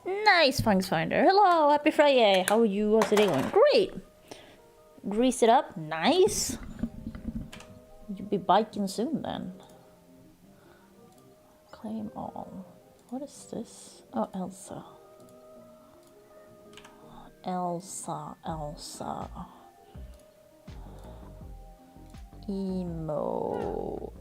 Nice, Fungus Finder. Hello, happy Friday. How are you? How's it going? Great. Grease it up. Nice. You'll be biking soon then. Claim all. What is this? Oh, Elsa. Elsa. Emote.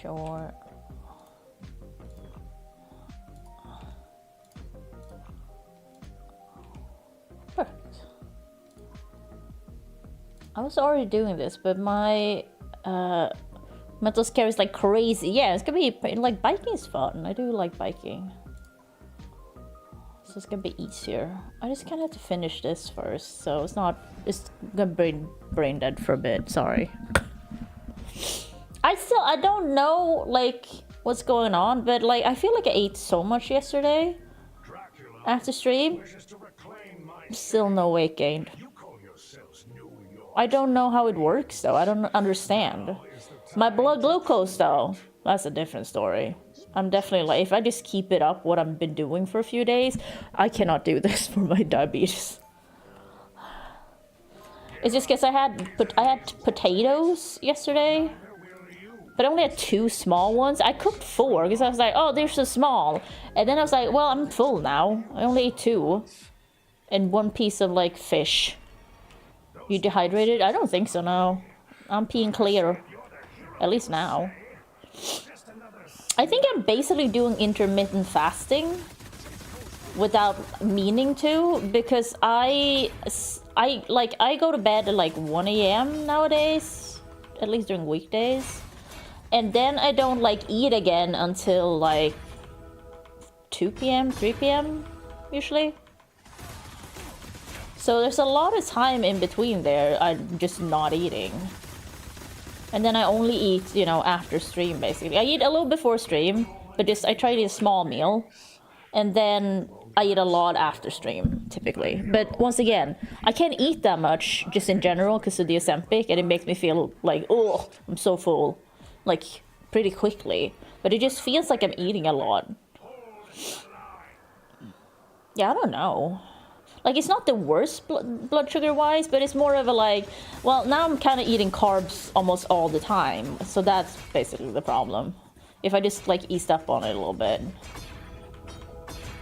Sure. Perfect. I was already doing this, but my mental scare is like crazy. Yeah, it's gonna be like biking is fun. I do like biking. So it's gonna be easier. I just kind of have to finish this first, so it's gonna be brain dead for a bit. Sorry. I don't know like what's going on, but like I feel like I ate so much yesterday after stream. Still no weight gained. I don't know how it works though. I don't understand. My blood glucose though, that's a different story. I'm definitely like, if I just keep it up what I've been doing for a few days, I cannot do this for my diabetes. It's just because I had potatoes yesterday, but I only had 2 small ones. I cooked 4 because I was like, oh, they're so small. And then I was like, well, I'm full now. I only ate 2. And 1 piece of like fish. You dehydrated? I don't think so, no. I'm peeing clear. At least now. I think I'm basically doing intermittent fasting without meaning to, because I go to bed at like 1 a.m. nowadays, at least during weekdays, and then I don't like eat again until like 2 p.m. 3 p.m. usually. So there's a lot of time in between there I'm just not eating. And then I only eat, you know, after stream, basically. I eat a little before stream, but just I try to eat a small meal. And then I eat a lot after stream, typically. But once again, I can't eat that much, just in general, because of the Ozempic, and it makes me feel like, oh, I'm so full. Like, pretty quickly. But it just feels like I'm eating a lot. Yeah, I don't know. Like, it's not the worst blood sugar-wise, but it's more of a like, well, now I'm kind of eating carbs almost all the time. So that's basically the problem. If I just, like, eased up on it a little bit.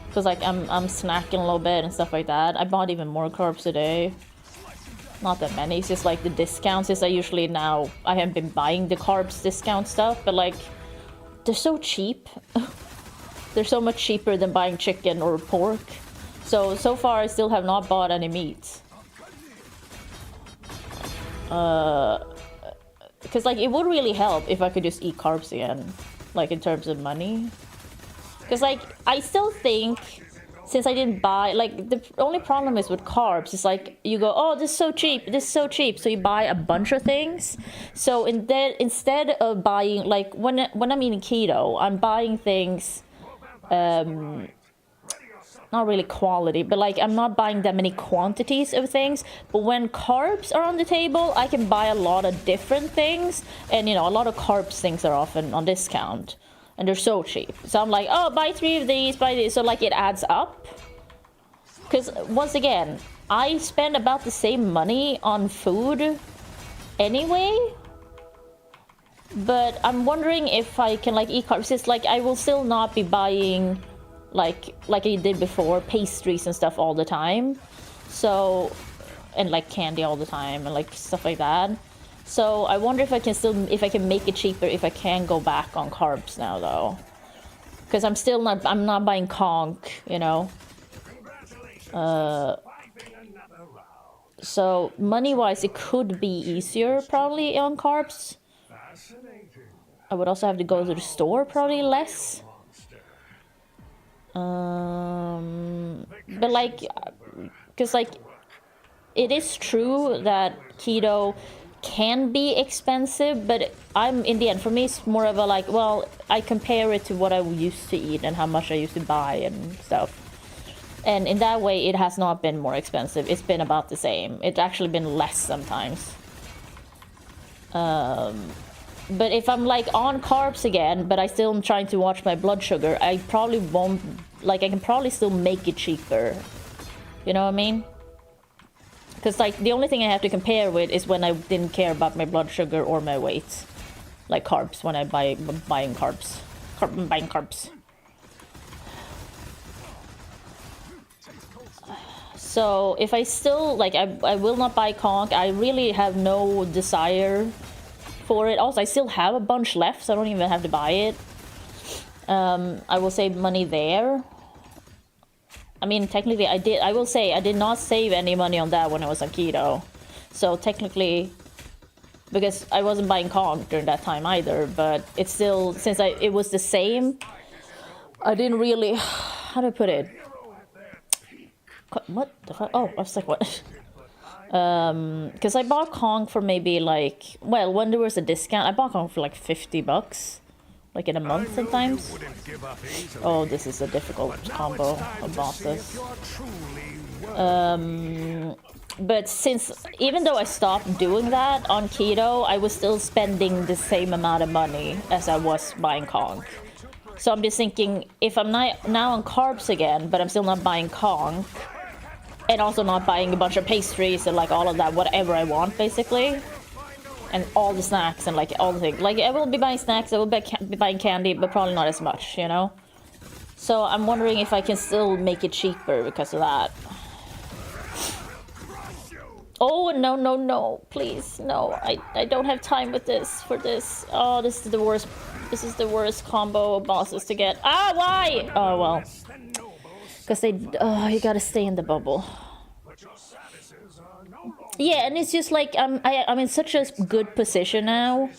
Because, like, I'm snacking a little bit and stuff like that. I bought even more carbs today. Not that many. It's just, like, the discounts is I usually now... I haven't been buying the carbs discount stuff, but, like, they're so cheap. They're so much cheaper than buying chicken or pork. So far I still have not bought any meat. Because like it would really help if I could just eat carbs again, like in terms of money. Because like I still think, since I didn't buy, like the only problem is with carbs, it's like you go, oh, this is so cheap, this is so cheap, so you buy a bunch of things. So instead of buying, like when I'm eating keto, I'm buying things, not really quality, but like I'm not buying that many quantities of things. But when carbs are on the table, I can buy a lot of different things, and you know, a lot of carbs things are often on discount and they're so cheap. So I'm like, oh, buy 3 of these, buy these. So like it adds up, because once again, I spend about the same money on food anyway. But I'm wondering if I can like eat carbs. It's like I will still not be buying like I did before, pastries and stuff all the time. So, and like candy all the time and like stuff like that. So I wonder if I can make it cheaper if I can go back on carbs now though. Because I'm not buying conch, you know. So money wise it could be easier probably on carbs. I would also have to go to the store probably less. But like, because like it is true that keto can be expensive, but I'm in the end, for me it's more of a like, well, I compare it to what I used to eat and how much I used to buy and stuff, and in that way it has not been more expensive. It's been about the same. It's actually been less sometimes. But if I'm like on carbs again, but I still am trying to watch my blood sugar, I probably won't, like I can probably still make it cheaper. You know what I mean? Because like the only thing I have to compare with is when I didn't care about my blood sugar or my weight. Like carbs, when I buying carbs. Buying carbs. So if I still, like, I will not buy conch. I really have no desire for it. Also, I still have a bunch left, so I don't even have to buy it. I will save money there. I mean, technically, I will say I did not save any money on that when I was on keto. So technically, because I wasn't buying conch during that time either, but it's still, since it was the same, I didn't really, how do I put it? What the fuck? Oh, I was like, what? Because I bought conch for maybe like, well, when there was a discount, I bought conch for like $50, like in a month sometimes. Oh, this is a difficult combo of bosses. But since, even though I stopped doing that on keto, I was still spending the same amount of money as I was buying conch. So I'm just thinking, if I'm not now on carbs again, but I'm still not buying conch, and also not buying a bunch of pastries and like all of that, whatever I want basically, and all the snacks and like all the things. Like I will be buying snacks, I will be buying candy, but probably not as much, you know? So I'm wondering if I can still make it cheaper because of that. Oh, no, no, no, please, no, I don't have time with this, for this. Oh, this is the worst combo of bosses to get. Ah, why? Oh, well. Because you gotta stay in the bubble. Yeah, and it's just like, I'm in such a good position now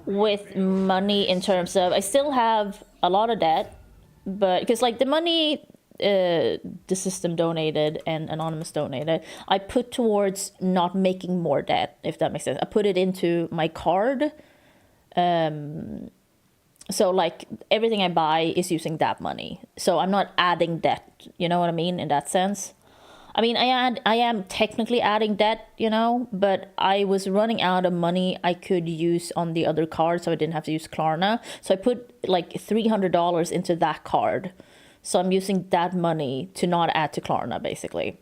with money in terms of, I still have a lot of debt, but, because like the money the system donated and Anonymous donated, I put towards not making more debt, if that makes sense. I put it into my card. So like everything I buy is using that money. So I'm not adding debt, you know what I mean, in that sense. I mean, I am technically adding debt, you know, but I was running out of money I could use on the other card, so I didn't have to use Klarna. So I put like $300 into that card. So I'm using that money to not add to Klarna, basically.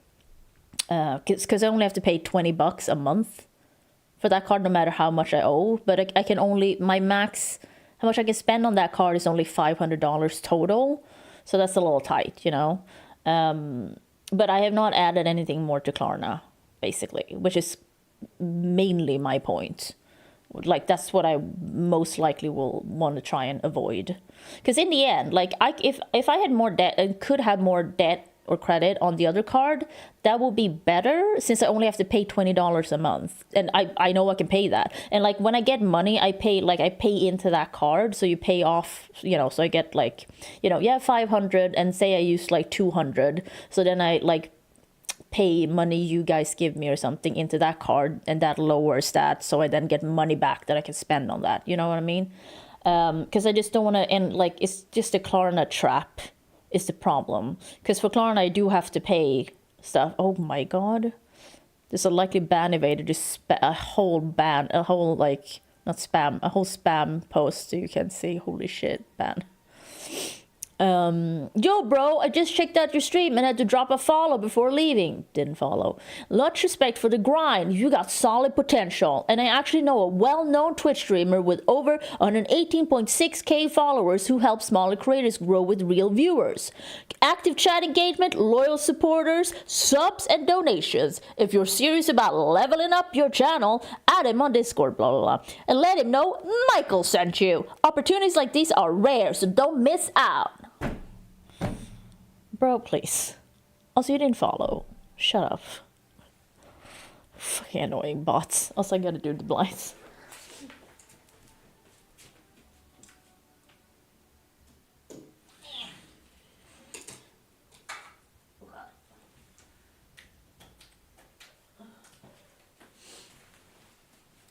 Because I only have to pay $20 a month for that card, no matter how much I owe. But I can only, my max, how much I can spend on that card is only $500 total. So that's a little tight, you know. But I have not added anything more to Klarna, basically, which is mainly my point. Like, that's what I most likely will want to try and avoid. Because in the end, like, if I had more debt and could have more debt or credit on the other card, that will be better, since I only have to pay $20 a month. And I know I can pay that. And, like, when I get money, I pay into that card. So you pay off, you know, so I get, like, you know, yeah, 500, and say I use, like, 200. So then I, like, pay money you guys give me or something into that card, and that lowers that, so I then get money back that I can spend on that, you know what I mean? Because I just don't want to, and like, it's just a Klarna trap is the problem, because for Klarna I do have to pay stuff. Oh my god, there's a likely ban evader, just a whole like, not spam, a whole spam post, so you can see, holy shit, ban. Yo, bro, I just checked out your stream and had to drop a follow before leaving. Didn't follow. Much respect for the grind. You got solid potential. And I actually know a well-known Twitch streamer with over 118.6k followers who helps smaller creators grow with real viewers. Active chat engagement, loyal supporters, subs, and donations. If you're serious about leveling up your channel, add him on Discord, blah, blah, blah. And let him know Michael sent you. Opportunities like these are rare, so don't miss out. Bro, please. Also, you didn't follow. Shut up. Fucking annoying bots. Also, I gotta do the blinds.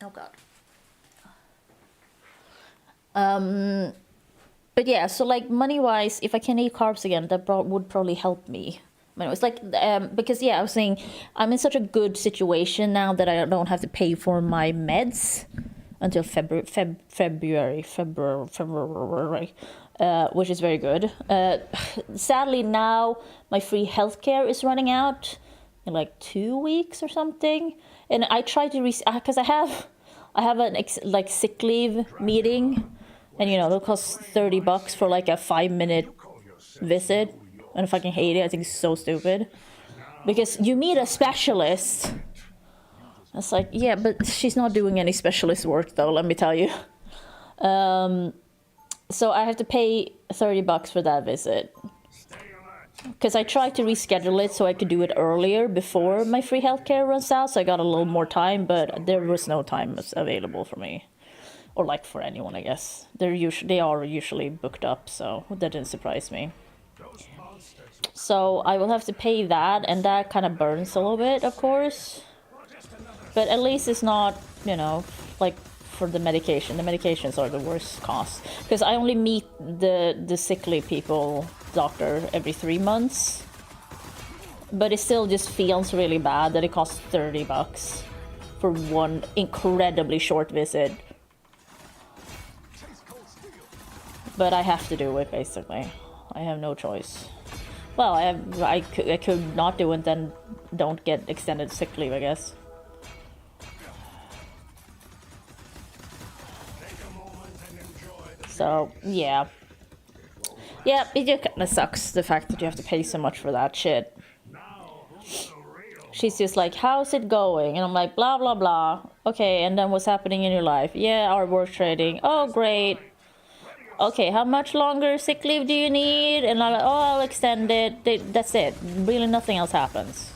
Oh god. But yeah, so like money-wise, if I can eat carbs again, that would probably help me. I mean, it's like, because yeah, I was saying, I'm in such a good situation now that I don't have to pay for my meds. until February, which is very good. Sadly, now my free healthcare is running out in like 2 weeks or something, and I try to because I have an like sick leave meeting, and you know it'll cost $30 for like a 5-minute visit, and I fucking hate it. I think it's so stupid because you meet a specialist. It's like, yeah, but she's not doing any specialist work though, let me tell you. So I have to pay $30 for that visit. Because I tried to reschedule it so I could do it earlier before my free healthcare runs out, so I got a little more time, but there was no time available for me. Or like for anyone, I guess. They are usually booked up, so that didn't surprise me. So I will have to pay that, and that kind of burns a little bit, of course. But at least it's not, you know, like for the medication. The medications are the worst cost. Because I only meet the sick leave doctor every 3 months. But it still just feels really bad that it costs $30 for one incredibly short visit. But I have to do it, basically. I have no choice. Well, I could not do it, then don't get extended sick leave, I guess. So, yeah. Yeah, it just kinda sucks, the fact that you have to pay so much for that shit. She's just like, how's it going? And I'm like, blah, blah, blah. Okay, and then what's happening in your life? Yeah, our work trading. Oh, great. Okay, how much longer sick leave do you need? And I'm like, oh, I'll extend it. That's it. Really nothing else happens.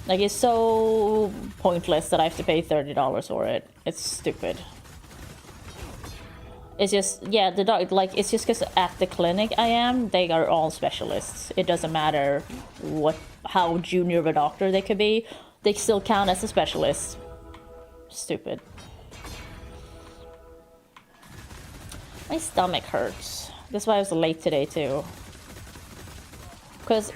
Like, it's so pointless that I have to pay $30 for it. It's stupid. It's just, yeah, the dog, like, it's just because at the clinic I am, they are all specialists. It doesn't matter how junior of a doctor they could be. They still count as a specialist. Stupid. My stomach hurts. That's why I was late today, too. Because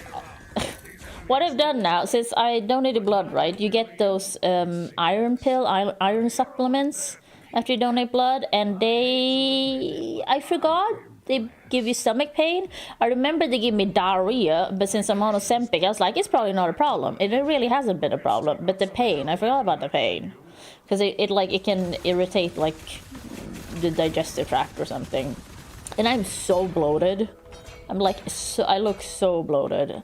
what I've done now, since I donated blood, right? You get those iron supplements after you donate blood, and I forgot they give you stomach pain. I remember they give me diarrhea, but since I'm on Ozempic, I was like, it's probably not a problem. It really hasn't been a problem, but the pain, I forgot about the pain. Because it can irritate, like, the digestive tract or something. And I'm so bloated. I look so bloated.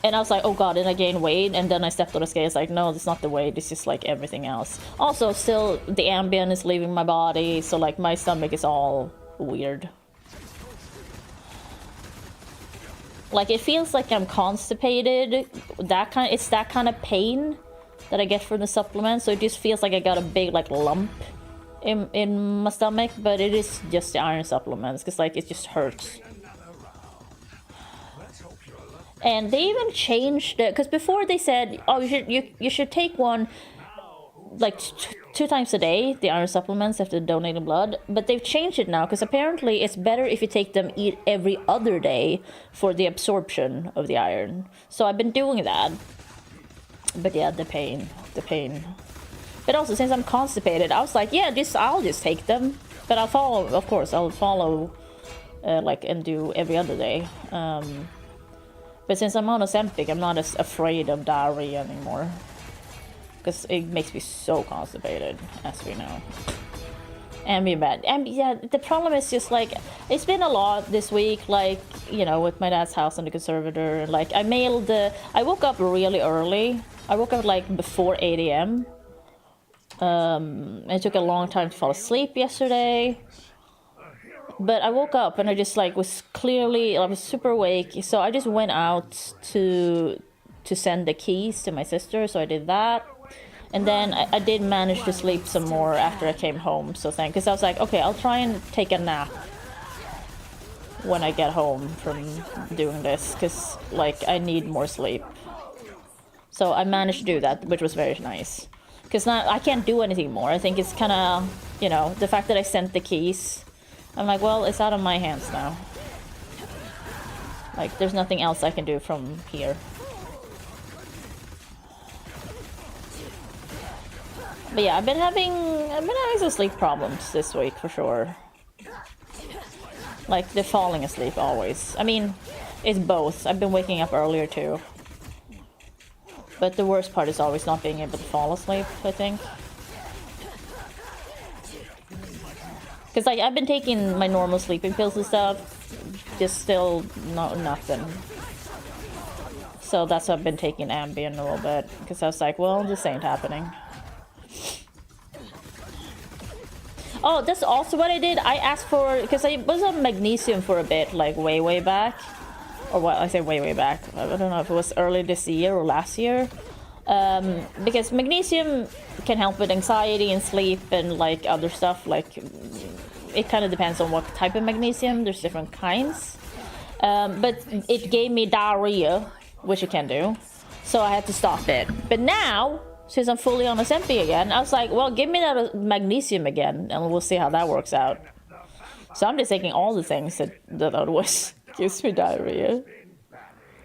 And I was like, oh god, and I gained weight, and then I stepped on the scale. It's like, no, it's not the weight, it's just like everything else. Also, still, the Ambien is leaving my body, so like my stomach is all weird. Like, it feels like I'm constipated. It's that kind of pain that I get from the supplement, so it just feels like I got a big, like, lump in my stomach, but it is just the iron supplements, because like, it just hurts. And they even changed it, because before they said, oh, you should take one like 2 times a day, the iron supplements after donating blood. But they've changed it now, because apparently it's better if you take them every other day for the absorption of the iron. So I've been doing that. But yeah, the pain. But also, since I'm constipated, I was like, yeah, I'll just take them. But I'll follow, like, and do every other day. But since I'm on Ozempic, I'm not as afraid of diarrhea anymore. Because it makes me so constipated, as we know. And be bad. And yeah, the problem is just like, it's been a lot this week, like, you know, with my dad's house and the conservator. Like, I woke up really early. I woke up like before 8 a.m. It took a long time to fall asleep yesterday. But I woke up and I just like I was super awake, so I just went out to send the keys to my sister, so I did that. And then I did manage to sleep some more after I came home, so because I was like, okay, I'll try and take a nap when I get home from doing this, because like I need more sleep. So I managed to do that, which was very nice. Because now I can't do anything more. I think it's kind of, you know, the fact that I sent the keys, I'm like, well, it's out of my hands now. Like, there's nothing else I can do from here. But yeah, I've been having some sleep problems this week for sure. Like, the falling asleep always. I mean, it's both. I've been waking up earlier too. But the worst part is always not being able to fall asleep, I think. Because like, I've been taking my normal sleeping pills and stuff, just still nothing. So that's why I've been taking Ambien a little bit, because I was like, well, this ain't happening. Oh, that's also what I did. I asked for, because I was on magnesium for a bit, like way back. Or what, I say way back. I don't know if it was early this year or last year. Because magnesium can help with anxiety and sleep and like other stuff. Like, it kind of depends on what type of magnesium. There's different kinds. But it gave me diarrhea, which it can do. So I had to stop it. But now, since I'm fully on Ozempic again, I was like, well, give me that magnesium again, and we'll see how that works out. So I'm just taking all the things that otherwise gives me diarrhea,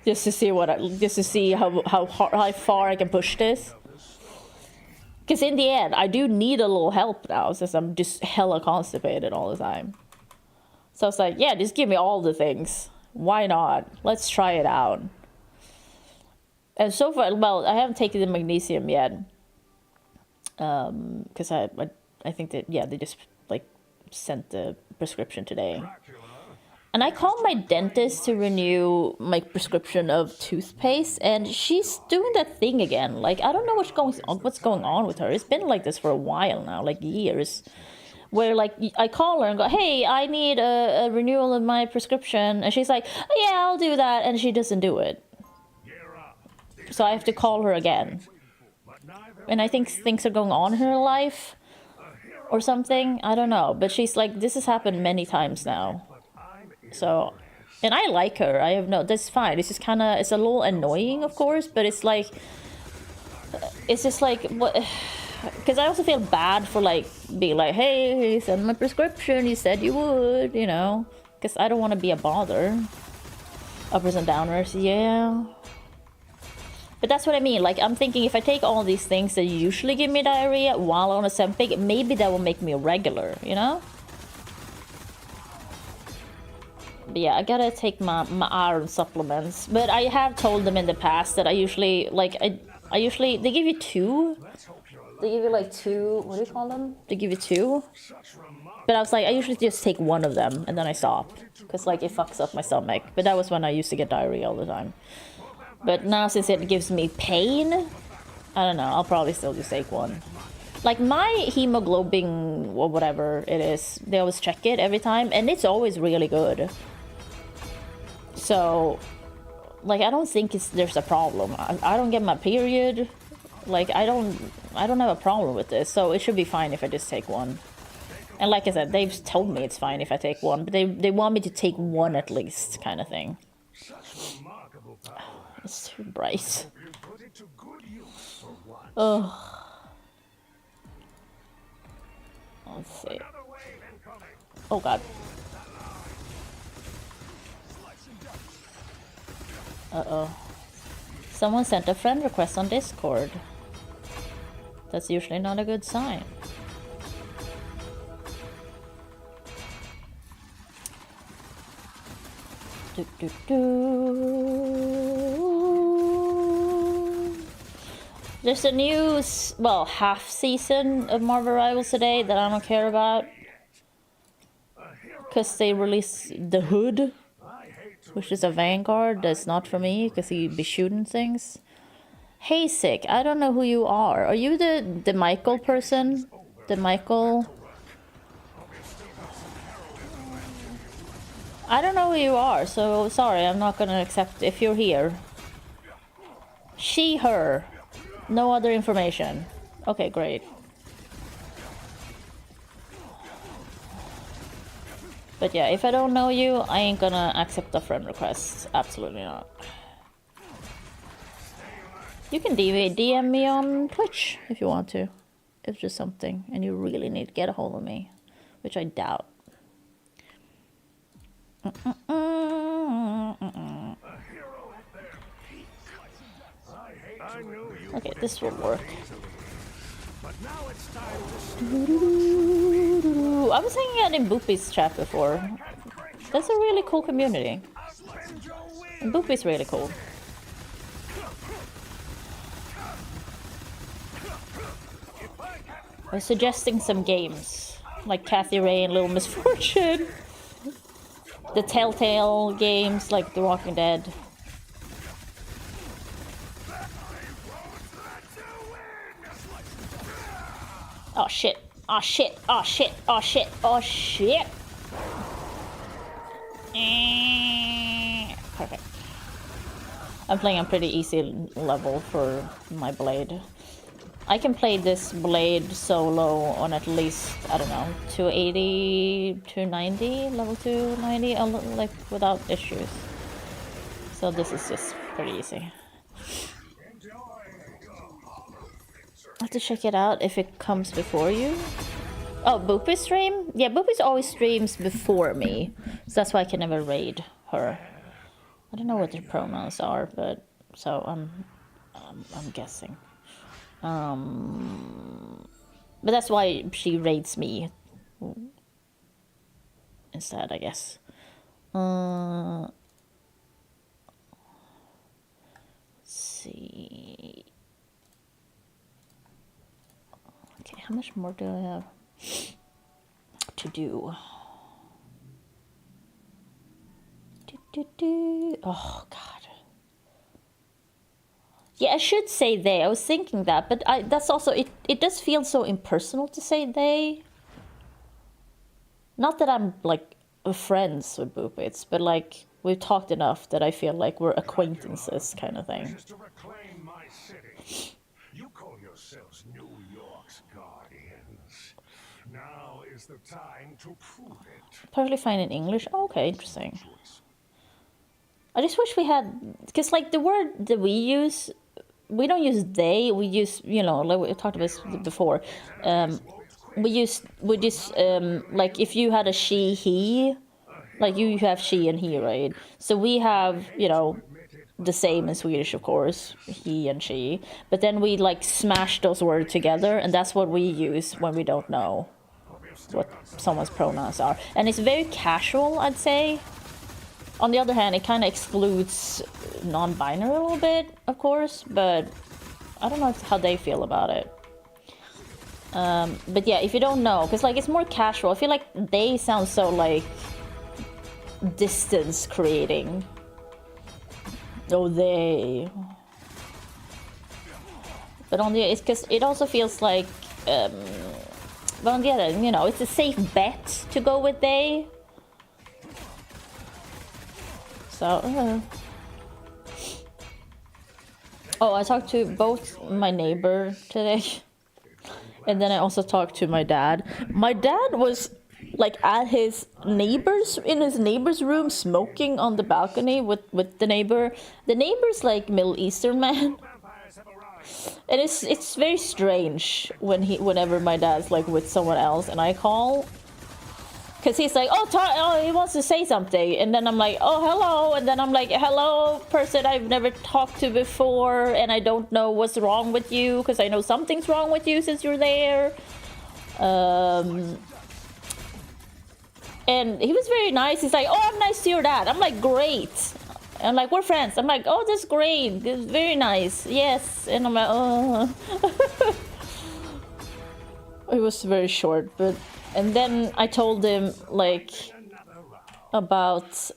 just to see how far I can push this. Because in the end, I do need a little help now, since I'm just hella constipated all the time. So I was like, yeah, just give me all the things. Why not? Let's try it out. And so far, well, I haven't taken the magnesium yet, because I think that, yeah, they just like sent the prescription today. And I called my dentist to renew my prescription of toothpaste, and she's doing that thing again. Like, I don't know what's going on with her. It's been like this for a while now, like years, where like I call her and go, hey, I need a renewal of my prescription, and she's like, yeah, I'll do that, and she doesn't do it. So I have to call her again. And I think things are going on in her life or something. I don't know. But she's like, this has happened many times now. So, and I like her. I have no, that's fine. It's just kind of, it's a little annoying, of course. But it's like, it's just like, what? Because I also feel bad for like being like, hey, send my prescription. You said you would, you know. Because I don't want to be a bother. Uppers and downers, yeah. But that's what I mean, like, I'm thinking if I take all these things that usually give me diarrhea while on Ozempic, maybe that will make me regular, you know? But yeah, I gotta take my iron supplements. But I have told them in the past that I usually, like, I usually, they give you two. They give you like two, what do you call them? They give you two. But I was like, I usually just take one of them and then I stop. Because, like, it fucks up my stomach. But that was when I used to get diarrhea all the time. But now, since it gives me pain, I don't know, I'll probably still just take one. Like, my hemoglobin, or whatever it is, they always check it every time, and it's always really good. So, like, I don't think there's a problem. I don't get my period. Like, I don't have a problem with this, so it should be fine if I just take one. And like I said, they've told me it's fine if I take one, but they want me to take one at least, kind of thing. It's too bright. Oh. Let's see. Oh god. Uh-oh. Someone sent a friend request on Discord. That's usually not a good sign. There's a new, well, half season of Marvel Rivals today that I don't care about. Because they released The Hood, which is a Vanguard that's not for me, because he'd be shooting things. Hey, Sick, I don't know who you are. Are you the Michael person? The Michael? I don't know who you are, so sorry, I'm not gonna accept if you're here. She, her. No other information. Okay, great. But yeah, if I don't know you, I ain't gonna accept a friend request. Absolutely not. You can DM me on Twitch if you want to. If there's something and you really need to get a hold of me, which I doubt. Okay, this will work. I was hanging out in Boopy's chat before. That's a really cool community. And Boopy's really cool. I was suggesting some games, like Kathy Ray and Little Misfortune. The Telltale games, like The Walking Dead. Oh shit, oh shit, oh shit, oh shit, oh shit. Perfect. I'm playing a pretty easy level for my blade. I can play this blade solo on at least, I don't know, 280, 290, level 290, like without issues. So this is just pretty easy. I have to check it out if it comes before you. Oh, Boopy stream? Yeah, Boopy always streams before me, so that's why I can never raid her. I don't know what their pronouns are, but so I'm guessing. But that's why she raids me instead, I guess. Let's see. Okay, how much more do I have to do? Oh god. Yeah, I should say they. I was thinking that, but that's also it does feel so impersonal to say they. Not that I'm like friends with Boopits, but like we've talked enough that I feel like we're acquaintances kind of thing. To reclaim my city. You call yourselves New York's guardians. Now is the time to prove it. Perfectly fine in English. Oh, okay, interesting. I just wish we had, because like the word that we use, we don't use they. We use, you know, like we talked about this before. We just like if you had a she, he, like you have she and he, right? So we have, you know, the same in Swedish, of course, he and she. But then we like smash those words together, and that's what we use when we don't know what someone's pronouns are. And it's very casual, I'd say. On the other hand, it kind of excludes non-binary a little bit, of course, but I don't know how they feel about it. But yeah, if you don't know, because like it's more casual. I feel like they sound so like distance creating. Oh, they. But on the, it's because it also feels like, but on the other, you know, it's a safe bet to go with they. So, oh, I talked to both my neighbor today, and then I also talked to my dad. My dad was like at his neighbor's, in his neighbor's room, smoking on the balcony with the neighbor. The neighbor's like Middle Eastern man, and it's very strange whenever my dad's like with someone else and I call. Because he's like, oh, he wants to say something. And then I'm like, oh, hello. And then I'm like, hello, person I've never talked to before. And I don't know what's wrong with you. Because I know something's wrong with you since you're there. And he was very nice. He's like, oh, I'm nice to your dad. I'm like, great. And I'm like, we're friends. I'm like, oh, that's great. That's very nice. Yes. And I'm like, oh. It was very short, but... And then I told him, like, about,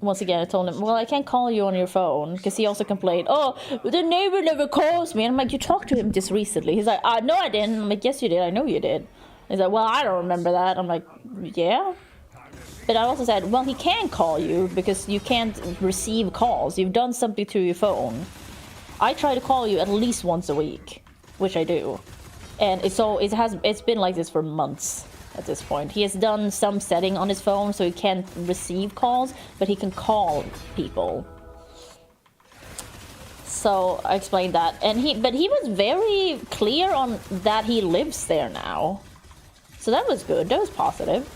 once again, I told him, well, I can't call you on your phone, because he also complained, oh, the neighbor never calls me. And I'm like, you talked to him just recently. He's like, no, I didn't. I'm like, yes, you did. I know you did. He's like, well, I don't remember that. I'm like, yeah. But I also said, well, he can call you, because you can't receive calls. You've done something to your phone. I try to call you at least once a week, which I do. And it's been like this for months at this point. He has done some setting on his phone so he can't receive calls, but he can call people. So I explained that, and he was very clear on that he lives there now. So that was good. That was positive.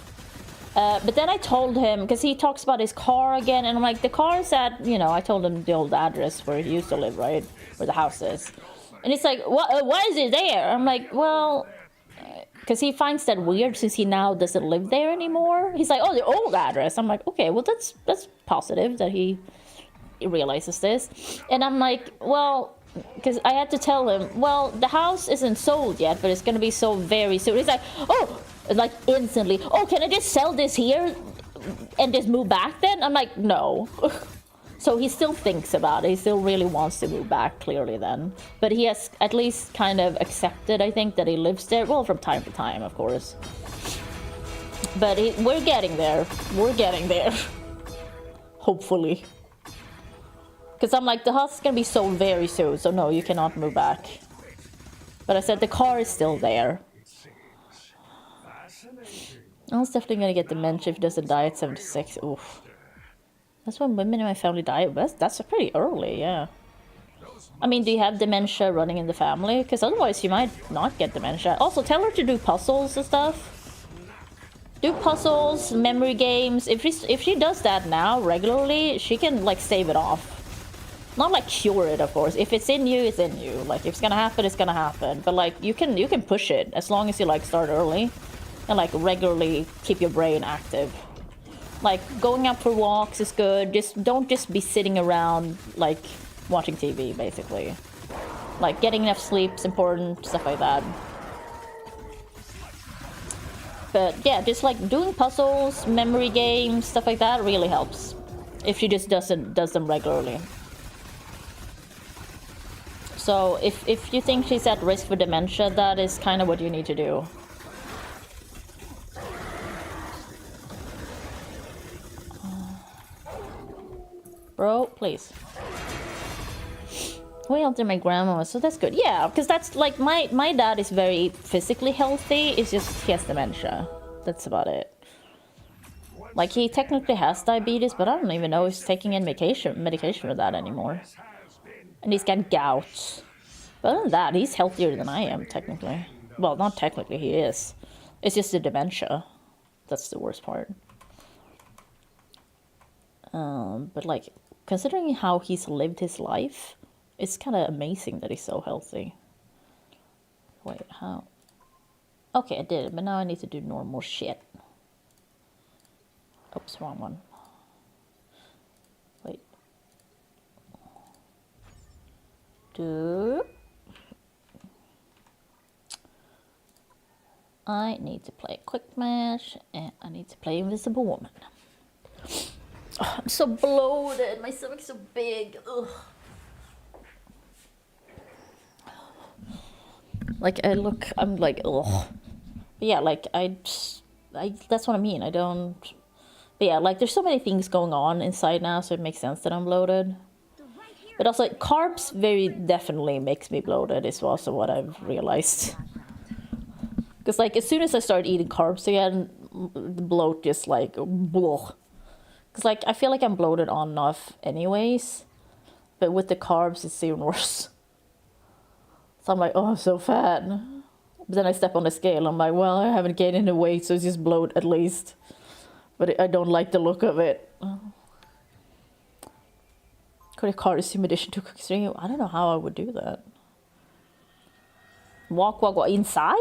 But then I told him, because he talks about his car again, and I'm like, the car is at, you know, I told him the old address where he used to live, right? Where the house is. And it's like, why is it there? I'm like, well, because he finds that weird since he now doesn't live there anymore. He's like, oh, the old address. I'm like, okay, well, that's positive that he realizes this. And I'm like, well, because I had to tell him, well, the house isn't sold yet, but it's gonna be sold very soon. He's like, oh, like instantly, oh, can I just sell this here and just move back then? I'm like, no. So he still thinks about it. He still really wants to move back, clearly then. But he has at least kind of accepted, I think, that he lives there. Well, from time to time, of course. But we're getting there. We're getting there. Hopefully. Because I'm like, the house is going to be sold very soon, so no, you cannot move back. But I said the car is still there. I was definitely going to get dementia if he doesn't die at 76. Oof. That's when women in my family die. That's pretty early, yeah. I mean, do you have dementia running in the family? Because otherwise you might not get dementia. Also, tell her to do puzzles and stuff. Do puzzles, memory games. If she does that now regularly, she can like stave it off. Not like cure it, of course. If it's in you, it's in you. Like if it's gonna happen, it's gonna happen. But like you can push it as long as you like start early and like regularly keep your brain active. Like going out for walks is good. Don't just be sitting around like watching TV, basically. Like getting enough sleep is important, stuff like that. But yeah, just like doing puzzles, memory games, stuff like that really helps. If she just does them regularly. So if you think she's at risk for dementia, that is kind of what you need to do. Bro, please. Way after my grandma, so that's good. Yeah, because that's like my dad is very physically healthy. It's just he has dementia. That's about it. Like he technically has diabetes, but I don't even know if he's taking any medication for that anymore. And he's got gout. But other than that, he's healthier than I am, technically. Well, not technically, he is. It's just the dementia. That's the worst part. But like, considering how he's lived his life, it's kind of amazing that he's so healthy. Wait, how? Okay, I did it, but now I need to do normal shit. Oops, wrong one. Wait. I need to play Quick Match, and I need to play Invisible Woman. Oh, I'm so bloated. My stomach's so big. Ugh. Like I'm like, ugh. But yeah, like I that's what I mean. I don't. But yeah, like there's so many things going on inside now, so it makes sense that I'm bloated. But also, carbs very definitely makes me bloated. Is also what I've realized. Because like as soon as I start eating carbs again, the bloat just like, bleh. Because like I feel like I'm bloated on and off anyways, but with the carbs it's even worse. So I'm like, oh, I'm so fat. But then I step on the scale. I'm like, well, I haven't gained any weight, so it's just bloat at least. But I don't like the look of it. Credit card is in addition to cooking. I don't know how I would do that. Walk inside?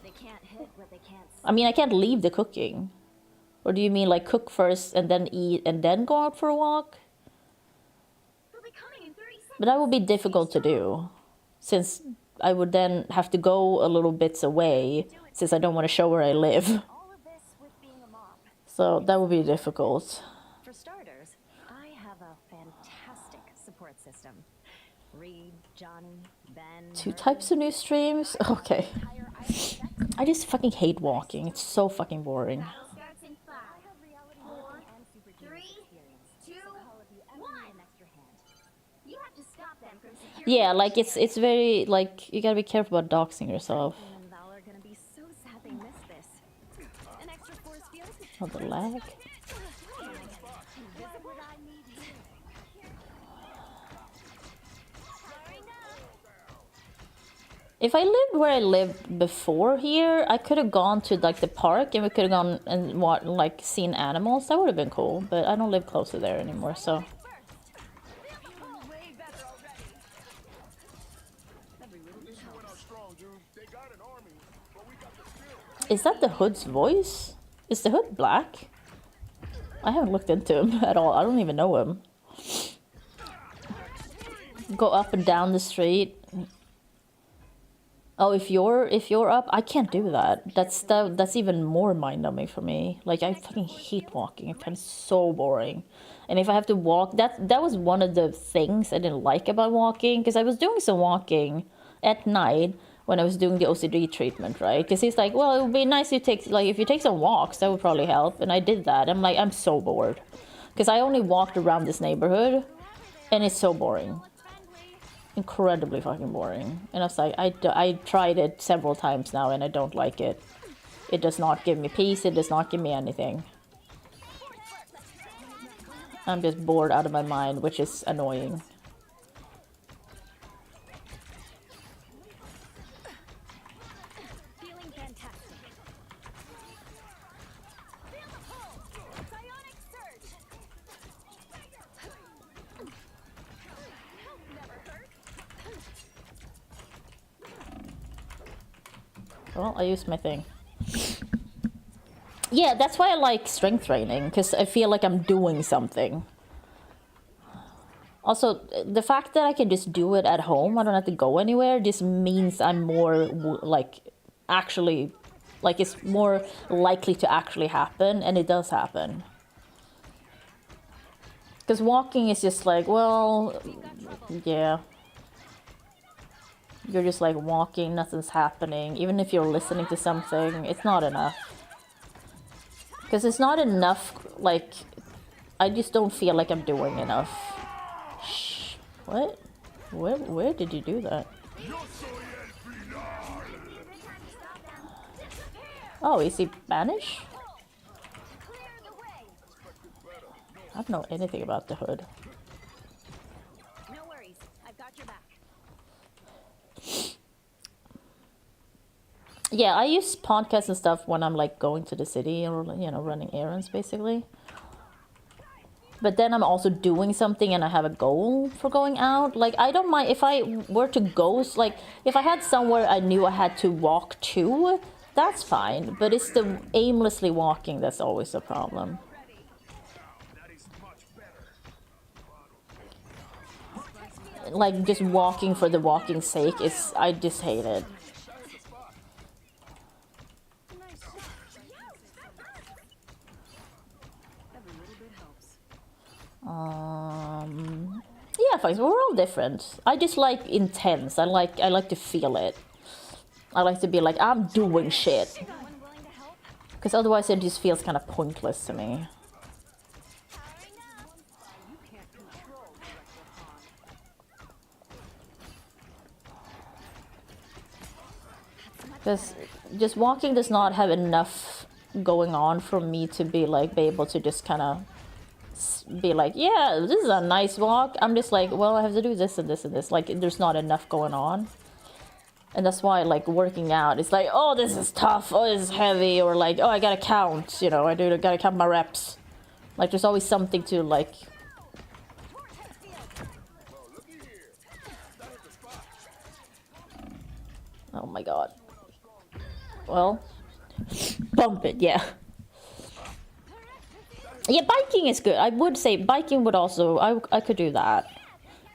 They can't hit what they can't see. I mean, I can't leave the cooking. Or do you mean like cook first and then eat and then go out for a walk? They'll be coming in 30 seconds. But that would be difficult to do, since I would then have to go a little bits away, since I don't want to show where I live. All of this with being a mom. So that would be difficult. For starters, I have a fantastic support system. Reed, Johnny, Ben. 2 types of new streams? Okay. I just fucking hate walking. It's so fucking boring. Starts in 5, 4, 3, 2, 1. You have to stop them from securing. Yeah, like it's very like you gotta be careful about doxing yourself. And Val are gonna be so sad they missed this. An extra force field. Oh, the lag. If I lived where I lived before here, I could have gone to like the park and we could have gone and like seen animals. That would have been cool, but I don't live close to there anymore, so. strong, dude. They got an army, but we got the skill. Is that the Hood's voice? Is the Hood black? I haven't looked into him at all. I don't even know him. Go up and down the street. Oh, if you're up, I can't do that. That's even more mind-numbing for me. Like, I fucking hate walking. I find it so boring. And if I have to walk, that was one of the things I didn't like about walking, because I was doing some walking at night when I was doing the OCD treatment, right? Because he's like, well, it would be nice if you take some walks, that would probably help. And I did that. I'm like, I'm so bored. Because I only walked around this neighborhood, and it's so boring. Incredibly fucking boring. And I was like, I tried it several times now and I don't like it. It does not give me peace, it does not give me anything. I'm just bored out of my mind, which is annoying. Feeling fantastic. Feel the pull. Psionic surge. Help never hurt. Well, I used my thing. Yeah, that's why I like strength training, because I feel like I'm doing something. Also, the fact that I can just do it at home, I don't have to go anywhere, just means I'm more, like, actually, like, it's more likely to actually happen, and it does happen. Because walking is just like, well, yeah. You're just like walking, nothing's happening. Even if you're listening to something, it's not enough. Because it's not enough, like, I just don't feel like I'm doing enough. Shh. What? Where did you do that? Oh, is he Spanish? I don't know anything about the Hood. No worries. I've got your back. Yeah, I use podcasts and stuff when I'm like going to the city or, you know, running errands basically. But then I'm also doing something and I have a goal for going out. Like, I don't mind if I were to go, like, if I had somewhere I knew I had to walk to, that's fine. But it's the aimlessly walking that's always the problem. Like, just walking for the walking's sake is, I just hate it. Yeah, folks, we're all different. I just like intense. I like to feel it. I like to be like, I'm doing shit. Because otherwise it just feels kind of pointless to me. Because just walking does not have enough going on for me to be like, be able to just kind of be like, yeah, this is a nice walk. I'm just like, well, I have to do this and this and this. Like, there's not enough going on. And that's why, like, working out, it's like, oh, this is tough, oh, this is heavy, or like, oh, I gotta count, you know, I gotta count my reps. Like, there's always something to, like... Oh my god. Well, bump it, yeah. Yeah, biking is good. I would say biking would also... I could do that.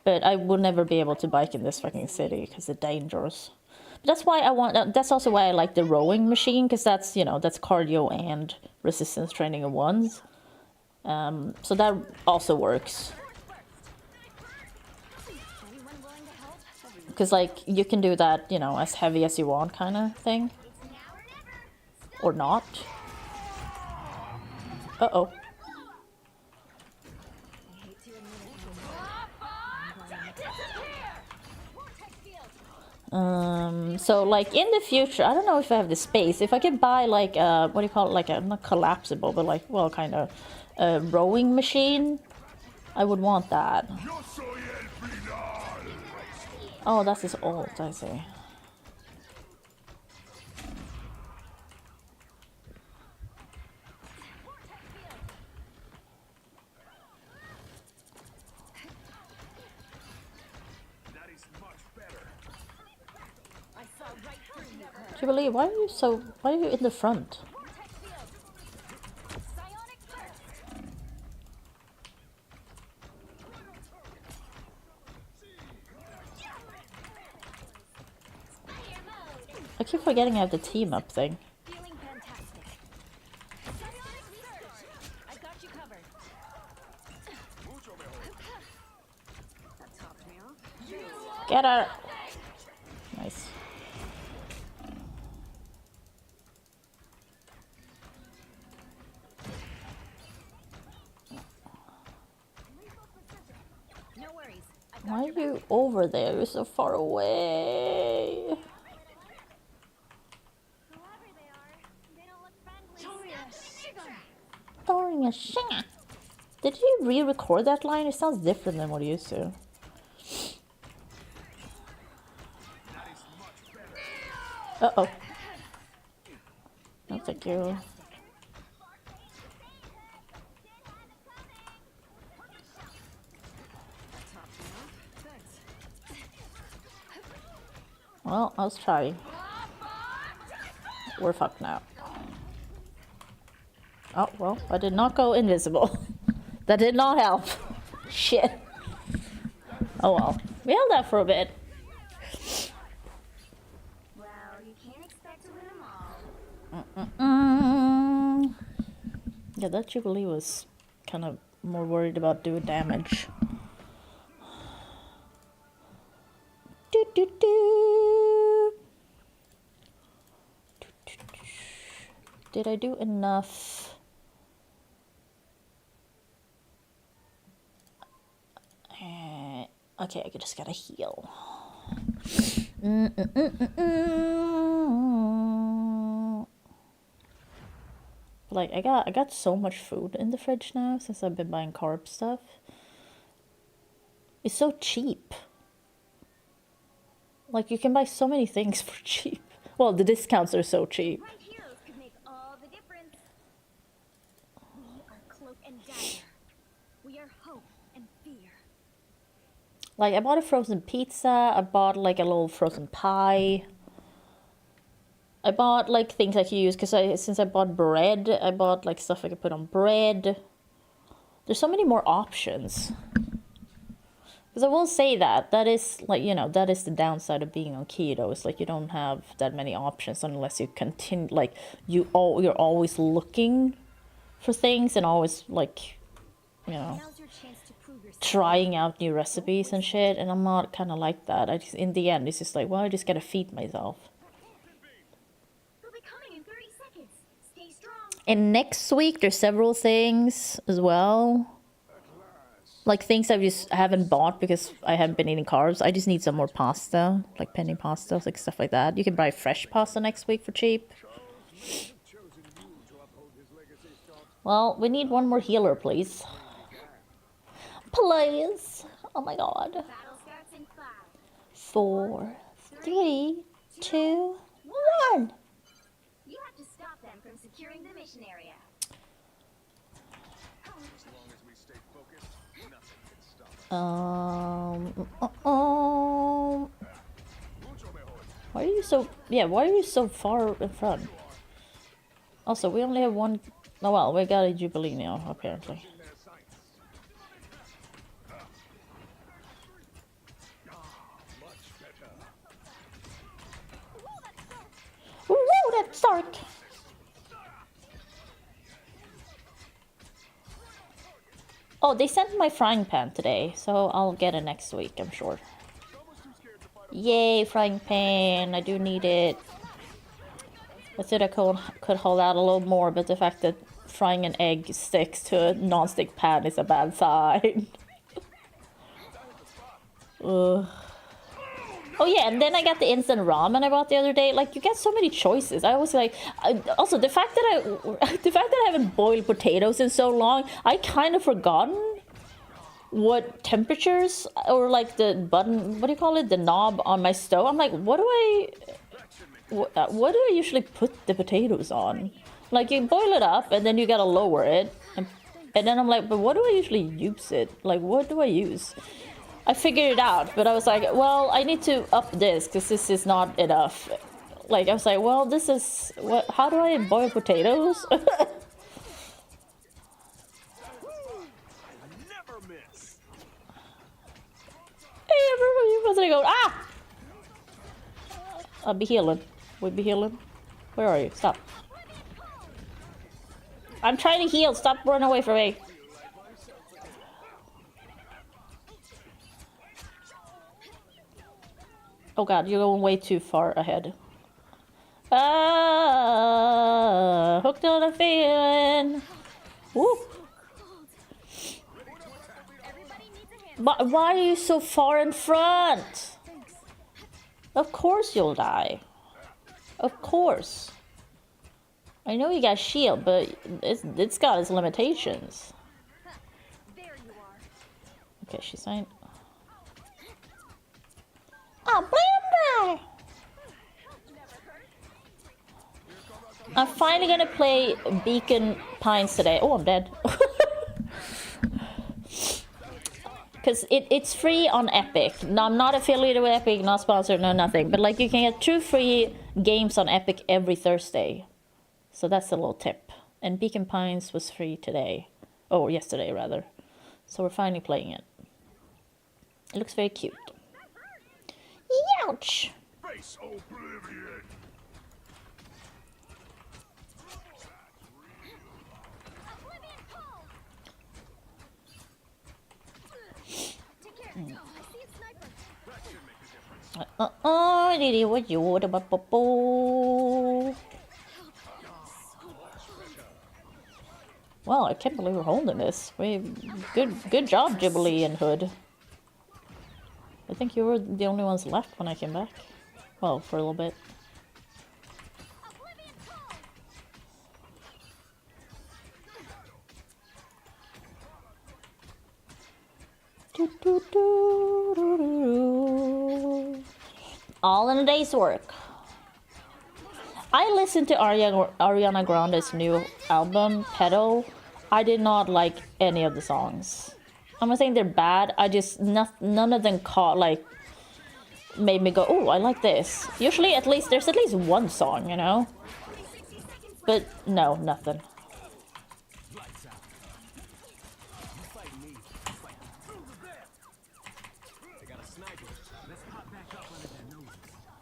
But I will never be able to bike in this fucking city, because it's dangerous. But that's why I want... That's also why I like the rowing machine, because that's, you know, that's cardio and resistance training in ones. So that also works. Because, like, you can do that, you know, as heavy as you want kind of thing. Or not. Uh-oh. So, like, in the future, I don't know if I have the space. If I could buy, like, what do you call it? Like, a, not collapsible, but, like, well, kind of, a rowing machine, I would want that. Oh, that's his ult, I see. Jubilee, why are you in the front? Psionic burst. Fire mode. I keep forgetting I have the team up thing. Feeling fantastic. Psionic surge. I got you covered. That topped me off. Get her! Nice. No worries. I got Why are your back. you over there? You're so far away. Whoever they are, they don't look friendly. Throwing a shot. Did you re-record that line? It sounds different than what it used to. Uh-oh. No, thank you. Well, I was trying. We're fucked now. Oh, well, I did not go invisible. That did not help. Shit. Oh well. We held that for a bit. Well, you can't expect to win them all. Yeah, that Jubilee was kind of more worried about doing damage. Do, do, do. Did I do enough? Okay, I just gotta heal. Like I got so much food in the fridge now since I've been buying carb stuff. It's so cheap. Like you can buy so many things for cheap. Well, the discounts are so cheap. Right heroes could make all the difference. We are Cloak and Dagger. We are hope and fear. Like I bought a frozen pizza, I bought like a little frozen pie. I bought like things I could use because since I bought bread, I bought like stuff I could put on bread. There's so many more options. Because I will say that is like, you know, that is the downside of being on keto. It's like you don't have that many options unless you continue, like you're always looking for things and always like, you know, Now's your chance to prove yourself. trying out new recipes and shit. And I'm not kind of like that. I just, in the end, it's just like, well, I just gotta feed myself. They'll be coming in 30 seconds. Stay strong. And next week, there's several things as well. Like things I just haven't bought because I haven't been eating carbs. I just need some more pasta, like penny pasta, like stuff like that. You can buy fresh pasta next week for cheap. Well, we need one more healer, please. Please. Oh my god. Battle starts in 5. 4, 3, 2, 1. You have to stop them from securing the mission area. As long as we stay focused, nothing can stop us. Why are you so... Yeah, why are you so far in front? Also, we only have one... Oh, well, we got a Jubilee now, apparently. Woo, that's dark! Oh, they sent my frying pan today, so I'll get it next week, I'm sure. Yay, frying pan, I do need it. I thought I could hold out a little more, but the fact that frying an egg sticks to a non-stick pan is a bad sign. Ugh. Oh yeah, and then I got the instant ramen I bought the other day. Like, you get so many choices. I was like, also the fact that I haven't boiled potatoes in so long, I kind of forgotten what temperatures or like the button, what do you call it, the knob on my stove. I'm like, what do I usually put the potatoes on? Like, you boil it up and then you gotta lower it, and then I'm like, but what do I usually use it? Like, what do I use? I figured it out, but I was like, well, I need to up this because this is not enough. Like, I was like, well, this is... How do I boil potatoes? Never miss. Hey, everybody, you supposed to go, ah! I'll be healing. We'll be healing. Where are you? Stop. I'm trying to heal. Stop running away from me. Oh god, you're going way too far ahead. Ah, hooked on a feeling. Woo. But why are you so far in front? Of course you'll die. Of course. I know you got shield, but it's got its limitations. Okay, she's saying. Oh, blam. I'm finally gonna play Beacon Pines today. Oh, I'm dead. Because it's free on Epic. No, I'm not affiliated with Epic, not sponsored, no nothing. But like you can get 2 free games on Epic every Thursday. So that's a little tip. And Beacon Pines was free today. Oh, yesterday rather. So we're finally playing it. It looks very cute. Ouch! Face oblivion. Didi, what you would about Well, I can't believe we're holding this. Good job, Ghibli and Hood. I think you were the only ones left when I came back. Well, for a little bit. All in a day's work. I listened to Ariana Grande's new album, Pedal. I did not like any of the songs. I'm not saying they're bad. I just none of them made me go, oh, I like this. Usually, there's at least one song, you know. But no, nothing.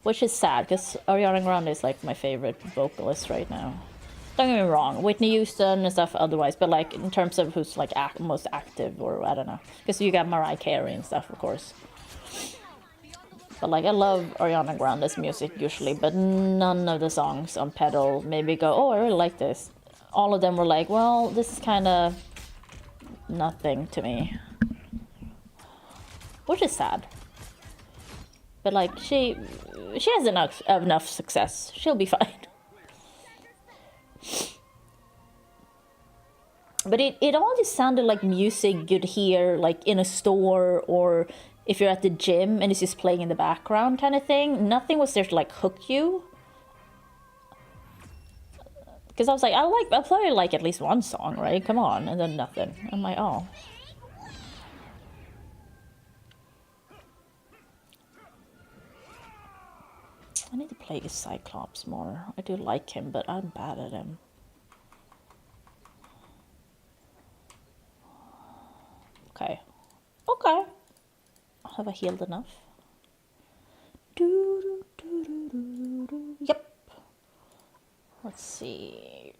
Which is sad, because Ariana Grande is like my favorite vocalist right now. Don't get me wrong, Whitney Houston and stuff otherwise, but like in terms of who's like most active, or I don't know. Because you got Mariah Carey and stuff, of course. But like I love Ariana Grande's music usually, but none of the songs on Pedal made me go, oh, I really like this. All of them were like, well, this is kind of nothing to me. Which is sad. But like she has enough success. She'll be fine. But it all just sounded like music you'd hear like in a store, or if you're at the gym and it's just playing in the background kind of thing. Nothing was there to like hook you. Because I was like, I probably like at least one song, right? Come on, and then nothing. I'm like, oh. I need to play Cyclops more. I do like him, but I'm bad at him. Okay. Okay. Have I healed enough? Yep. Let's see.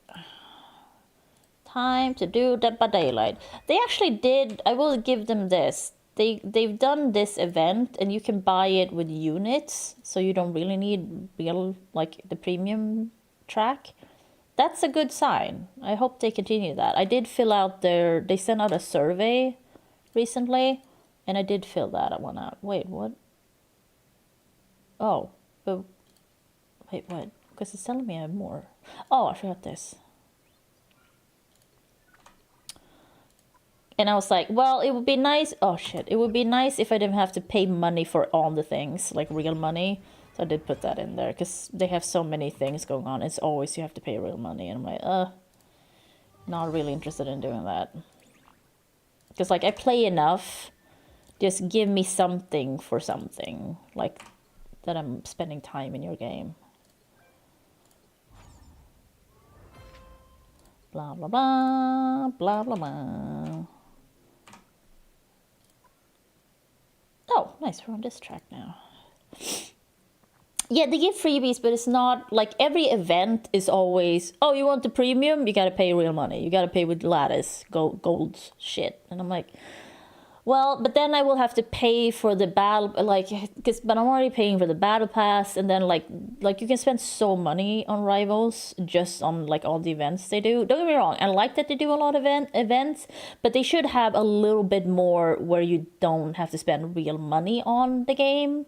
Time to do Dead by Daylight. They actually did, I will give them this. They've done this event and you can buy it with units, so you don't really need real, like, the premium track. That's a good sign. I hope they continue that. I did fill out they sent out a survey recently, and I did fill that one out. Wait, what? Oh, but, wait, what? Because it's telling me I have more. Oh, I forgot this. And I was like, well, it would be nice. Oh, shit. It would be nice if I didn't have to pay money for all the things, like real money. So I did put that in there because they have so many things going on. It's always you have to pay real money. And I'm like, not really interested in doing that. Because, like, I play enough. Just give me something for something. Like, that I'm spending time in your game. Blah, blah, blah. Blah, blah, blah. Oh, nice. We're on this track now. Yeah, they give freebies, but it's not like every event is always, oh, you want the premium? You gotta pay real money. You gotta pay with lattice, gold shit. And I'm like, well, but then I will have to pay for the battle, like, but I'm already paying for the battle pass, and then like you can spend so money on rivals just on like all the events they do. Don't get me wrong, I like that they do a lot of events, but they should have a little bit more where you don't have to spend real money on the game.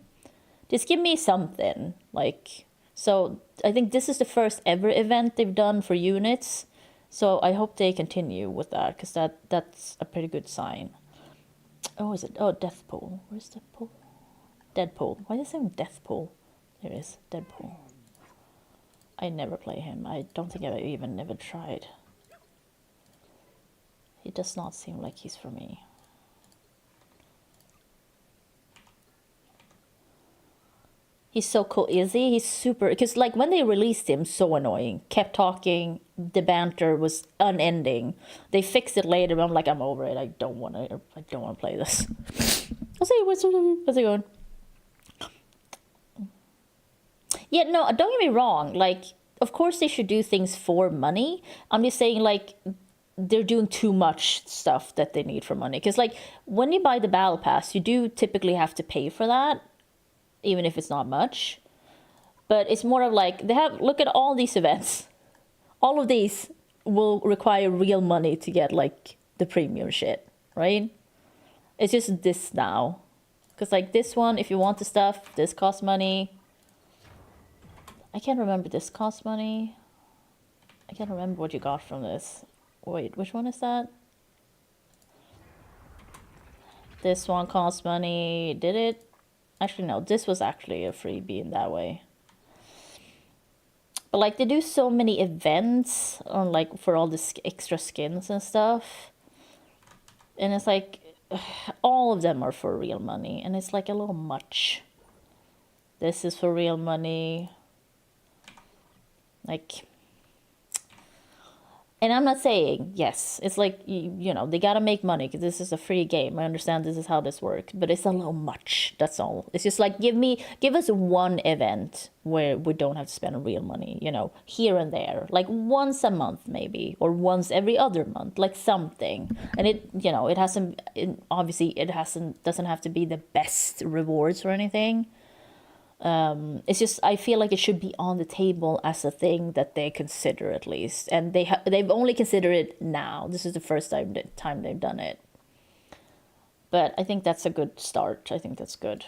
Just give me something, like, so I think this is the first ever event they've done for units, so I hope they continue with that, because that's a pretty good sign. Oh, is it? Oh, Deathpool. Where's Deathpool? Deadpool. Why is it saying Deathpool? There it is, Deadpool. I never play him. I don't think I've even never tried. He does not seem like he's for me. He's so cool, is he? He's super, because like when they released him, so annoying. Kept talking, the banter was unending. They fixed it later, but I'm like, I'm over it. I don't want to play this. I'll see, what's it going? Yeah, no, don't get me wrong. Like, of course they should do things for money. I'm just saying, like, they're doing too much stuff that they need for money. Because like when you buy the battle pass, you do typically have to pay for that, even if it's not much. But it's more of like, look at all these events. All of these will require real money to get like the premium shit, right? It's just this now. Because like this one, if you want the stuff, this costs money. I can't remember, this costs money. I can't remember what you got from this. Wait, which one is that? This one costs money, did it? Actually, no, this was actually a freebie in that way. But like they do so many events on like for all the extra skins and stuff. And it's like all of them are for real money, and it's like a little much. This is for real money. Like, and I'm not saying, yes, it's like, you know, they gotta make money because this is a free game. I understand this is how this works, but it's a little much, that's all. It's just like, give us one event where we don't have to spend real money, you know, here and there. Like once a month maybe, or once every other month, like something. And it, you know, obviously it doesn't have to be the best rewards or anything. It's just, I feel like it should be on the table as a thing that they consider at least, and they've only considered it now. This is the first time they've done it, but I think that's a good start. I think that's good.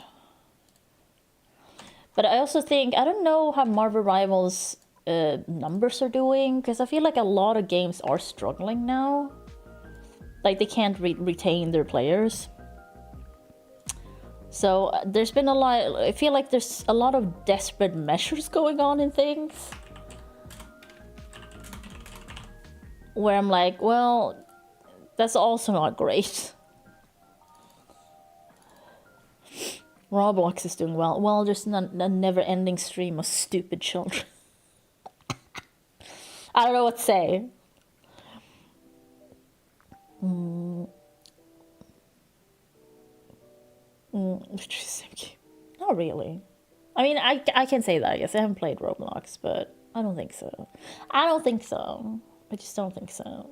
But I also think, I don't know how Marvel Rivals numbers are doing, because I feel like a lot of games are struggling now. Like they can't retain their players. So there's been a lot, I feel like there's a lot of desperate measures going on in things. Where I'm like, well, that's also not great. Roblox is doing well. Well, there's a never-ending stream of stupid children. I don't know what to say. Not really. I mean, I can say that, I guess. I haven't played Roblox, but I don't think so. I just don't think so.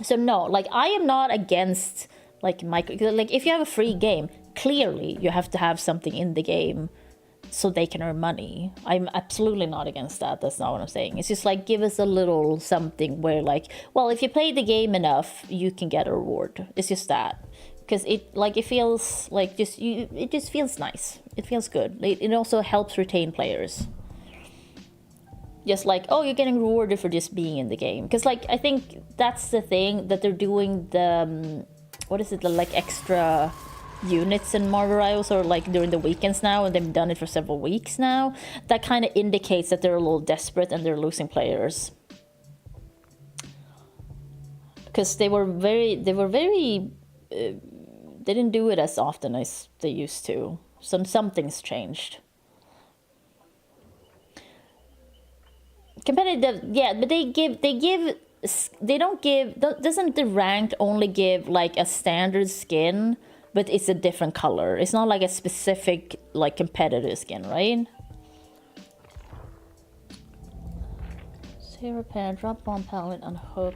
So no, like, I am not against, like, like, if you have a free game, clearly you have to have something in the game so they can earn money. I'm absolutely not against that. That's not what I'm saying. It's just like, give us a little something where like, well, if you play the game enough, you can get a reward. It's just that. Because it feels like it just feels nice. It feels good. It also helps retain players. Just like, oh, you're getting rewarded for just being in the game. Because like, I think that's the thing, that they're doing the, what is it, the like extra units in Marvel Rivals, or like during the weekends now, and they've done it for several weeks now. That kind of indicates that they're a little desperate and they're losing players. Because they didn't do it as often as they used to. Something's changed. competitive, yeah, but doesn't the ranked only give like a standard skin, but it's a different color? It's not like a specific like competitive skin, right? Save repair, drop bomb pallet, unhook.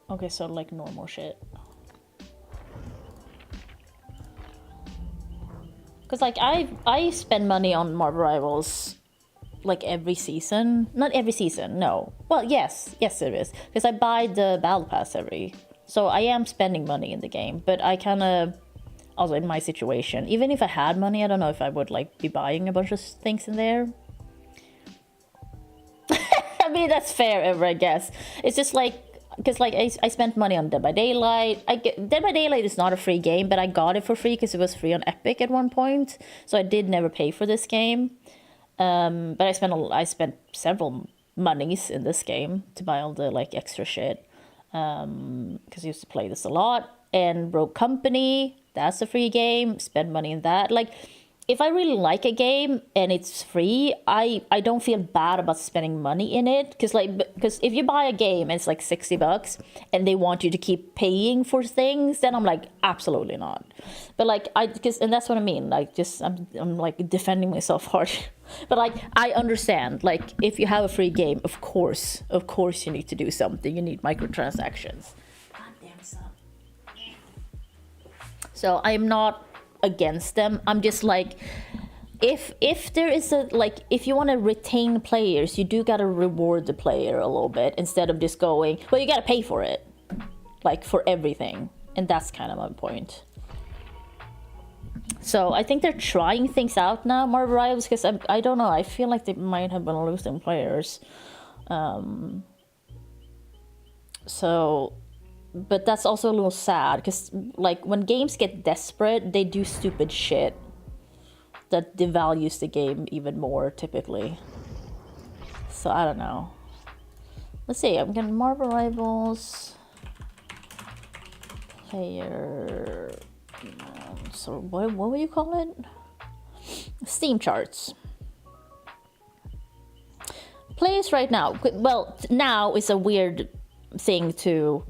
Okay, so like normal shit. Cause like I spend money on Marvel Rivals like every season. Not every season, no. Well, yes it is. Because I buy the battle pass so I am spending money in the game, but I kinda also in my situation, even if I had money, I don't know if I would like be buying a bunch of things in there. I mean, that's fair, I guess. It's just like, because like I spent money on Dead by Daylight. Dead by Daylight is not a free game, but I got it for free because it was free on Epic at one point. So I did never pay for this game. But I spent several monies in this game to buy all the like extra shit. Because I used to play this a lot. And Rogue Company, that's a free game. Spend money in that. Like, if I really like a game and it's free, I don't feel bad about spending money in it. Because if you buy a game and it's like $60 and they want you to keep paying for things, then I'm like, absolutely not. But like, and that's what I mean. Like, I'm like defending myself hard. But like, I understand. Like, if you have a free game, of course you need to do something. You need microtransactions. God damn son. So I'm not against them. I'm just like, if there is a like, if you want to retain players, you do gotta reward the player a little bit instead of just going, well, you gotta pay for it, like for everything. And that's kind of my point. So I think they're trying things out now, Marvel Rivals, because I don't know, I feel like they might have been losing players. So, but that's also a little sad, because like when games get desperate, they do stupid shit that devalues the game even more typically. So I don't know. Let's see, I'm gonna Marvel Rivals player. So what would you call it? Steam charts. Players right now. Well, now is a weird thing to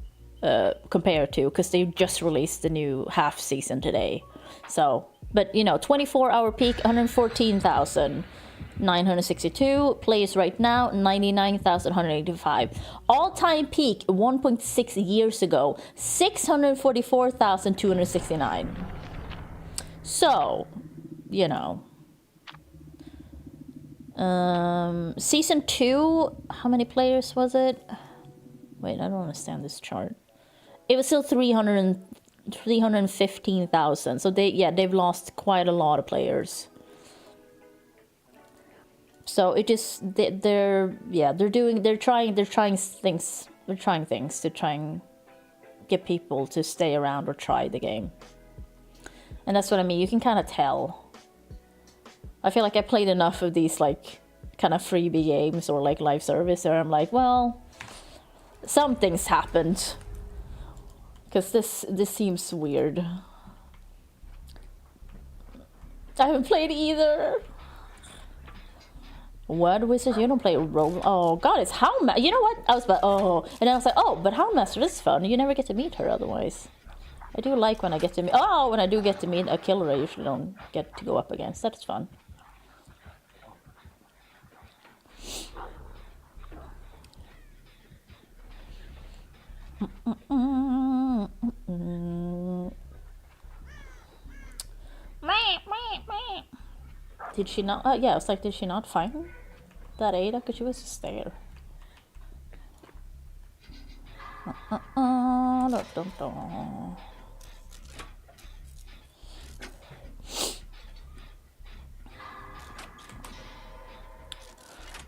compare to, because they just released the new half season today. So, but you know, 24-hour peak 114,962 players right now, 99,185. All-time peak 1.6 years ago, 644,269. So, you know, season 2, how many players was it? Wait, I don't understand this chart. It was still 315,000. So they've lost quite a lot of players. So it just they're trying things to try and get people to stay around or try the game. And that's what I mean. You can kind of tell. I feel like I played enough of these like kind of freebie games or like live service where I'm like, well, something's happened. Because this seems weird. I haven't played either. What Wizards? You don't play role? Oh god, it's Houndmaster. You know what? I was and then I was like, oh, but Houndmaster is fun. You never get to meet her otherwise. I do like when I get to meet. Oh, when I do get to meet a killer, I usually don't get to go up against. That's fun. Did she not? Yeah, I was like, did she not find that Ada? Because she was just there. I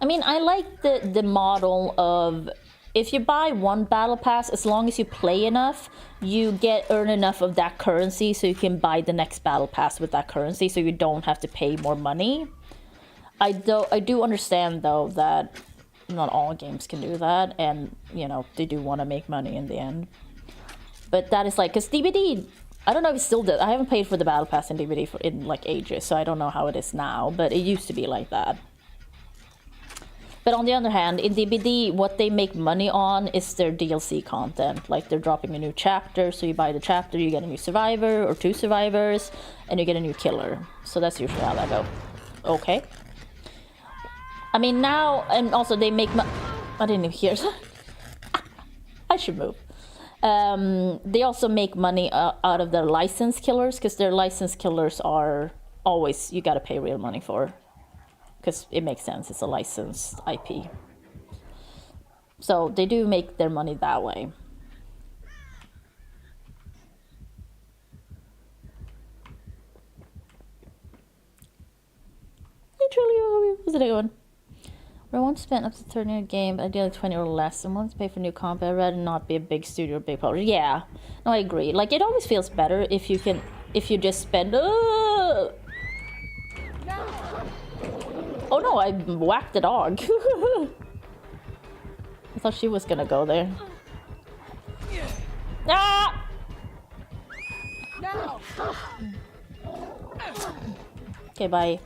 mean, I like the model of, if you buy one battle pass, as long as you play enough, you earn enough of that currency so you can buy the next battle pass with that currency, so you don't have to pay more money. I do understand though that not all games can do that, and you know, they do want to make money in the end. But that is like, because DBD, I don't know if it still does. I haven't paid for the battle pass in DBD in like ages, so I don't know how it is now, but it used to be like that. But on the other hand, in DBD, what they make money on is their DLC content. Like they're dropping a new chapter, so you buy the chapter, you get a new survivor or 2 survivors, and you get a new killer. So that's usually how that goes. Okay. I mean now, and also they make I didn't even hear. I should move. They also make money out of their licensed killers, because their licensed killers are always, you gotta pay real money for. Because it makes sense, it's a licensed IP. So they do make their money that way. Hey Trilio, how's it going? I once spent up to 30 in a game, ideally 20 or less, and once pay for new comp, I'd rather not be a big studio or big publisher. Yeah, no, I agree. Like, it always feels better if you just spend... Oh no, I whacked the dog. I thought she was gonna go there. Ah! No. Okay, bye.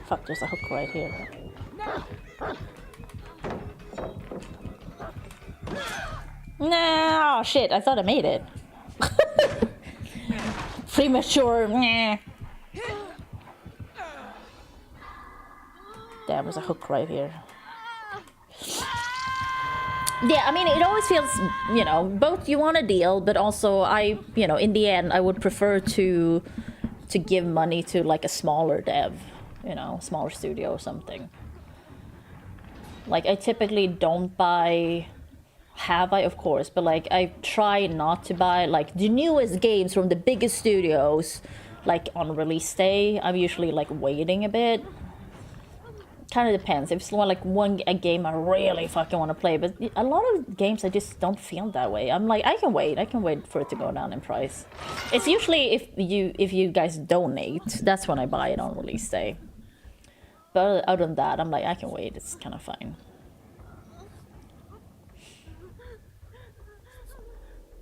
Fuck, there's a hook right here. No, oh, shit, I thought I made it. Premature. Nah. Damn, there's a hook right here. Yeah, I mean, it always feels, you know, both you want a deal, but also in the end, I would prefer to give money to like a smaller dev, you know, smaller studio or something. Like, I typically don't buy... Have I? Of course, but like I try not to buy like the newest games from the biggest studios like on release day. I'm usually like waiting a bit. Kind of depends. If it's like a game I really fucking want to play, but a lot of games I just don't feel that way. I'm like, I can wait for it to go down in price. It's usually if you guys donate, that's when I buy it on release day. But other than that, I'm like, I can wait. It's kind of fine.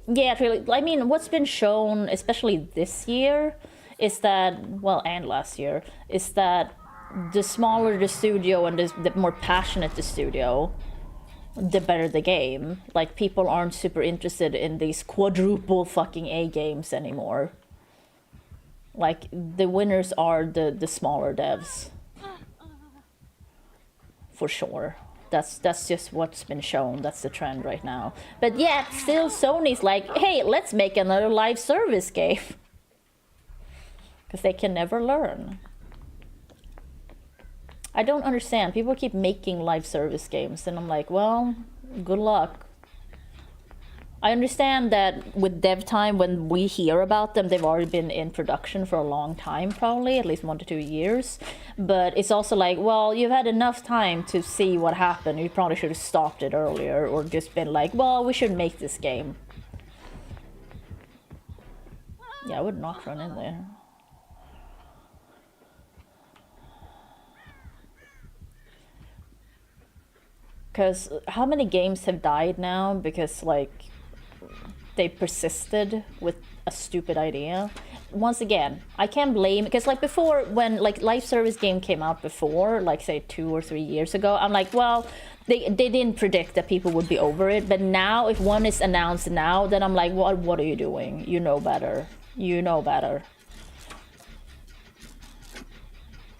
Yeah, really. I mean, what's been shown, especially this year, is that, well, and last year, is that the smaller the studio and the more passionate the studio, the better the game. Like, people aren't super interested in these quadruple fucking A games anymore. Like, the winners are the smaller devs. For sure. That's just what's been shown. That's the trend right now. But yet, still Sony's like, hey, let's make another live service game. Because they can never learn. I don't understand. People keep making live service games, and I'm like, well, good luck. I understand that with dev time, when we hear about them, they've already been in production for a long time, probably, at least 1 to 2 years. But it's also like, well, you've had enough time to see what happened. You probably should have stopped it earlier, or just been like, well, we should make this game. Yeah, I would not run in there. Because how many games have died now because, like, they persisted with a stupid idea? Once again, I can't blame, because like before, when like live service game came out before, like say 2 or 3 years ago, I'm like, well, they didn't predict that people would be over it. But now, if one is announced now, then I'm like, what are you doing? You know better. You know better.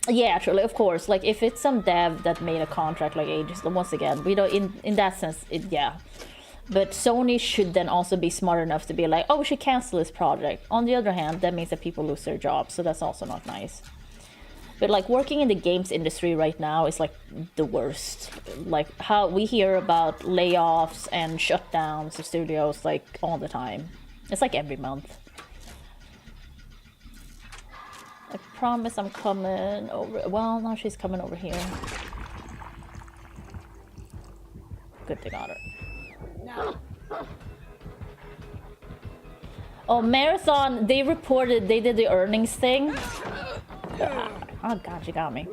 Yeah, truly, of course. Like, if it's some dev that made a contract like ages, once again, we don't, in that sense, yeah. But Sony should then also be smart enough to be like, oh, we should cancel this project. On the other hand, that means that people lose their jobs, so that's also not nice. But like, working in the games industry right now is like the worst. Like, how we hear about layoffs and shutdowns of studios like all the time. It's like every month. I promise I'm coming over. Well, now she's coming over here. Good, they got her. No. Oh, Marathon, they reported, they did the earnings thing. Oh god, you got me.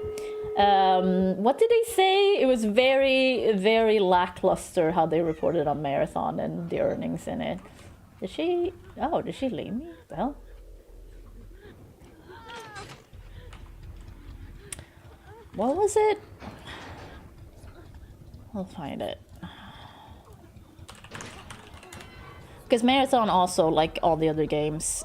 What did they say? It was very, very lackluster how they reported on Marathon and the earnings in it. Did she? Oh, did she leave me? What the hell? What was it? I'll find it. Because Marathon also, like all the other games,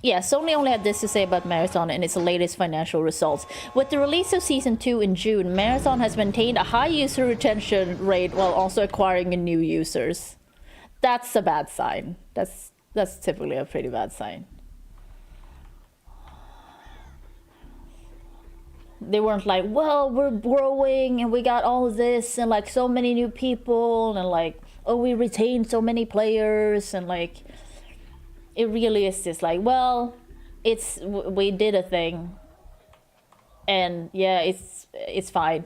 yeah, Sony only had this to say about Marathon in its latest financial results. With the release of Season 2 in June, Marathon has maintained a high user retention rate while also acquiring new users. That's a bad sign. That's typically a pretty bad sign. They weren't like, well, we're growing and we got all of this and like so many new people and like, oh, we retained so many players and like... It really is just like, well, we did a thing, and yeah, it's fine.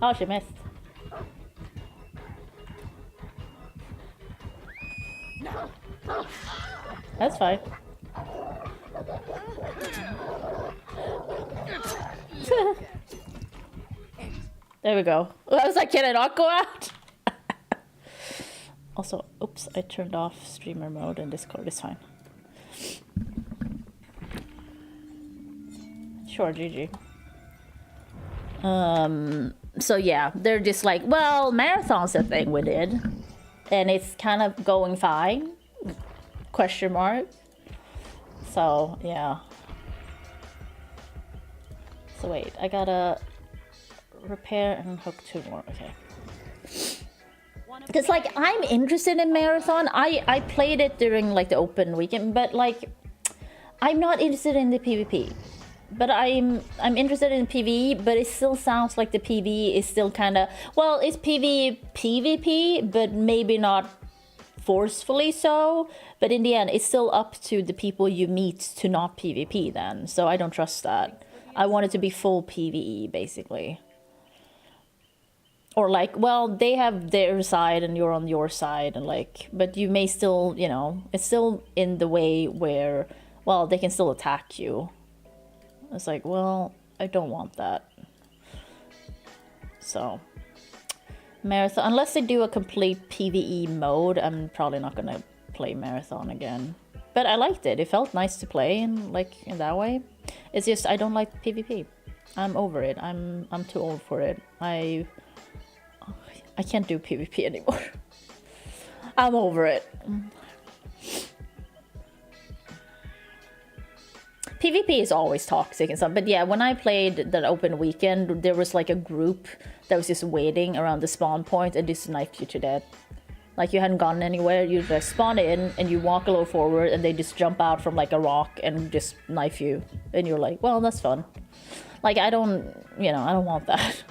Oh, she missed. That's fine. There we go. I was like, can I not go out? Also, oops, I turned off streamer mode in Discord. It's fine. Sure, GG. So yeah, they're just like, well, Marathon's a thing we did, and it's kind of going fine, question mark. So yeah. So wait, I gotta repair and hook 2 more. Okay. Because like, I'm interested in Marathon. I played it during like the open weekend, but like, I'm not interested in the PvP. But I'm interested in PvE, but it still sounds like the PvE is still kind of... Well, it's PvP, but maybe not forcefully so. But in the end, it's still up to the people you meet to not PvP then. So I don't trust that. I want it to be full PvE, basically. Or like, well, they have their side and you're on your side. And like, but you may still, you know, it's still in the way where, well, they can still attack you. It's like, well, I don't want that. So, Marathon, unless they do a complete PvE mode, I'm probably not gonna play Marathon again. But I liked it. It felt nice to play in like in that way. It's just I don't like PvP. I'm over it. I'm too old for it. I can't do PvP anymore. I'm over it. PvP is always toxic and stuff, but yeah, when I played that open weekend, there was like a group that was just waiting around the spawn point and just knifed you to death. Like you hadn't gone anywhere, you just spawn in and you walk a little forward and they just jump out from like a rock and just knife you. And you're like, well, that's fun. Like I don't want that.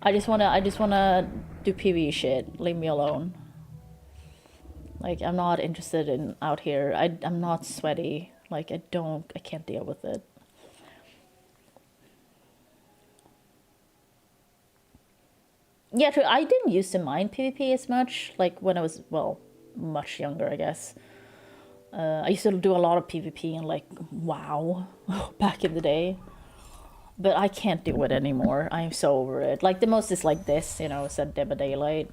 I just wanna do PvE shit. Leave me alone. Like I'm not interested in out here. I'm not sweaty. Like I can't deal with it. Yeah, true. I didn't used to mind PvP as much, like when I was, well, much younger, I guess. I used to do a lot of PvP and like, WoW, back in the day. But I can't do it anymore. I'm so over it. Like the most is like this, you know, it's a Dead by Daylight.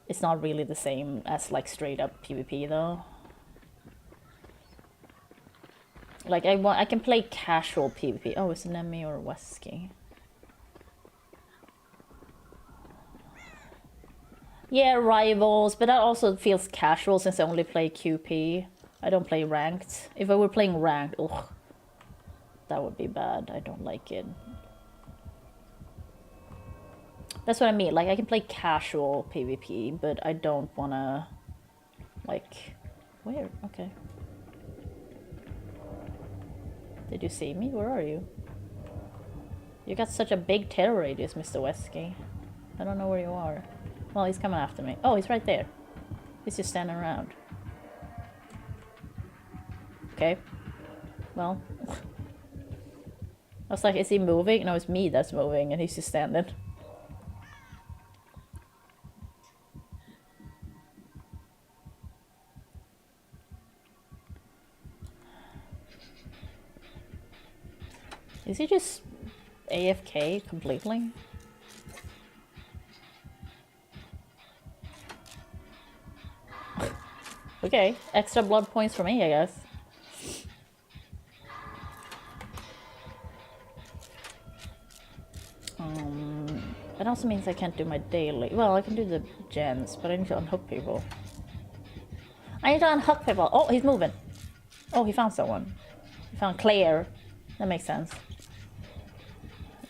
It's not really the same as like straight up PvP though. Like I can play casual PvP. Oh, it's Nemi or Wesky. Yeah, rivals, but that also feels casual since I only play QP. I don't play ranked. If I were playing ranked, ugh, that would be bad. I don't like it. That's what I mean. Like I can play casual PvP, but I don't wanna like where? Okay. Did you see me? Where are you? You got such a big terror radius, Mr. Wesky. I don't know where you are. Well, he's coming after me. Oh, he's right there. He's just standing around. Okay. Well. I was like, is he moving? No, it's me that's moving, and he's just standing. Is he just AFK completely? Okay, extra blood points for me, I guess. It also means I can't do my daily. Well, I can do the gens, but I need to unhook people. I need to unhook people. Oh, he's moving. Oh, he found someone. He found Claire. That makes sense.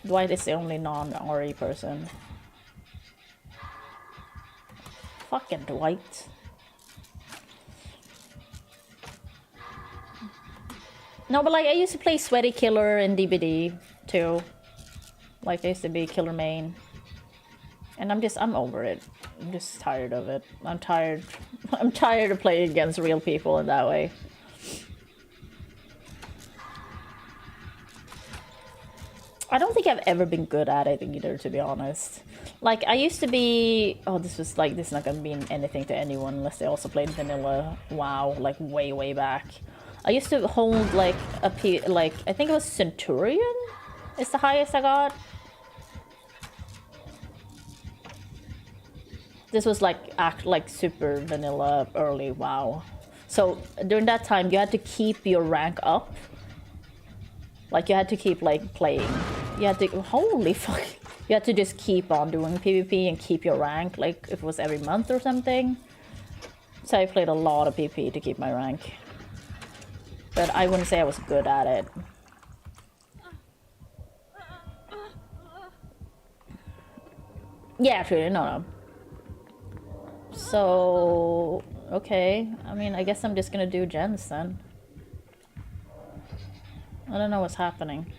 Dwight is the only non-RE person. Fucking Dwight. No, but like I used to play Sweaty Killer in DBD too. Like I used to be Killer main. And I'm over it. I'm just tired of it. I'm tired of playing against real people in that way. I don't think I've ever been good at it either, to be honest. Like, I used to be... Oh, this is not gonna mean anything to anyone unless they also played vanilla WoW, like, way back. I used to hold, like, I think it was Centurion is the highest I got. This was, like super vanilla early WoW. So, during that time, you had to keep your rank up. Like, you had to keep, like, playing. You had to... Holy fuck. You had to just keep on doing PvP and keep your rank, like, if it was every month or something. So I played a lot of PvP to keep my rank. But I wouldn't say I was good at it. Yeah, truly, no. So... Okay. I mean, I guess I'm just gonna do gens then. I don't know what's happening.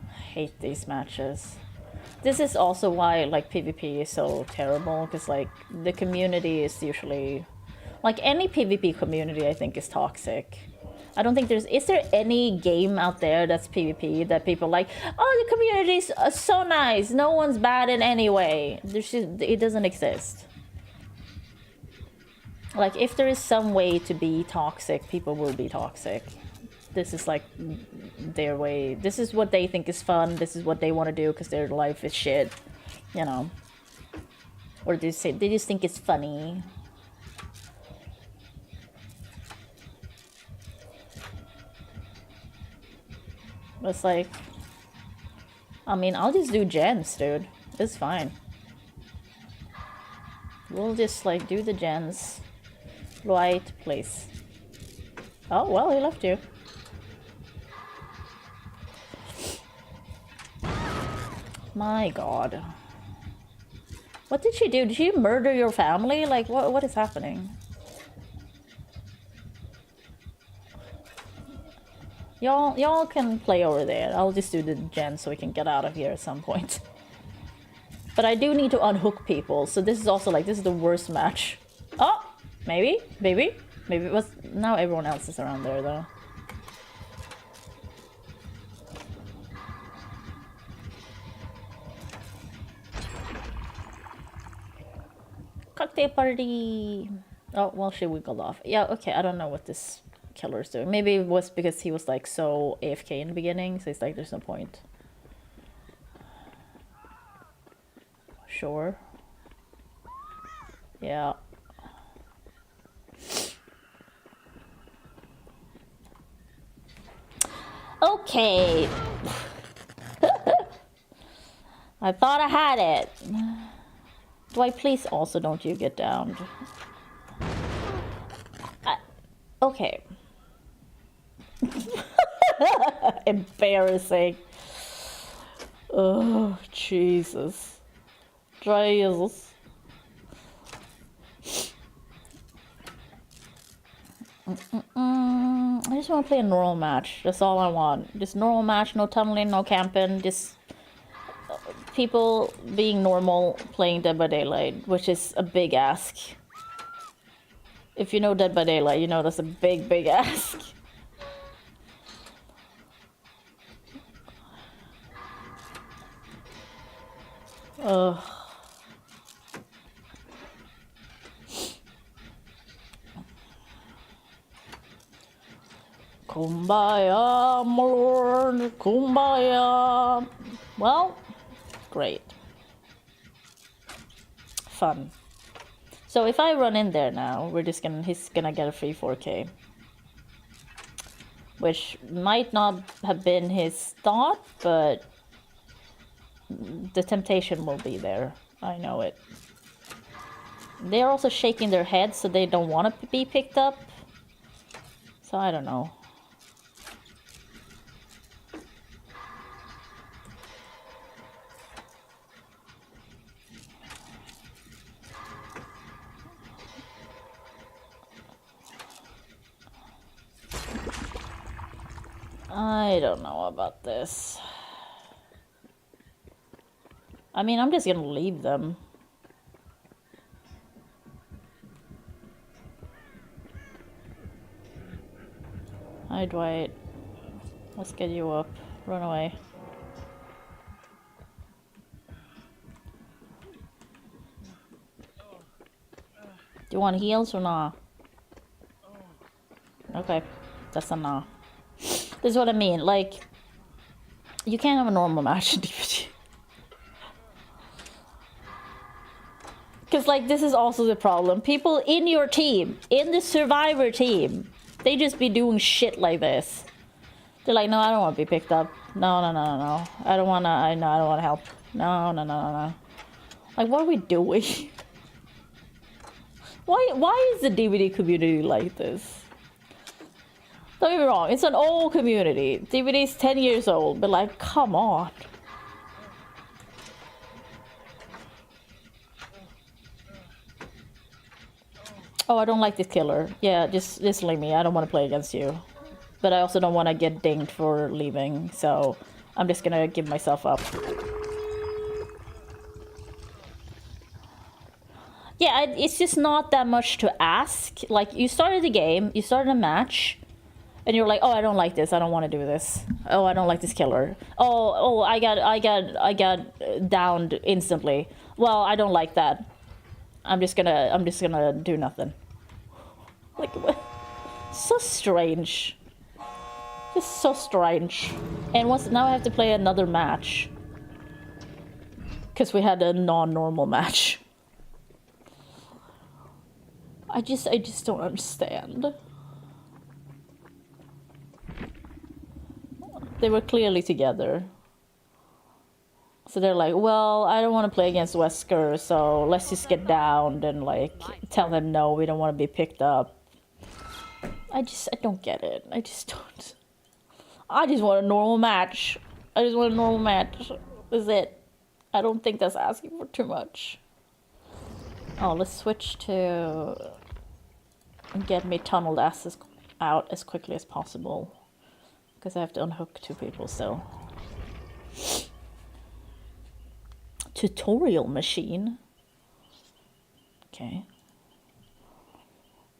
I hate these matches. This is also why, like, PvP is so terrible, because, like, the community is usually... Like, any PvP community, I think, is toxic. I don't think there's... Is there any game out there that's PvP that people like, oh, the community's so nice, no one's bad in any way? It doesn't exist. Like, if there is some way to be toxic, people will be toxic. This is, like, their way. This is what they think is fun. This is what they want to do because their life is shit. You know. Or they just think it's funny. But it's like... I mean, I'll just do gens, dude. It's fine. We'll just, like, do the gens. Right, please. Oh, well, he left you. My god. What did she do? Did she murder your family? Like, what is happening? Y'all can play over there. I'll just do the gen so we can get out of here at some point. But I do need to unhook people, so this is also like, this is the worst match. Oh! Maybe it was... Now everyone else is around there, though. Cocktail party! Oh, well, she wiggled off. Yeah, okay, I don't know what this killer is doing. Maybe it was because he was, like, so AFK in the beginning, so it's like, there's no point. Sure. Yeah. Okay. I thought I had it. Dwight, please also don't you get downed. Okay. Embarrassing. Oh, Jesus. Jesus. I just want to play a normal match. That's all I want. Just normal match, no tunneling, no camping. Just people being normal playing Dead by Daylight, which is a big ask. If you know Dead by Daylight, you know that's a big, big ask. Ugh. Kumbaya, my lord, kumbaya. Well, great. Fun. So if I run in there now, he's gonna get a free 4K. Which might not have been his thought, but the temptation will be there. I know it. They're also shaking their heads, so they don't want to be picked up. So I don't know. I don't know about this. I mean, I'm just gonna leave them. Hi, Dwight. Let's get you up. Run away. Do you want heals or nah? Okay, that's a nah. This is what I mean, like, you can't have a normal match in DVD. Because, like, this is also the problem. People in your team, in the Survivor team, they just be doing shit like this. They're like, no, I don't want to be picked up. No. I don't want to help. No. Like, what are we doing? Why is the DVD community like this? Don't get me wrong, it's an old community. DVD's 10 years old, but like, come on. Oh, I don't like this killer. Yeah, just leave me. I don't want to play against you. But I also don't want to get dinged for leaving, so I'm just gonna give myself up. Yeah, it's just not that much to ask. Like, you started the game, you started a match, and you're like, oh, I don't like this. I don't want to do this. Oh, I don't like this killer. Oh, I got downed instantly. Well, I don't like that. I'm just gonna do nothing. Like, what? So strange. Just so strange. And now I have to play another match. Because we had a non-normal match. I just don't understand. They were clearly together. So they're like, well, I don't want to play against Wesker, so let's just get down and, like, tell them no, we don't want to be picked up. I don't get it. I just don't. I just want a normal match. That's it. I don't think that's asking for too much. Oh, let's switch to get me tunneled out as quickly as possible. Because I have to unhook 2 people still. Tutorial machine. Okay.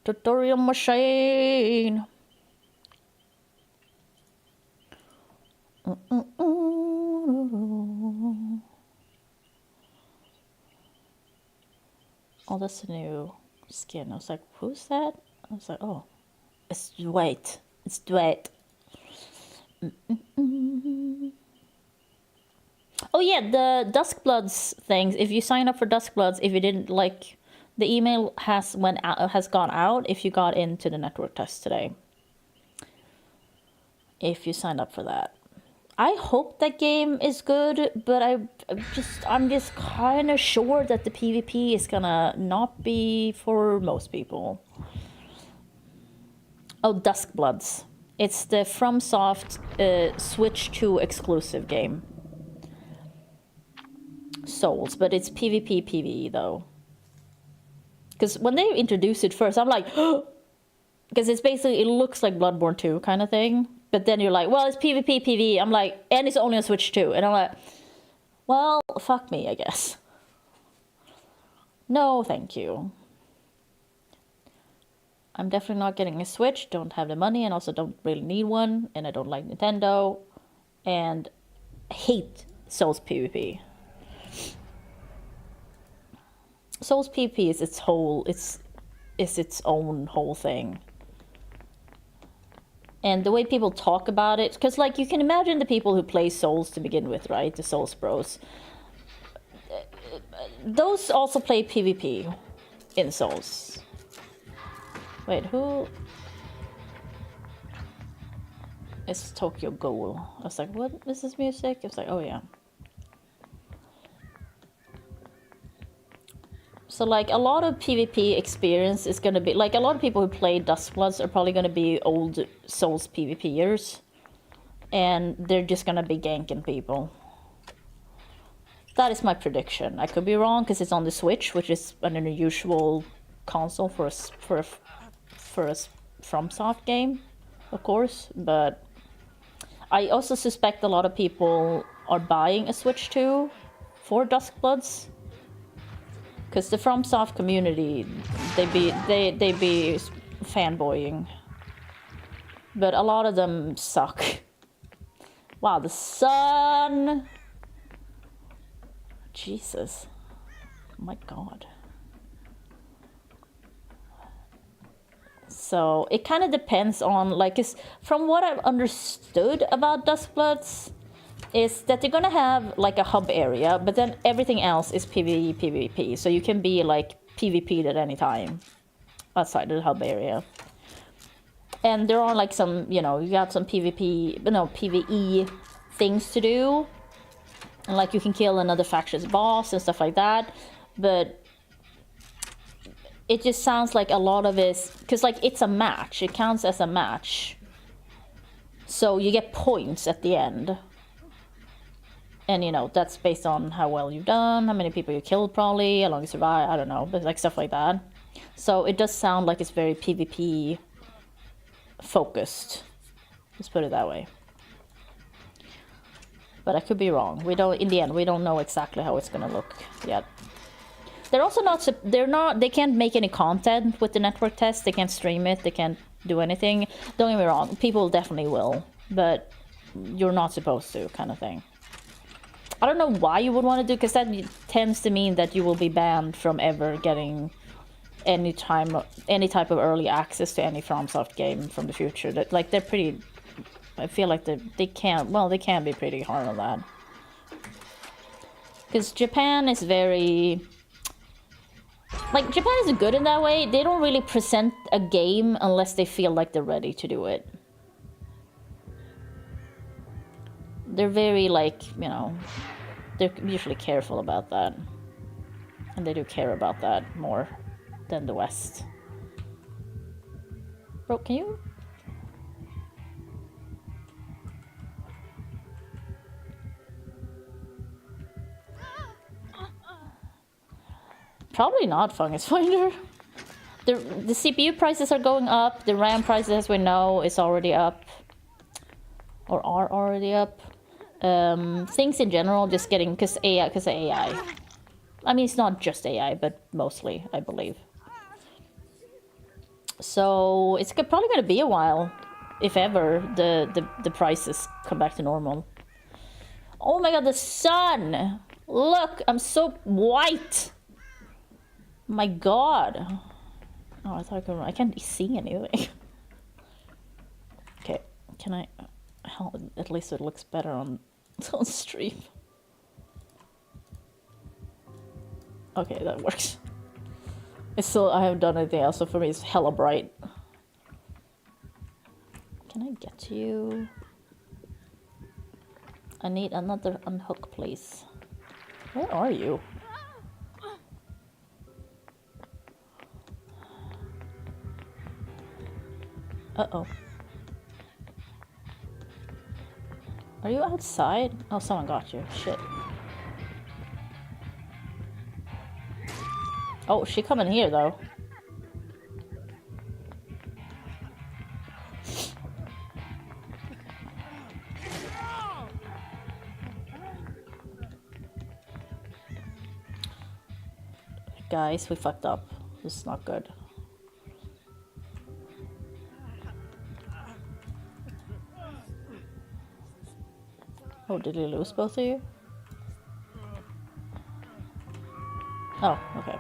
Tutorial machine. Oh, that's a new skin. I was like, who's that? I was like, oh, it's Dwight. It's Dwight. Oh yeah, the Duskbloods things. If you sign up for Duskbloods, if you didn't like, the email has gone out if you got into the network test today. If you signed up for that. I hope that game is good, but I'm just kind of sure that the PvP is gonna not be for most people. Oh, Duskbloods. It's the FromSoft Switch 2 exclusive game. Souls, but it's PvP PvE though. Because when they introduced it first, I'm like, because it's basically, it looks like Bloodborne 2 kind of thing. But then you're like, well, it's PvP PvE. I'm like, and it's only on Switch 2. And I'm like, Well, fuck me, I guess. No, thank you. I'm definitely not getting a Switch, don't have the money, and also don't really need one, and I don't like Nintendo, and hate Souls PvP. Souls PvP is its own whole thing. And the way people talk about it, because like you can imagine the people who play Souls to begin with, right? The Souls bros. Those also play PvP in Souls. Wait, who? It's Tokyo Ghoul. I was like, what is this music? It's like, oh yeah. So like a lot of PvP experience is gonna be like a lot of people who play Duskbloods are probably gonna be old Souls PvPers, and they're just gonna be ganking people. That is my prediction. I could be wrong because it's on the Switch, which is an unusual console for a FromSoft game, of course. But I also suspect a lot of people are buying a Switch 2 for Duskbloods. Because the FromSoft community, they be fanboying, but a lot of them suck. Wow, the sun! Jesus, oh my god. So it kind of depends on like, from what I've understood about Duskbloods, is that they're gonna have like a hub area, but then everything else is PvE, PvP. So you can be like PvP'd at any time outside of the hub area. And there are like some, you know, you got some PvE things to do. And like you can kill another faction's boss and stuff like that. But it just sounds like a lot of it, because like it's a match, it counts as a match. So you get points at the end. And, you know, that's based on how well you've done, how many people you killed probably, how long you survived, I don't know, but like stuff like that. So it does sound like it's very PvP focused. Let's put it that way. But I could be wrong. In the end, we don't know exactly how it's gonna look yet. They're also they can't make any content with the network test, they can't stream it, they can't do anything. Don't get me wrong, people definitely will, but you're not supposed to, kind of thing. I don't know why you would want to do, because that tends to mean that you will be banned from ever getting any type of early access to any FromSoft game from the future. That like they're pretty. I feel like they can be pretty hard on that. Because Japan is very. Like Japan is good in that way. They don't really present a game unless they feel like they're ready to do it. They're very, like, you know, they're usually careful about that. And they do care about that more than the West. Bro, can you? Probably not, Fungus Finder. The CPU prices are going up. The RAM prices, as we know, is already up. Or are already up. Things in general just getting, because of AI. I mean, it's not just AI, but mostly, I believe. So it's probably going to be a while, if ever, the prices come back to normal. Oh my god, the sun! Look, I'm so white! My god. Oh, I thought I can't see anything. Okay, can I... At least it looks better on stream. Okay, that works. It's still, I haven't done anything else, so for me it's hella bright. Can I get to you? I need another unhook, please. Where are you? Uh-oh. Are you outside? Oh, someone got you. Shit. Oh, she coming here, though. Guys, we fucked up. This is not good. Oh, did he lose both of you? Oh, okay.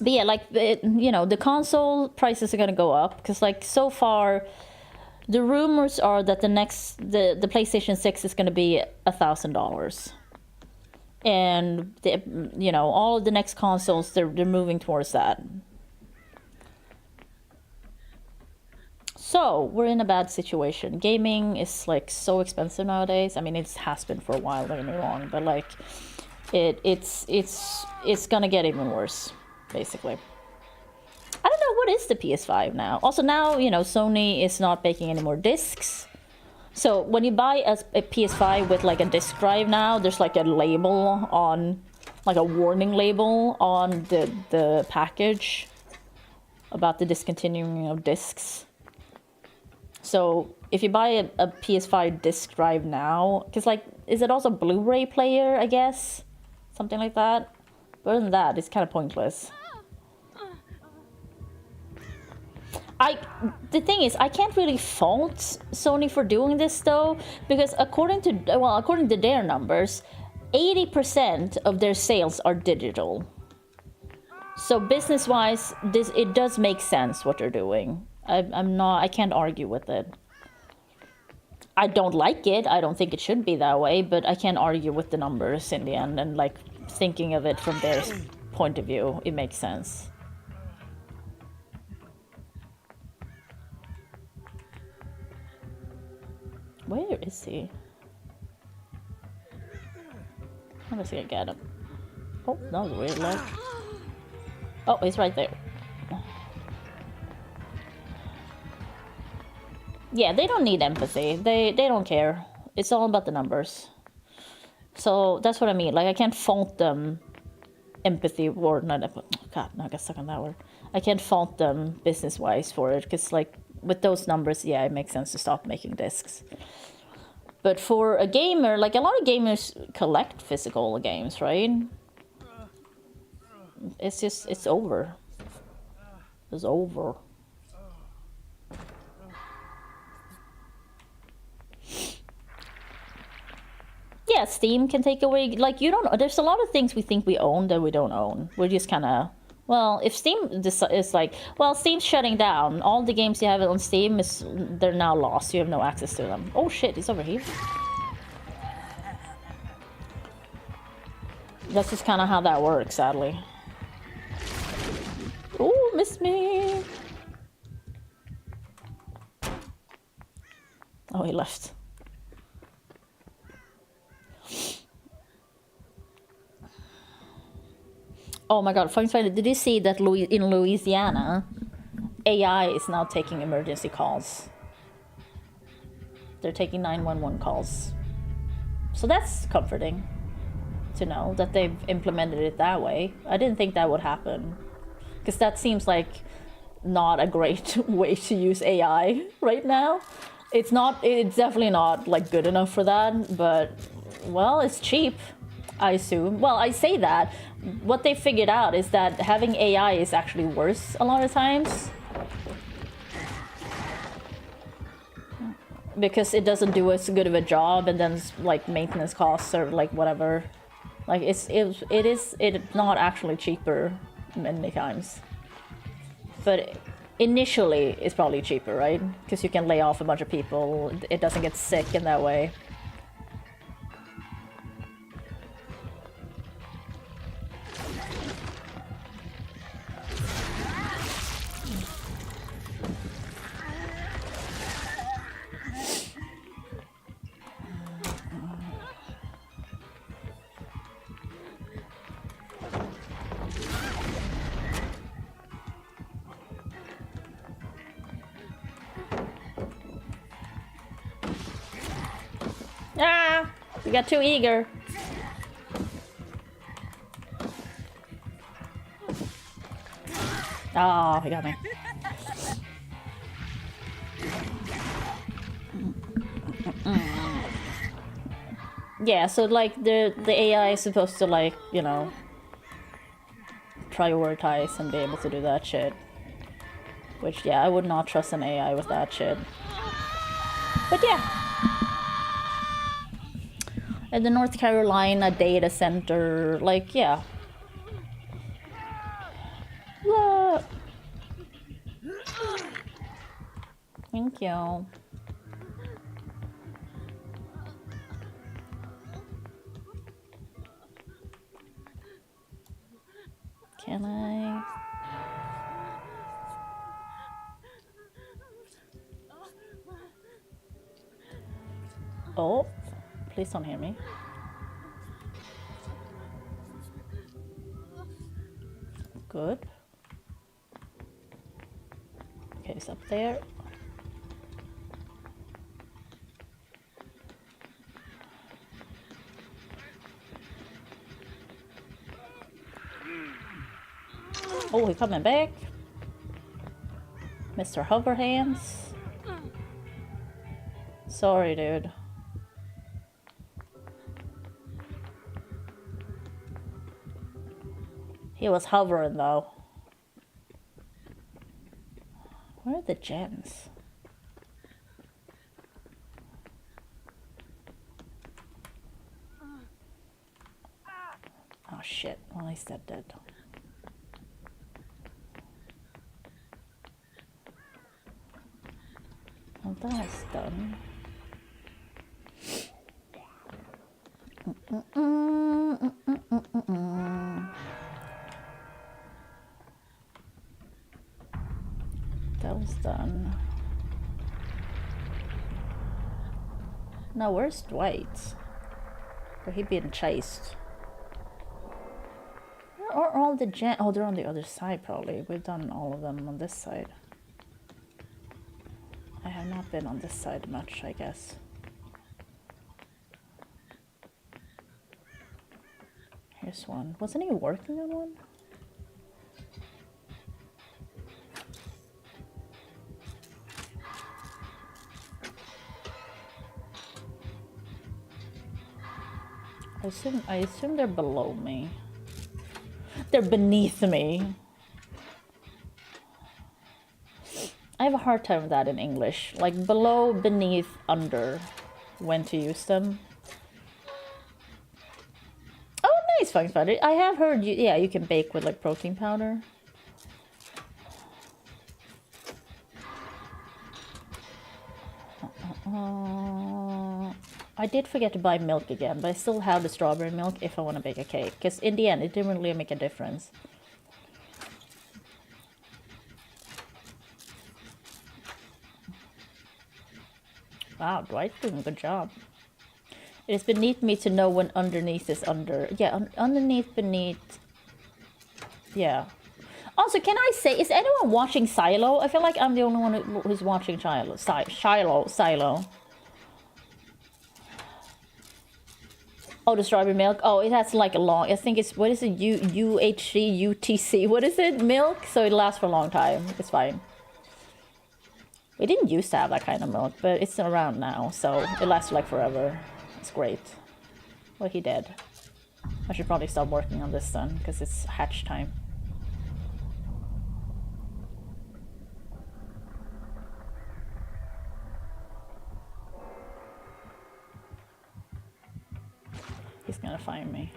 But yeah, like, you know, the console prices are gonna go up because, like, so far, the rumors are that the PlayStation 6 is gonna be $1,000, and you know, all of the next consoles they're moving towards that. So we're in a bad situation. Gaming is like so expensive nowadays. I mean, it has been for a while. Don't get me wrong, but like, it's gonna get even worse. Basically, I don't know what is the PS5 now. Also now, you know, Sony is not making any more discs. So when you buy a PS5 with like a disc drive now, there's like a label on, like a warning label on the package about the discontinuing of discs. So if you buy a PS5 disc drive now, because like, is it also Blu-ray player, I guess? Something like that. But other than that, it's kind of pointless. The thing is, I can't really fault Sony for doing this though, because according to their numbers, 80% of their sales are digital. So business-wise, it does make sense what they're doing. I can't argue with it. I don't like it. I don't think it should be that way, but I can't argue with the numbers in the end, and like thinking of it from their point of view, it makes sense. Where is he? I'm just gonna get him. Oh, that was a weird leg. Oh, he's right there. Yeah, they don't need empathy. They don't care. It's all about the numbers. So that's what I mean. Like, I can't fault them empathy, or not. God, no, I got stuck on that word. I can't fault them business-wise for it, because like with those numbers, yeah, it makes sense to stop making discs. But for a gamer, like a lot of gamers collect physical games, right? It's over. It's over. Yeah, Steam can take away, like, you don't, there's a lot of things we think we own that we don't own. We're just kind of, well, if Steam is like, well, Steam's shutting down, all the games you have on Steam, they're now lost, you have no access to them. Oh shit, he's over here. That's just kind of how that works, sadly. Oh, missed me. Oh, he left. Oh my god, funny, did you see that in Louisiana, AI is now taking emergency calls? They're taking 911 calls. So that's comforting to know that they've implemented it that way. I didn't think that would happen, because that seems like not a great way to use AI right now. It's definitely not like good enough for that, but well, it's cheap, I assume. Well, I say that. What they figured out is that having AI is actually worse a lot of times, because it doesn't do as good of a job, and then like maintenance costs or like whatever. Like it's not actually cheaper many times, but initially it's probably cheaper, right? Because you can lay off a bunch of people. It doesn't get sick in that way. Ah! You got too eager. Oh, he got me. Yeah, so like the AI is supposed to like, you know, prioritize and be able to do that shit. Which, yeah, I would not trust an AI with that shit. But yeah. At the North Carolina data center, like, yeah. Look. Thank you. Can I? Oh, please don't hear me. Good. Okay, it's up there. Oh, he's coming back. Mr. Hoverhands. Sorry, dude. He was hovering, though. Where are the gems? Oh, shit. Well, he's dead. Well, that's done. That was done. Now, where's Dwight? Or he being chased? Where are all the gems? Oh, they're on the other side, probably. We've done all of them on this side. I have not been on this side much, I guess. Here's one. Wasn't he working on one? I assume they're below me. They're beneath me. I have a hard time with that in English. Like below, beneath, under. When to use them. Oh, nice, Fun Spider. I have heard you. Yeah, you can bake with like protein powder. I did forget to buy milk again, but I still have the strawberry milk if I want to bake a cake. Because in the end, it didn't really make a difference. Wow, Dwight's doing a good job. It is beneath me to know when underneath is under. Yeah, underneath, beneath. Yeah. Also, can I say, is anyone watching Silo? I feel like I'm the only one who's watching Silo. Oh, the strawberry milk. Oh, it has like a long. I think it's, what is it? UHC, UTC. What is it? Milk. So it lasts for a long time. It's fine. We didn't used to have that kind of milk, but it's around now, so it lasts like forever. It's great. Well, he did. I should probably stop working on this then, because it's hatch time. He's gonna find me.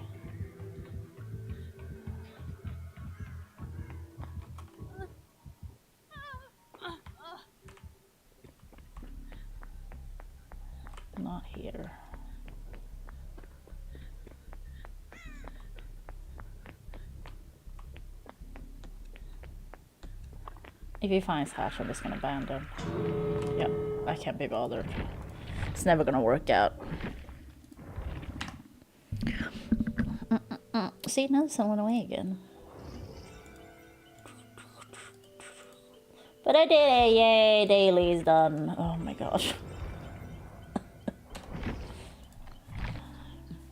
Not here. If he finds hatch, I'm just gonna abandon. Yeah, I can't be bothered. It's never gonna work out. See, now someone away again. But I did it! Yay! Daily's done. Oh my gosh.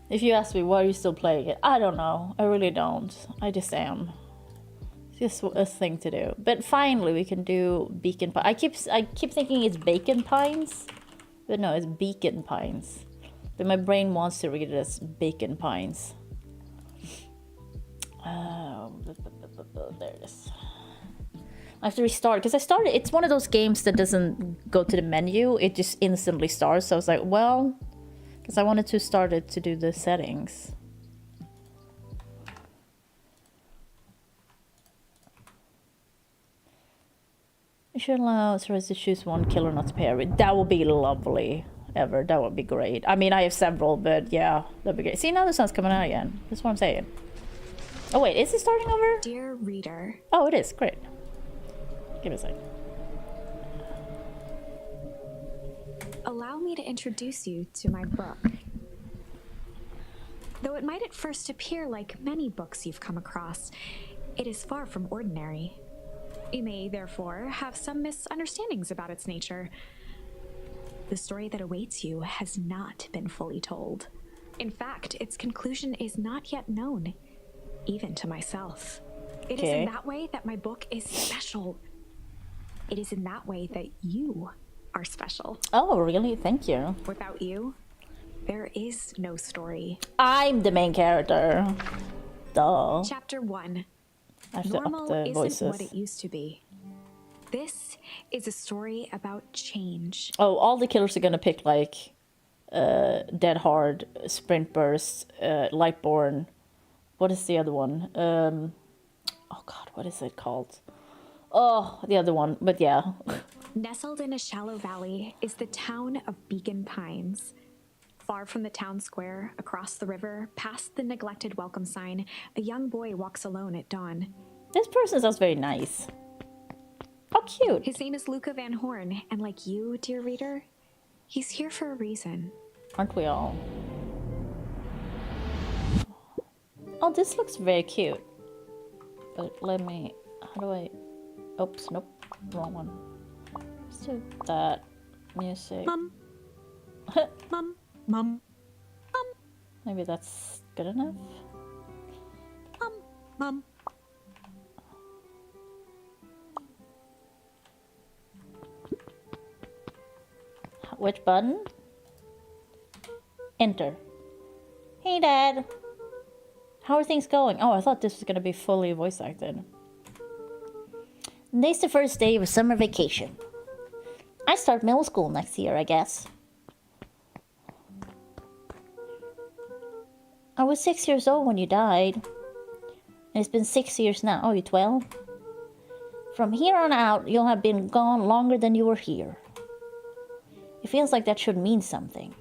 If you ask me why are you still playing it, I don't know. I really don't. I just am. It's just a thing to do. But finally, we can do beacon pine. I keep thinking it's bacon pines, but no, it's beacon pines. But my brain wants to read it as Bacon Pines. There it is. I have to restart because I started. It's one of those games that doesn't go to the menu. It just instantly starts. So I was like, well, because I wanted to start it to do the settings. You should allow us to choose one killer, not to parry. That would be lovely. Ever. That would be great. I mean, I have several, but yeah, that'd be great. See, now the sun's coming out again. That's what I'm saying. Oh, wait, is it starting over? Dear reader. Oh, it is. Great. Give me a sec. Allow me to introduce you to my book. Though it might at first appear like many books you've come across, it is far from ordinary. You may, therefore, have some misunderstandings about its nature. The story that awaits you has not been fully told. In fact, its conclusion is not yet known, even to myself. It is in that way that my book is special. It is in that way that you are special. Oh, really? Thank you. Without you, there is no story. I'm the main character. Duh. Chapter 1. I have to up Normal the isn't voices. what it used to be. This is a story about change. Oh, all the killers are gonna pick like Dead Hard, Sprint Burst, Lightborn. What is the other one? Oh god, what is it called? Oh, the other one, but yeah. Nestled in a shallow valley is the town of Beacon Pines. Far from the town square, across the river, past the neglected welcome sign, a young boy walks alone at dawn. This person sounds very nice. How cute. His name is Luca Van Horn, and like you, dear reader, he's here for a reason. Aren't we all? Oh, this looks very cute. But let me... How do I... Oops, nope. Wrong one. Let's do that. Music. Mum. Mum. Mum. Mum. Maybe that's good enough? Mum. Mum. Which button? Enter. Hey, Dad. How are things going? Oh, I thought this was going to be fully voice acted. Today's the first day of summer vacation. I start middle school next year, I guess. I was 6 years old when you died. And it's been 6 years now. Oh, you're 12? From here on out, you'll have been gone longer than you were here. It feels like that should mean something.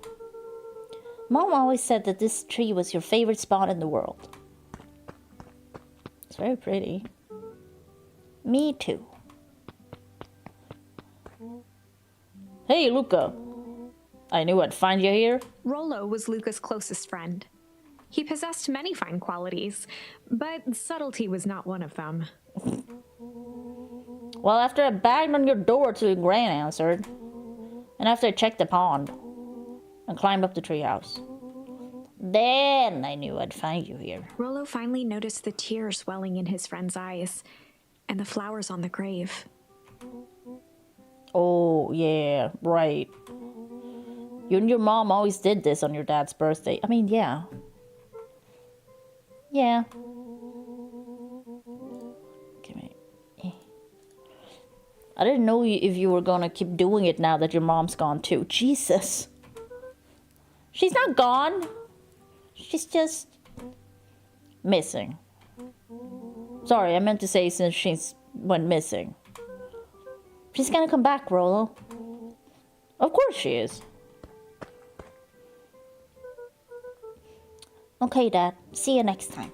Mom always said that this tree was your favorite spot in the world. It's very pretty. Me too. Hey, Luca. I knew I'd find you here. Rollo was Luca's closest friend. He possessed many fine qualities, but subtlety was not one of them. Well, after I banged on your door till your gran answered, and after I checked the pond and climbed up the treehouse, then I knew I'd find you here. Rollo finally noticed the tears welling in his friend's eyes and the flowers on the grave. Oh, yeah, right. You and your mom always did this on your dad's birthday. I mean, yeah. Yeah. Give me. I didn't know if you were gonna keep doing it now that your mom's gone too. Jesus. She's not gone. She's just missing. Sorry, I meant to say since she's went missing. She's gonna come back, Rollo. Of course she is. Okay, Dad. See you next time.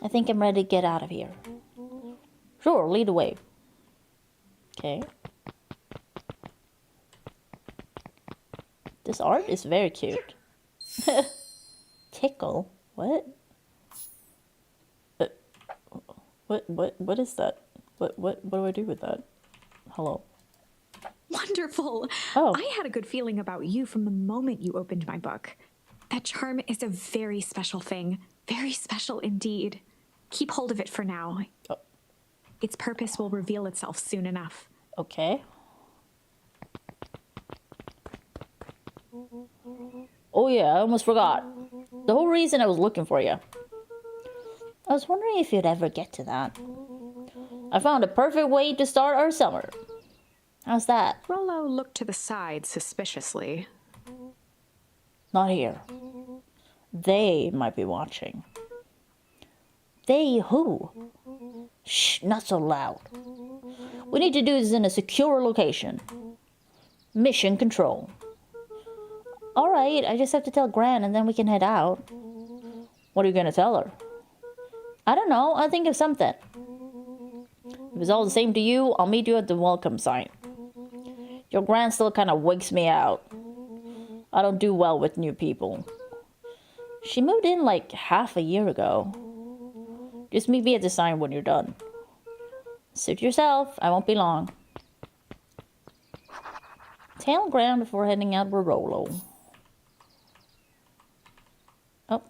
I think I'm ready to get out of here. Sure, lead the way. Okay. This art is very cute. Tickle? What? What is that? What do I do with that? Hello. Wonderful! Oh. I had a good feeling about you from the moment you opened my book. That charm is a very special thing. Very special indeed. Keep hold of it for now. Oh. Its purpose will reveal itself soon enough. Okay. Oh yeah, I almost forgot. The whole reason I was looking for you. I was wondering if you'd ever get to that. I found a perfect way to start our summer. How's that? Rollo looked to the side suspiciously. Not here. They might be watching. They who? Shh, not so loud. We need to do this in a secure location. Mission control. Alright, I just have to tell Gran and then we can head out. What are you gonna tell her? I don't know, I'll think of something. If it's all the same to you, I'll meet you at the welcome sign. Your Gran still kind of wigs me out. I don't do well with new people. She moved in like half a year ago. Just meet me at the sign when you're done. Suit yourself, I won't be long. Tell Gran before heading out with Rollo. Oh.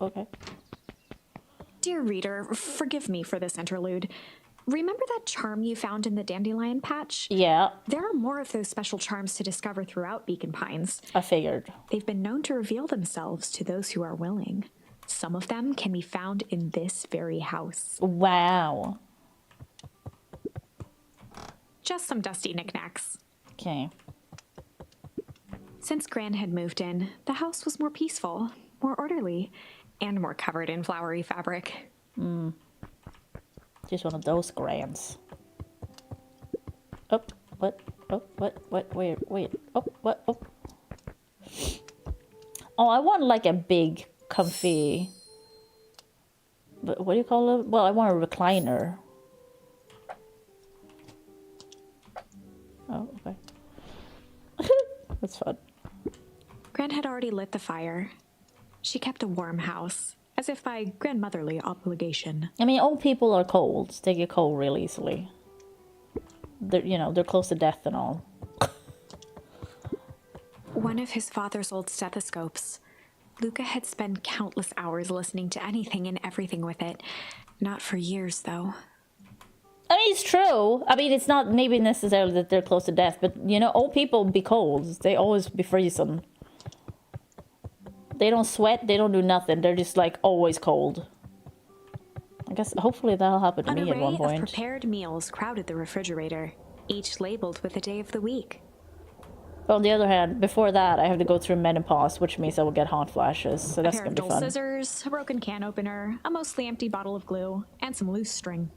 Okay. Dear reader, forgive me for this interlude. Remember that charm you found in the dandelion patch? Yeah. There are more of those special charms to discover throughout Beacon Pines. I figured. They've been known to reveal themselves to those who are willing. Some of them can be found in this very house. Wow. Just some dusty knickknacks. Okay. Since Gran had moved in, the house was more peaceful, more orderly, and more covered in flowery fabric. Just one of those Grans. Oh, what? Oh, what? Wait. Oh, what? Oh. Oh, I want like a big, comfy... What do you call it? Well, I want a recliner. Oh, okay. That's fun. Gran had already lit the fire. She kept a warm house, as if by grandmotherly obligation. I mean, old people are cold. They get cold real easily. They're close to death and all. One of his father's old stethoscopes. Luca had spent countless hours listening to anything and everything with it. Not for years, though. I mean, it's true. I mean, it's not maybe necessarily that they're close to death, but, old people be cold. They always be freezing. They don't sweat. They don't do nothing. They're just, like, always cold. I guess, hopefully that'll happen to me at one An array point. of prepared meals crowded the refrigerator, each labeled with the day of the week. But on the other hand, before that, I have to go through menopause, which means I will get hot flashes, so that's A pair gonna of be dull fun. scissors, a broken can opener, a mostly empty bottle of glue, and some loose string.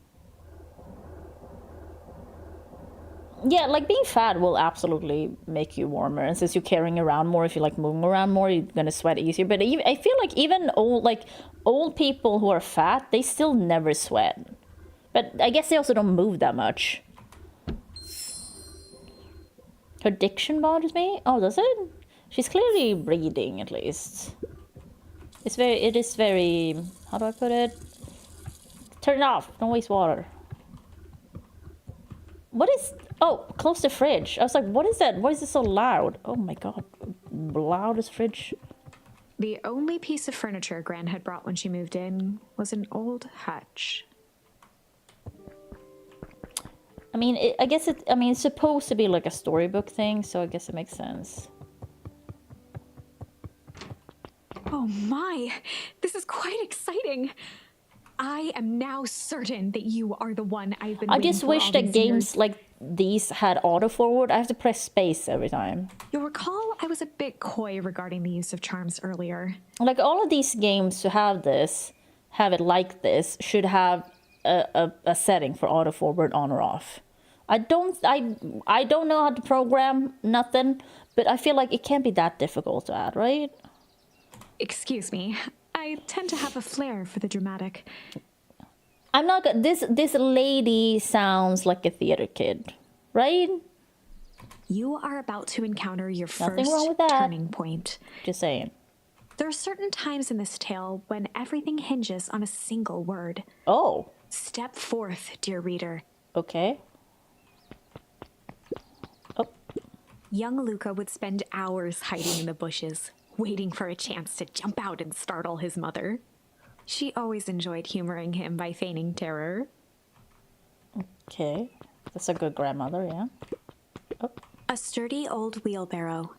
Yeah, like being fat will absolutely make you warmer, and since you're carrying around more, if you're like moving around more, you're gonna sweat easier. But I feel like even old people who are fat, they still never sweat. But I guess they also don't move that much. Her diction bothers me. Oh, does it? She's clearly breathing, at least. It is very. How do I put it? Turn it off. Don't waste water. What is... Oh, close the fridge. I was like, what is that? Why is it so loud? Oh my god. Loudest fridge. The only piece of furniture Gran had brought when she moved in was an old hutch. I mean, it's supposed to be like a storybook thing, so I guess it makes sense. Oh my! This is quite exciting! I am now certain that you are the one I've been I waiting just for wish all that these games years. like these had autoforward. I have to press space every time. You'll recall I was a bit coy regarding the use of charms earlier. Like all of these games to have it like this, should have a setting for autoforward on or off. I don't know how to program nothing, but I feel like it can't be that difficult to add, right? Excuse me, I tend to have a flair for the dramatic. I'm not this lady sounds like a theater kid, right? You are about to encounter your Nothing first wrong with that. turning point. Just saying. There are certain times in this tale when everything hinges on a single word. Oh, Step forth, dear reader. okay. Oh, Young Luca would spend hours hiding in the bushes, waiting for a chance to jump out and startle his mother. She always enjoyed humoring him by feigning terror. okay. That's a good grandmother, yeah. Oh. A sturdy old wheelbarrow.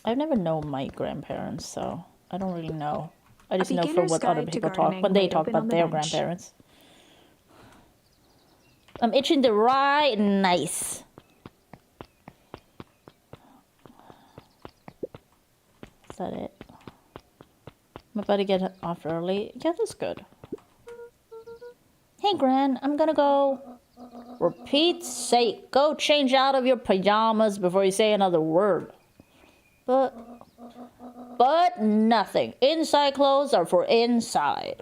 I've never known my grandparents, so I don't really know. I just know from beginner's what other guide to people talk gardening when they laid talk open on about the their bench. grandparents. I'm itching to ride. Nice. Is that it? I'm about to get off early. Yeah, that's good. Hey, Gran, I'm gonna go. For Pete's sake, go change out of your pajamas before you say another word. But nothing. Inside clothes are for inside.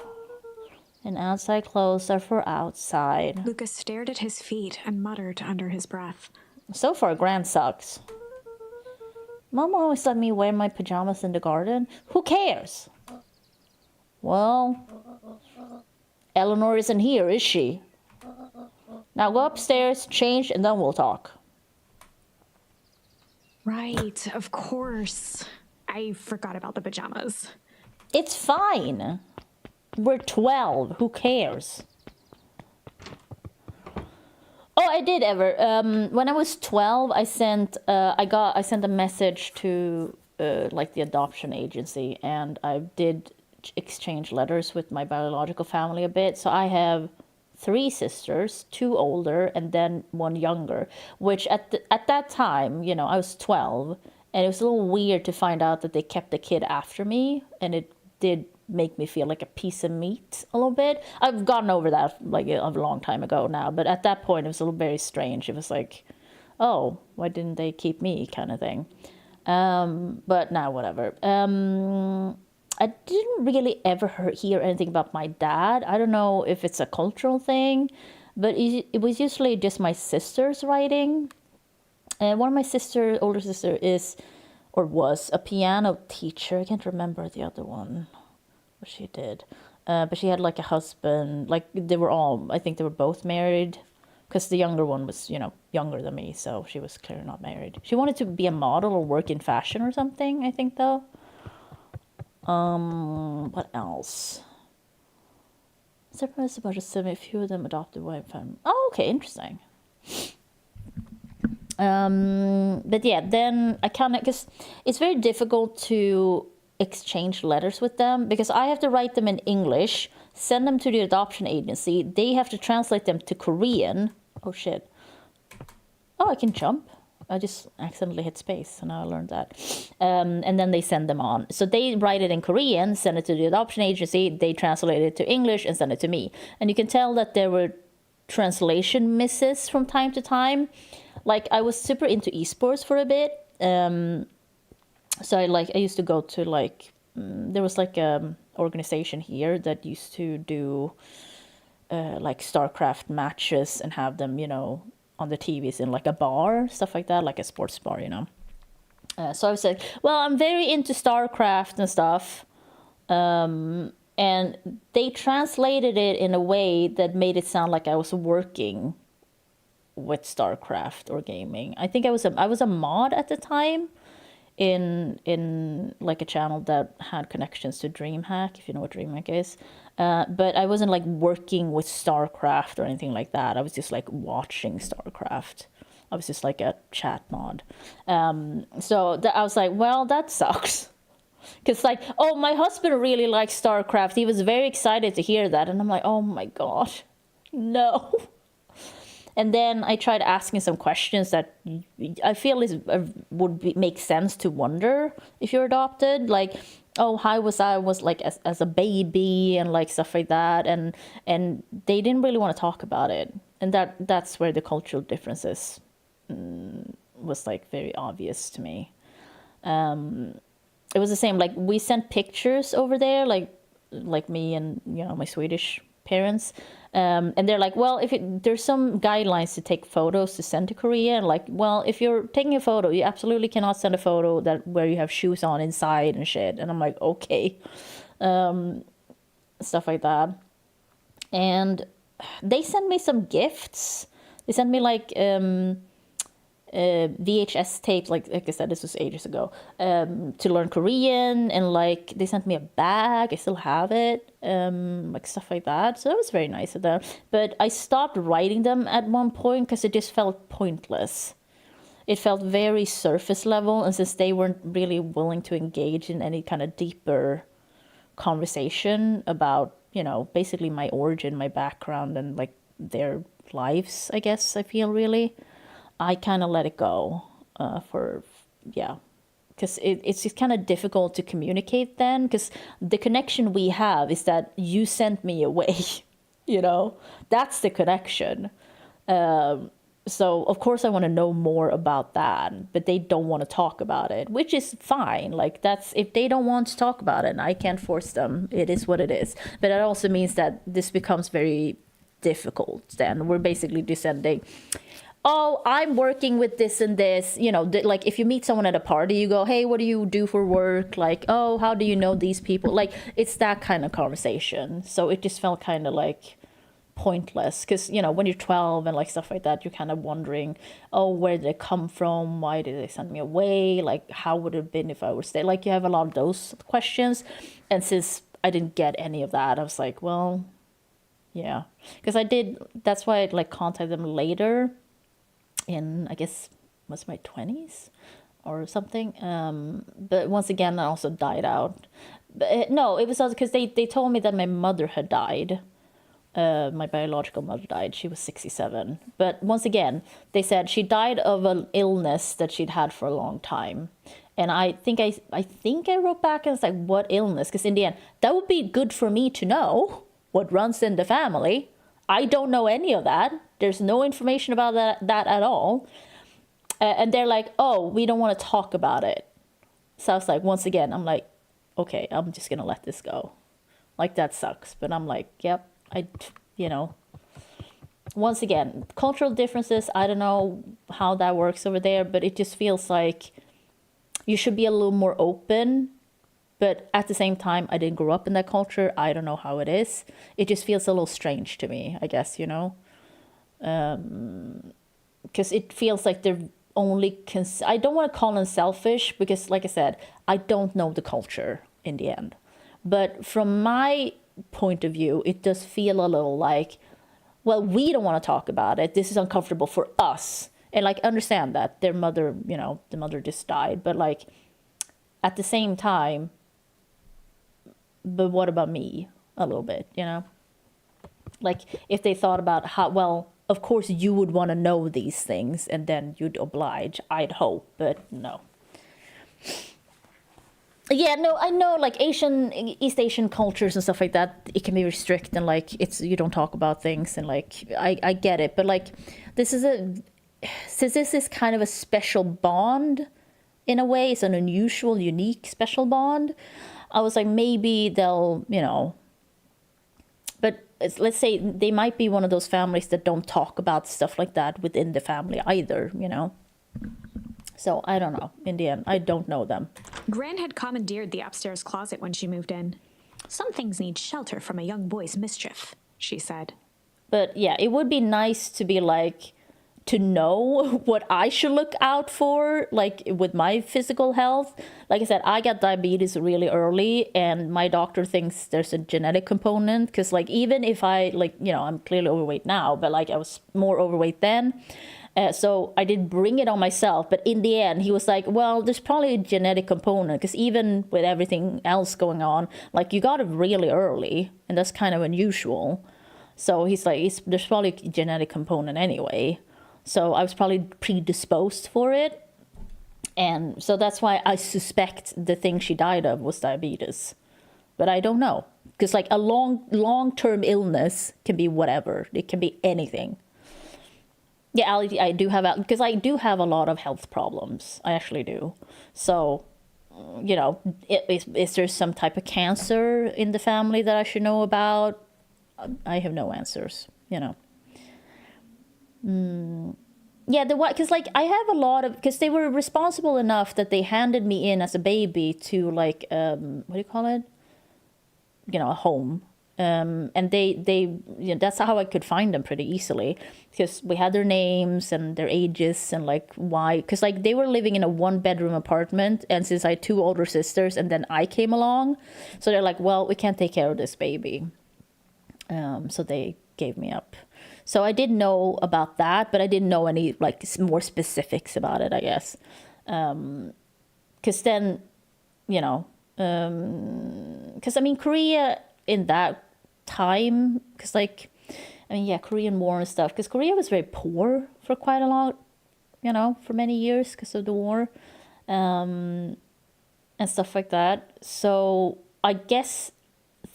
And outside clothes are for outside. Lucas stared at his feet and muttered under his breath. So far, Gran sucks. Mom always let me wear my pajamas in the garden. Who cares? Well, Eleanor isn't here, is she? Now go upstairs, change, and then we'll talk. Right, of course. I forgot about the pajamas. It's fine. We're 12. Who cares? Oh, I did ever. When I was 12, I sent a message to like the adoption agency, and I did exchange letters with my biological family a bit. So I have 3 sisters, 2 older, and then 1 younger. Which at that time, you know, I was 12, and it was a little weird to find out that they kept the kid after me, and it did make me feel like a piece of meat a little bit. I've gotten over that like a long time ago now, but at that point it was a little very strange. It was like, oh, why didn't they keep me, kind of thing. But now whatever. I didn't really ever hear anything about my dad. I don't know if it's a cultural thing, but it was usually just my sisters writing. And one of my older sister is, or was, a piano teacher. I can't remember the other one, what she did. But she had like a husband, like I think they were both married. Because the younger one was, you know, younger than me, so she was clearly not married. She wanted to be a model or work in fashion or something, I think, though. What else? Surprised about just a few of them adopted white family. Oh, okay, interesting. But yeah, then I kind of, because it's very difficult to exchange letters with them because I have to write them in English, send them to the adoption agency. They have to translate them to Korean. Oh shit. Oh, I can jump. I just accidentally hit space, and now I learned that. And then they send them on. So they write it in Korean, send it to the adoption agency, they translate it to English and send it to me. And you can tell that there were translation misses from time to time. Like, I was super into esports for a bit. So I used to go to like, there was like a organization here that used to do like StarCraft matches and have them, you know, on the TVs in like a bar, stuff like that, like a sports bar, you know. So I was like, well, I'm very into StarCraft and stuff. And they translated it in a way that made it sound like I was working with StarCraft or gaming. I think I was a mod at the time in like a channel that had connections to DreamHack, if you know what DreamHack is. But I wasn't like working with StarCraft or anything like that. I was just like watching StarCraft. I was just like a chat mod. So I was like, well, that sucks. Because like, oh, my husband really likes StarCraft. He was very excited to hear that. And I'm like, oh my God, no. And then I tried asking some questions that I feel make sense to wonder if you're adopted. Like, oh, how was I like as a baby and like stuff like that. And they didn't really want to talk about it. And that's where the cultural differences was like very obvious to me. It was the same, like we sent pictures over there, like me and, you know, my Swedish parents. And they're like, well, there's some guidelines to take photos to send to Korea. And like, well, if you're taking a photo, you absolutely cannot send a photo where you have shoes on inside and shit. And I'm like, okay. Stuff like that. And they sent me some gifts. They sent me like VHS tapes, like I said, this was ages ago, to learn Korean, and like they sent me a bag. I still have it, like stuff like that. So that was very nice of them. But I stopped writing them at one point because it just felt pointless. it felt very surface level, and since they weren't really willing to engage in any kind of deeper conversation about, you know, basically my origin, my background, and like their lives, I guess I feel really, I kind of let it go because it's just kind of difficult to communicate then, because the connection we have is that you sent me away, you know, that's the connection. So of course I want to know more about that, but they don't want to talk about it, which is fine. Like, that's, if they don't want to talk about it, and I can't force them, it is what it is. But that also means that this becomes very difficult then. We're basically descending, oh, I'm working with this and this, you know, like if you meet someone at a party, you go, hey, what do you do for work? Like, oh, how do you know these people? Like, it's that kind of conversation. So it just felt kind of like pointless, because, you know, when you're 12 and like stuff like that, you're kind of wondering, oh, where did they come from? Why did they send me away? Like, how would it have been if I were staying? Like, you have a lot of those questions. And since I didn't get any of that, I was like, well, yeah, because that's why I like contacted them later in, I guess, was my 20s or something. But once again, I also died out. But no, it was also because they told me that my mother had died. My biological mother died. She was 67. But once again, they said she died of an illness that she'd had for a long time. And I think I wrote back and was like, what illness? Because in the end, that would be good for me to know what runs in the family. I don't know any of that. There's no information about that at all. And they're like, oh, we don't want to talk about it. So I was like, once again, I'm like, okay, I'm just going to let this go. Like, that sucks. But I'm like, yep, you know, once again, cultural differences, I don't know how that works over there, but it just feels like you should be a little more open. But at the same time, I didn't grow up in that culture. I don't know how it is. It just feels a little strange to me, I guess, you know. Because it feels like they're only... I don't want to call them selfish, because, like I said, I don't know the culture in the end. But from my point of view, it does feel a little like, well, we don't want to talk about it. This is uncomfortable for us. And, like, understand that their mother, you know, the mother just died. But, like, at the same time... but what about me? A little bit, you know? Like, if they thought about how, well, of course you would want to know these things and then you'd oblige, I'd hope, but no. Yeah, no, I know, like, East Asian cultures and stuff like that, it can be very strict and, like, you don't talk about things, and, like, I get it. But, like, since this is kind of a special bond, in a way, it's an unusual, unique, special bond, I was like, maybe they'll, you know, but let's say they might be one of those families that don't talk about stuff like that within the family either, you know. So I don't know. In the end, I don't know them. Gran had commandeered the upstairs closet when she moved in. Some things need shelter from a young boy's mischief, she said. But yeah, it would be nice to be like, to know what I should look out for, like, with my physical health. Like I said, I got diabetes really early, and my doctor thinks there's a genetic component, because, like, even if I, like, you know, I'm clearly overweight now, but, like, I was more overweight then. So I did bring it on myself, but in the end, he was like, well, there's probably a genetic component, because even with everything else going on, like, you got it really early, and that's kind of unusual. So he's like, there's probably a genetic component anyway. So I was probably predisposed for it. And so that's why I suspect the thing she died of was diabetes. But I don't know. Because, like, a long-term illness can be whatever. It can be anything. Yeah, I do have... because I do have a lot of health problems. I actually do. So, you know, is there some type of cancer in the family that I should know about? I have no answers, you know. Yeah, because, like, I have a lot of... because they were responsible enough that they handed me in as a baby to, like, what do you call it? You know, a home. And they you know, that's how I could find them pretty easily, because we had their names and their ages and, like, why. Because, like, they were living in a 1-bedroom apartment, and since I had 2 older sisters and then I came along, so they're like, well, we can't take care of this baby. So they gave me up. So I did know about that, but I didn't know any like more specifics about it, I guess. Because then, you know, because I mean, Korea in that time, because like, I mean, yeah, Korean War and stuff, because Korea was very poor for quite a long, you know, for many years because of the war, and stuff like that. So I guess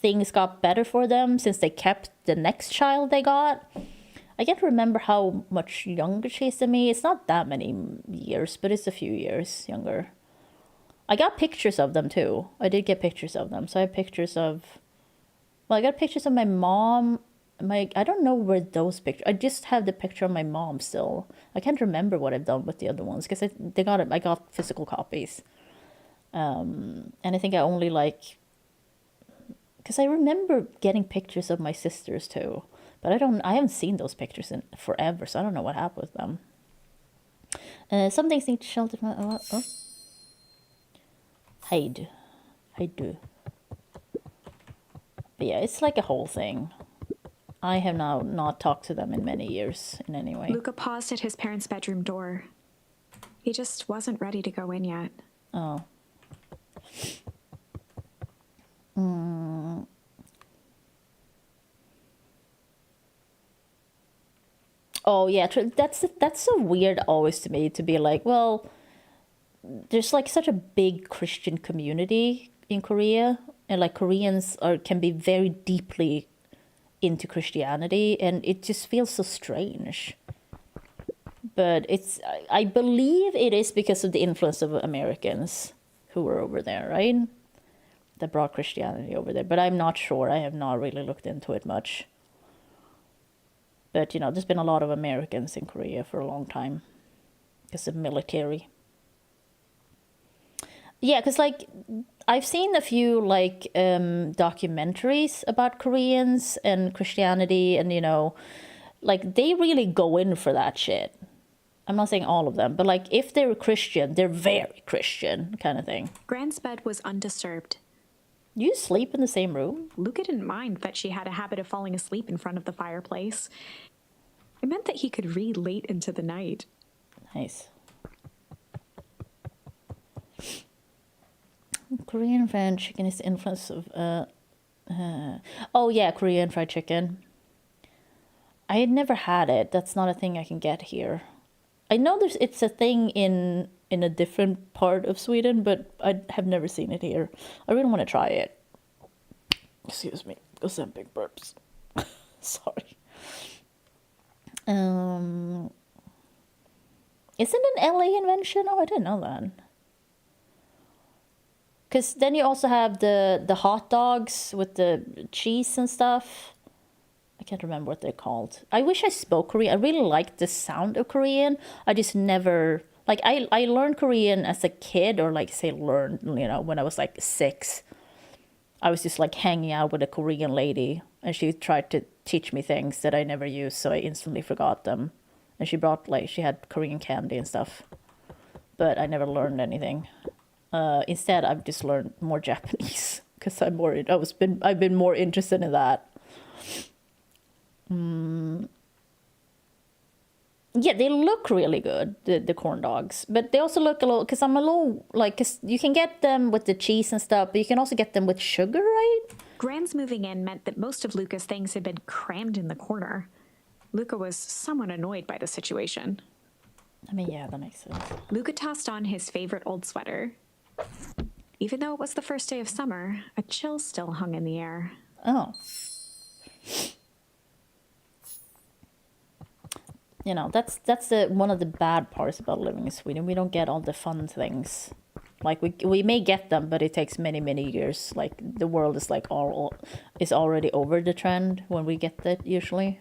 things got better for them since they kept the next child they got. I can't remember how much younger she is than me. It's not that many years, but it's a few years younger. I got pictures of them too. I did get pictures of them. So I have pictures of, well, I got pictures of my mom. I don't know where those pictures. I just have the picture of my mom still. I can't remember what I've done with the other ones because I got physical copies. And I think I only like, because I remember getting pictures of my sisters too, but I haven't seen those pictures in forever, so I don't know what happened with them. Some things need to shelter. Hide. But yeah, it's like a whole thing. I have now not talked to them in many years in any way. Luca paused at his parents' bedroom door. He just wasn't ready to go in yet. Oh. Oh yeah, that's so weird always to me to be like, well, there's like such a big Christian community in Korea, and like Koreans can be very deeply into Christianity, and it just feels so strange. But I believe it is because of the influence of Americans who were over there, right? That brought Christianity over there. But I'm not sure. I have not really looked into it much. But, you know, there's been a lot of Americans in Korea for a long time because of military. Yeah, because, like, I've seen a few, like, documentaries about Koreans and Christianity, and, you know, like, they really go in for that shit. I'm not saying all of them, but, like, if they're Christian, they're very Christian kind of thing. Gran's bed was undisturbed. You sleep in the same room? Luca didn't mind that she had a habit of falling asleep in front of the fireplace. It meant that he could read late into the night. Nice. Korean fried chicken is the influence of oh yeah, Korean fried chicken. I had never had it. That's not a thing I can get here. I know it's a thing in a different part of Sweden, but I have never seen it here. I really want to try it. Excuse me, Ozempic burps. Sorry. Isn't it an LA invention? Oh, I didn't know that. Because then you also have the hot dogs with the cheese and stuff. I can't remember what they're called. I wish I spoke Korean. I really like the sound of Korean. I just never... Like, I learned Korean as a kid, or, like, say learned, you know, when I was, like, 6. I was just, like, hanging out with a Korean lady, and she tried to teach me things that I never used, so I instantly forgot them. And she brought, like, she had Korean candy and stuff. But I never learned anything. Instead, I've just learned more Japanese because I've been more interested in that. Yeah, they look really good, the corn dogs, but they also look a little, because I'm a little like, because you can get them with the cheese and stuff, but you can also get them with sugar, right? Gran's moving in meant that most of Luca's things had been crammed in the corner. Luca was somewhat annoyed by the situation. I mean, yeah, that makes sense. Luca tossed on his favorite old sweater. Even though it was the first day of summer, a chill still hung in the air. Oh. You know, that's one of the bad parts about living in Sweden. We don't get all the fun things. Like, we may get them, but it takes many, many years. Like, the world is like is already over the trend when we get that, usually.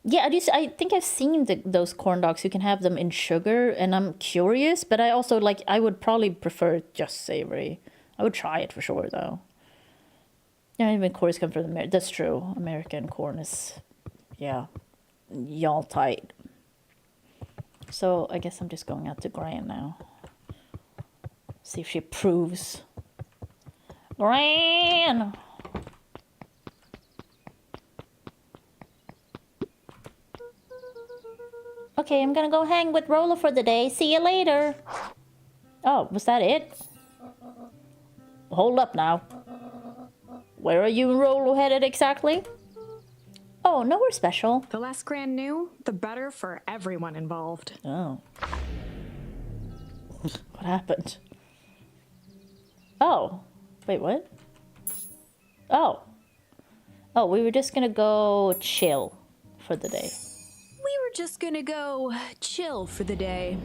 Yeah, I think I've seen those corn dogs. You can have them in sugar, and I'm curious, but I also, like, I would probably prefer just savory. I would try it for sure, though. Yeah, even corns come from America. That's true. American corn is, yeah, y'all tight. So I guess I'm just going out to Gran now. See if she approves. Gran! Okay, I'm gonna go hang with Rolo for the day. See you later. Oh, was that it? Hold up now. Where are you and Rolo headed exactly? Oh, nowhere special. The less grand new, the better for everyone involved. Oh. What happened? Oh. Wait, what? Oh. Oh, we were just gonna go chill for the day. We were just gonna go chill for the day.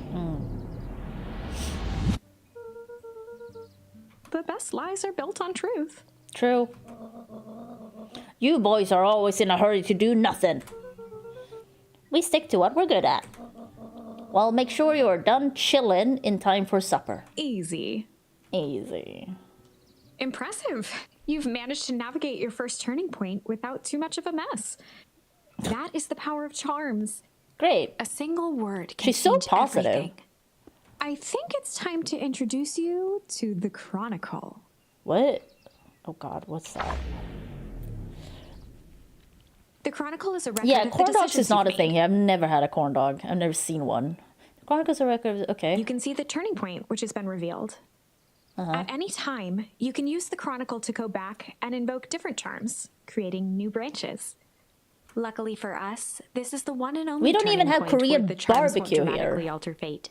The best lies are built on truth. True. You boys are always in a hurry to do nothing. We stick to what we're good at. Well, make sure you are done chilling in time for supper. Easy. Easy. Impressive. You've managed to navigate your first turning point without too much of a mess. That is the power of charms. Great. A single word can She's so change positive. everything. I think it's time to introduce you to the Chronicle. What? Oh god, what's that? The Chronicle is a record Yeah, of the corn dogs decisions is not a you've thing made. here. I've never had a corn dog. I've never seen one. The Chronicle's a record of... Okay. You can see the turning point, which has been revealed. At any time, you can use the Chronicle to go back and invoke different charms, creating new branches. Luckily for us, this is the one and only We don't even turning have point where Korean the charms won't barbecue dramatically here. alter fate.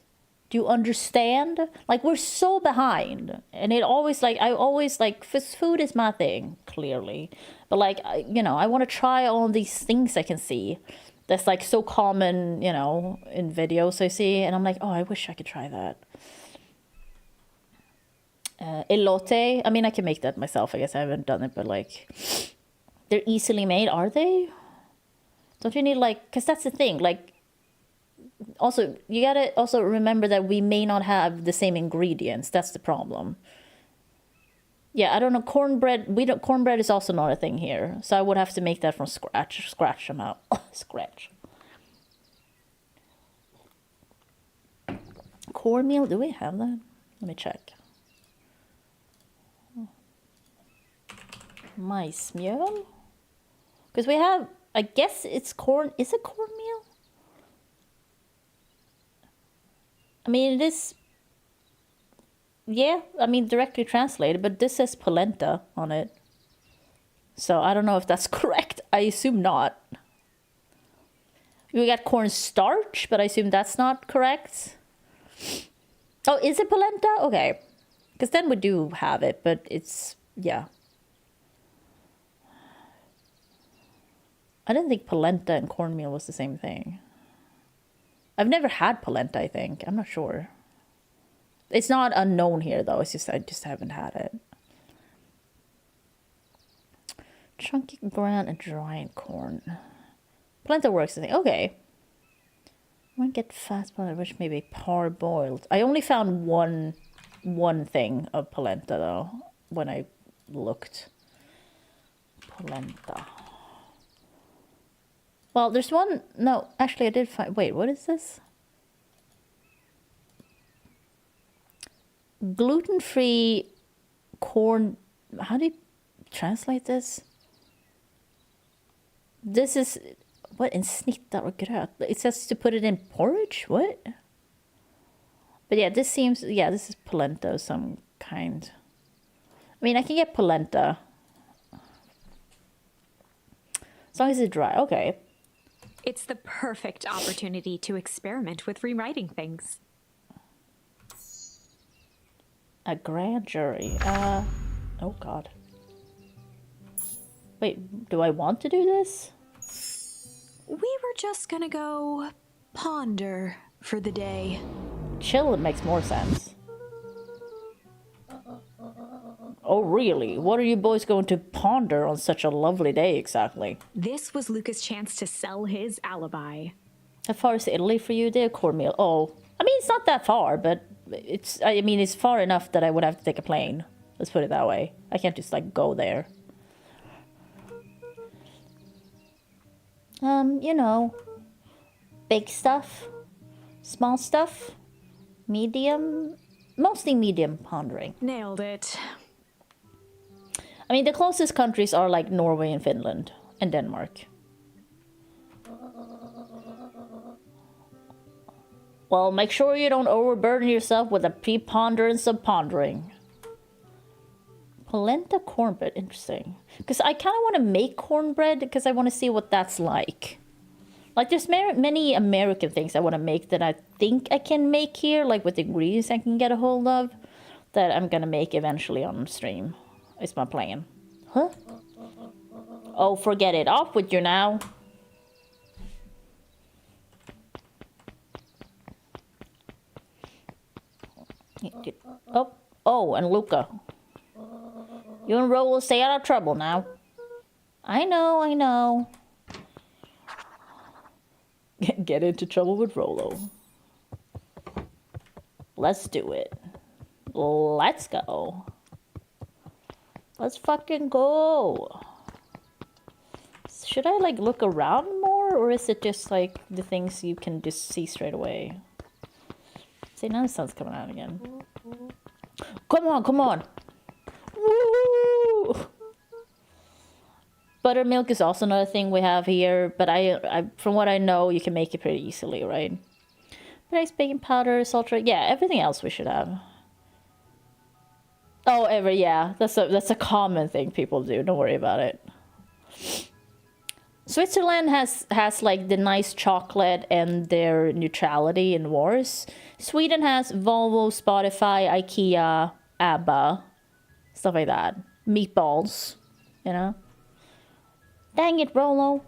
Do you understand? Like, we're so behind. And it always, like, I always, like, food is my thing, clearly. But, like, you know, I want to try all these things I can see. That's, like, so common, you know, in videos I see. And I'm like, oh, I wish I could try that. Elote. I mean, I can make that myself. I guess I haven't done it, but, like, they're easily made, are they? Don't you need, like, because that's the thing, like, also, you gotta also remember that we may not have the same ingredients. That's the problem. Yeah, I don't know. Cornbread. Cornbread is also not a thing here, so I would have to make that from scratch. Scratch them out. Scratch. Cornmeal. Do we have that? Let me check. Majsmjöl. Because we have. I guess it's corn. Is it cornmeal? I mean, it is, yeah, I mean, directly translated, but this says polenta on it. So I don't know if that's correct. I assume not. We got cornstarch, but I assume that's not correct. Oh, is it polenta? Okay. Because then we do have it, but it's, yeah. I didn't think polenta and cornmeal was the same thing. I've never had polenta, I think. I'm not sure. It's not unknown here, though. It's just I just haven't had it. Chunky ground and dried corn. Polenta works, I think. Okay. I might get fast boiled, which may be parboiled. I only found one thing of polenta, though, when I looked. Polenta. Well, there's one... No, actually, I did find... Wait, what is this? Gluten-free corn... How do you translate this? This is... What? In snittar och gröt? It says to put it in porridge? What? But yeah, this seems... Yeah, this is polenta of some kind. I mean, I can get polenta. As long as it's dry. Okay. It's the perfect opportunity to experiment with rewriting things. A grand jury. Oh god. Wait, do I want to do this? We were just gonna go ponder for the day. Chill, it makes more sense. Oh really? What are you boys going to ponder on such a lovely day exactly? This was Luca's chance to sell his alibi. How far is Italy for you there, cornmeal? Oh, I mean, it's not that far, but I mean, it's far enough that I would have to take a plane. Let's put it that way. I can't just, like, go there. You know, big stuff, small stuff, medium, mostly medium pondering. Nailed it. I mean, the closest countries are, like, Norway and Finland and Denmark. Well, make sure you don't overburden yourself with a preponderance of pondering. Polenta cornbread, interesting. Because I kind of want to make cornbread because I want to see what that's like. Like, there's many American things I want to make that I think I can make here, like with ingredients I can get a hold of, that I'm gonna make eventually on stream. Is my plan. Huh? Oh, forget it. Off with you now. Oh, and Luca. You and Ro will stay out of trouble now. I know. Get into trouble with Rolo. Let's do it. Let's go. Let's fucking go. Should I like look around more, or is it just like the things you can just see straight away? See, now the sun's coming out again. Come on. Woo! Buttermilk is also another thing we have here, but I from what I know, you can make it pretty easily, right? Rice, baking powder, salt, yeah, everything else we should have. Oh, yeah, that's a common thing people do. Don't worry about it. Switzerland has like the nice chocolate and their neutrality in wars. Sweden has Volvo, Spotify, IKEA, ABBA, stuff like that. Meatballs, you know. Dang it, Rolo.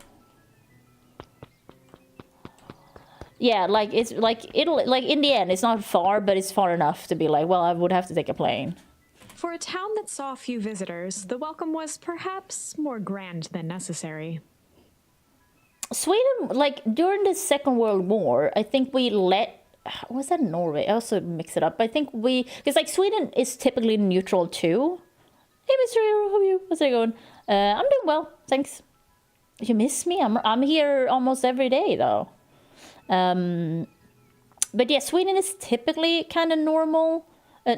Yeah, like it's like Italy. Like in the end, it's not far, but it's far enough to be like, well, I would have to take a plane. For a town that saw few visitors, the welcome was perhaps more grand than necessary. Sweden, like during the Second World War, I think we let. Was that Norway? I also mix it up. I think because like Sweden is typically neutral too. Hey, Mr. Hero, how are you? How's it going? I'm doing well, thanks. You miss me? I'm here almost every day though. But yeah, Sweden is typically kind of neutral. But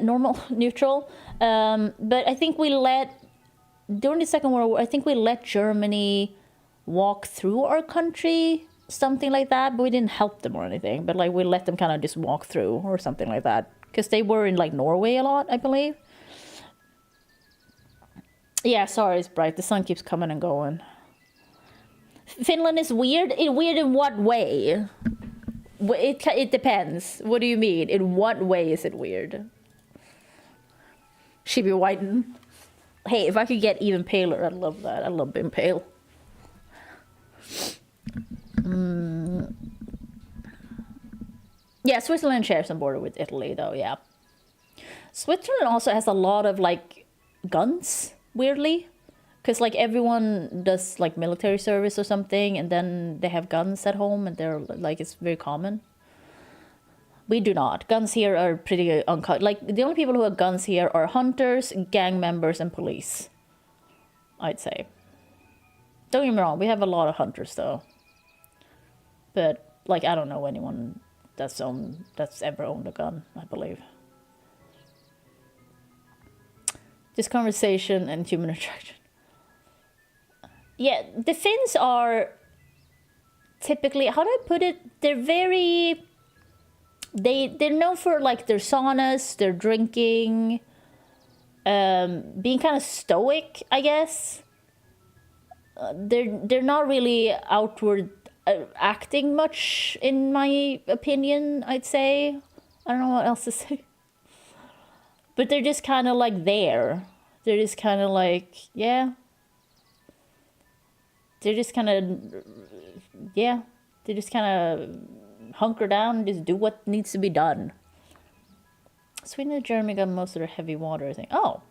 I think during the Second World War, I think we let Germany walk through our country, something like that. But we didn't help them or anything. But like we let them kind of just walk through or something like that. Because they were in like Norway a lot, I believe. Yeah, sorry, it's bright. The sun keeps coming and going. Finland is weird. Weird in what way? It depends. What do you mean? In what way is it weird? She be whiten. Hey, if I could get even paler, I'd love that. I love being pale. Yeah, Switzerland shares some border with Italy, though, yeah. Switzerland also has a lot of, like, guns, weirdly. Because, like, everyone does, like, military service or something, and then they have guns at home, and they're, like, it's very common. We do not. Guns here are pretty uncut. Like, the only people who have guns here are hunters, gang members, and police. I'd say. Don't get me wrong, we have a lot of hunters, though. But, like, I don't know anyone that's ever owned a gun, I believe. This conversation and human attraction. Yeah, the Finns are typically, how do I put it? They're very... They're known for, like, their saunas, their drinking, being kind of stoic, I guess. They're not really outward acting much, in my opinion, I'd say. I don't know what else to say. But they're just kind of, like, there. They're just kind of, like, yeah. They're just kind of, yeah. They just kind of hunker down and just do what needs to be done. Sweden and Germany got most of their heavy water, I think. Oh.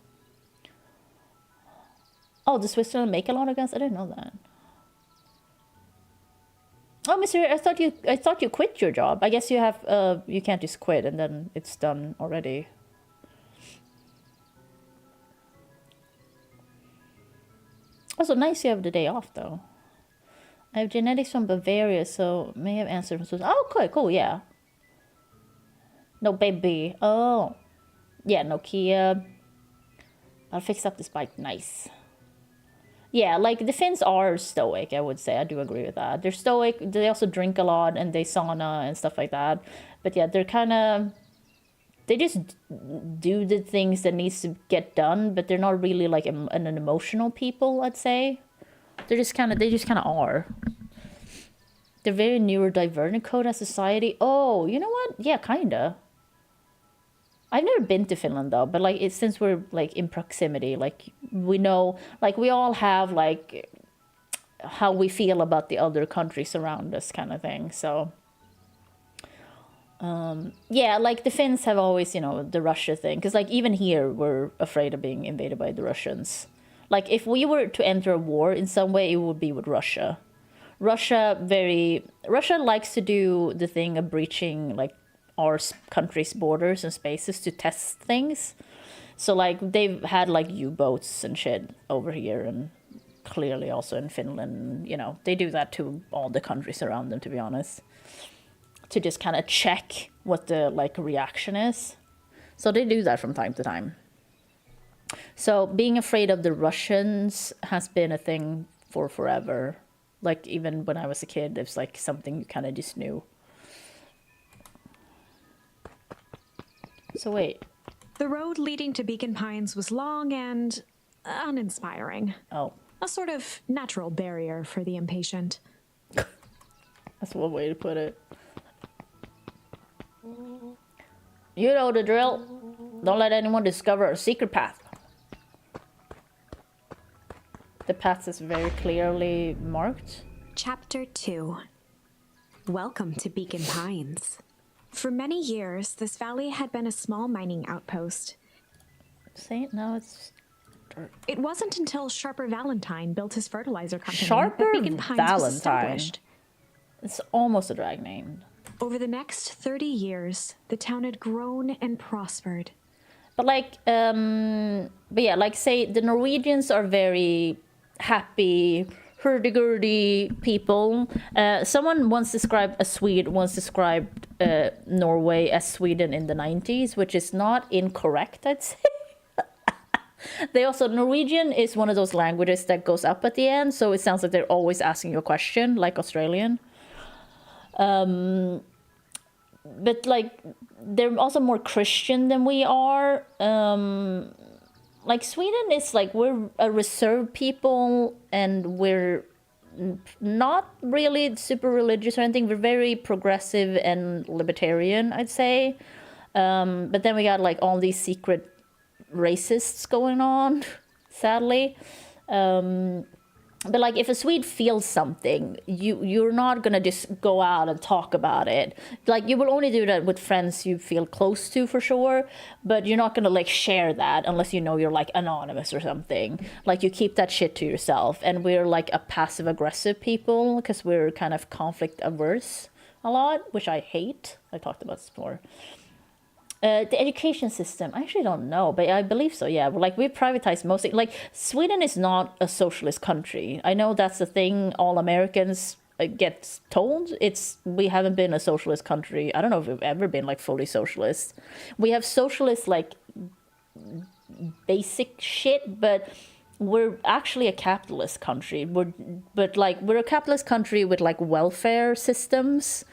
Oh, does Switzerland make a lot of guns? I didn't know that. Oh, Mr. I thought you quit your job. I guess you have, you can't just quit and then it's done already. Also, nice you have the day off, though. I have genetics from Bavaria, so may have answered from Switzerland. Oh, okay, cool, yeah. No, baby. Oh. Yeah, Nokia. I'll fix up this bike. Nice. Yeah, like, the Finns are stoic, I would say. I do agree with that. They're stoic. They also drink a lot, and they sauna and stuff like that. But yeah, they're kind of, they just do the things that needs to get done, but they're not really like an emotional people, I'd say. They just kind of are. They're very neurodivergent code as society. Oh, you know what? Yeah, kinda. I've never been to Finland though, but like it's since we're like in proximity, like we know, like we all have like how we feel about the other countries around us, kind of thing. So, yeah, like the Finns have always, you know, the Russia thing, because like even here we're afraid of being invaded by the Russians. Like if we were to enter a war in some way, it would be with Russia. Russia likes to do the thing of breaching like our country's borders and spaces to test things. So like they've had like U-boats and shit over here, and clearly also in Finland. You know, they do that to all the countries around them, to be honest, to just kind of check what the like reaction is. So they do that from time to time. So being afraid of the Russians has been a thing for forever. Like even when I was a kid, it's like something you kind of just knew. So wait. The road leading to Beacon Pines was long and uninspiring. Oh. A sort of natural barrier for the impatient. That's one way to put it. You know the drill. Don't let anyone discover a secret path. The path is very clearly marked. Chapter 2. Welcome to Beacon Pines. For many years, this valley had been a small mining outpost. Say it now, it's dirt. It wasn't until Sharper Valentine built his fertilizer company Sharper that Beacon Pines was Valentine. established. It's almost a drag name. Over the next 30 years, the town had grown and prospered. But like, but yeah, like say the Norwegians are very happy, hurdy-gurdy people. Someone once described Norway as Sweden in the 90s, which is not incorrect, I'd say. They also, Norwegian is one of those languages that goes up at the end, so it sounds like they're always asking you a question, like Australian. But like, they're also more Christian than we are. Like Sweden is like, we're a reserved people, and we're not really super religious or anything. We're very progressive and libertarian, I'd say. But then we got like all these secret racists going on, sadly. But like if a Swede feels something, you're not gonna just go out and talk about it. Like you will only do that with friends you feel close to for sure, but you're not gonna like share that unless you know you're like anonymous or something. Like you keep that shit to yourself. And we're like a passive aggressive people because we're kind of conflict averse a lot, which I hate. I talked about this before. The education system, I actually don't know, but I believe so, yeah. Like, we privatized mostly. Like, Sweden is not a socialist country. I know that's the thing all Americans get told. We haven't been a socialist country. I don't know if we've ever been, like, fully socialist. We have socialist, like, basic shit, but we're actually a capitalist country. We're a capitalist country with, like, welfare systems.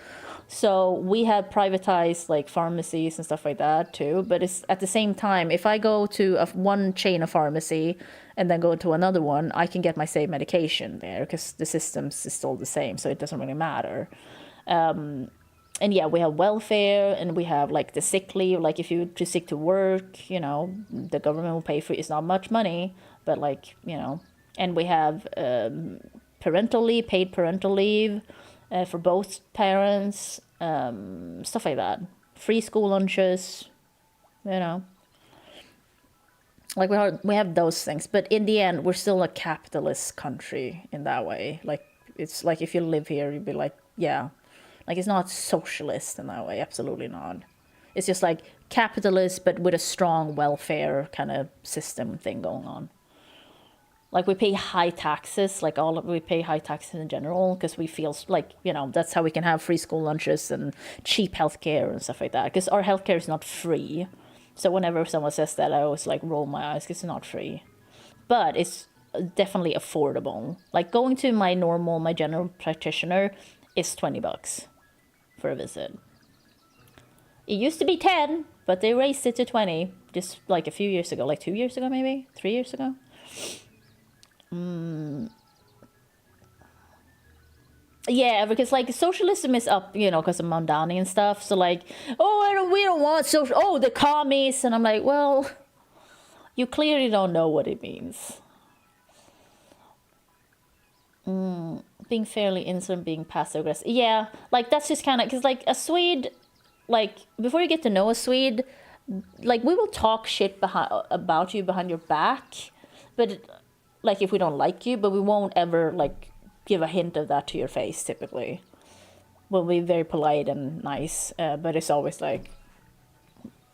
So we have privatized like pharmacies and stuff like that too. But it's at the same time, if I go to one chain of pharmacy and then go to another one, I can get my same medication there because the systems is still the same. So it doesn't really matter. And yeah, we have welfare, and we have like the sick leave. Like if you're too sick to work, you know, the government will pay for it. It's not much money, but like, you know, and we have paid parental leave. For both parents, stuff like that. Free school lunches, you know. Like we have those things, but in the end, we're still a capitalist country in that way. Like it's like if you live here, you'd be like, yeah, like it's not socialist in that way. Absolutely not. It's just like capitalist, but with a strong welfare kind of system thing going on. Like we pay high taxes, we pay high taxes in general because we feel like, you know, that's how we can have free school lunches and cheap healthcare and stuff like that. Because our healthcare is not free. So whenever someone says that, I always like roll my eyes because it's not free. But it's definitely affordable. Like going to my general practitioner is $20 for a visit. It used to be 10, but they raised it to 20 just like a few years ago, like 2 years ago, maybe 3 years ago. Yeah, because like socialism is up, you know, because of Mamdani and stuff. So like, oh, we don't want social. Oh, the commies, and I'm like, well, you clearly don't know what it means. Being fairly insolent, being passive aggressive. Yeah, like that's just kind of because like a Swede, like before you get to know a Swede, like we will talk shit about you behind your back, but like if we don't like you, but we won't ever like give a hint of that to your face. Typically, we'll be very polite and nice, but it's always like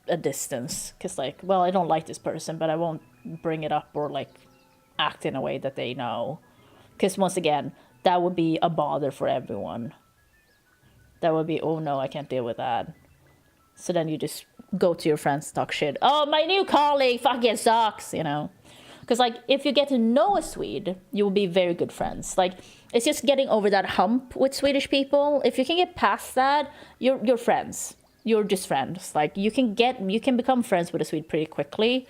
a distance because like, well, I don't like this person, but I won't bring it up or like act in a way that they know. Because once again, that would be a bother for everyone. That would be, oh no, I can't deal with that. So then you just go to your friends, talk shit. Oh, my new colleague fucking sucks, you know. Because like, if you get to know a Swede, you will be very good friends. Like, it's just getting over that hump with Swedish people. If you can get past that, you're friends. You're just friends. Like, you can become friends with a Swede pretty quickly.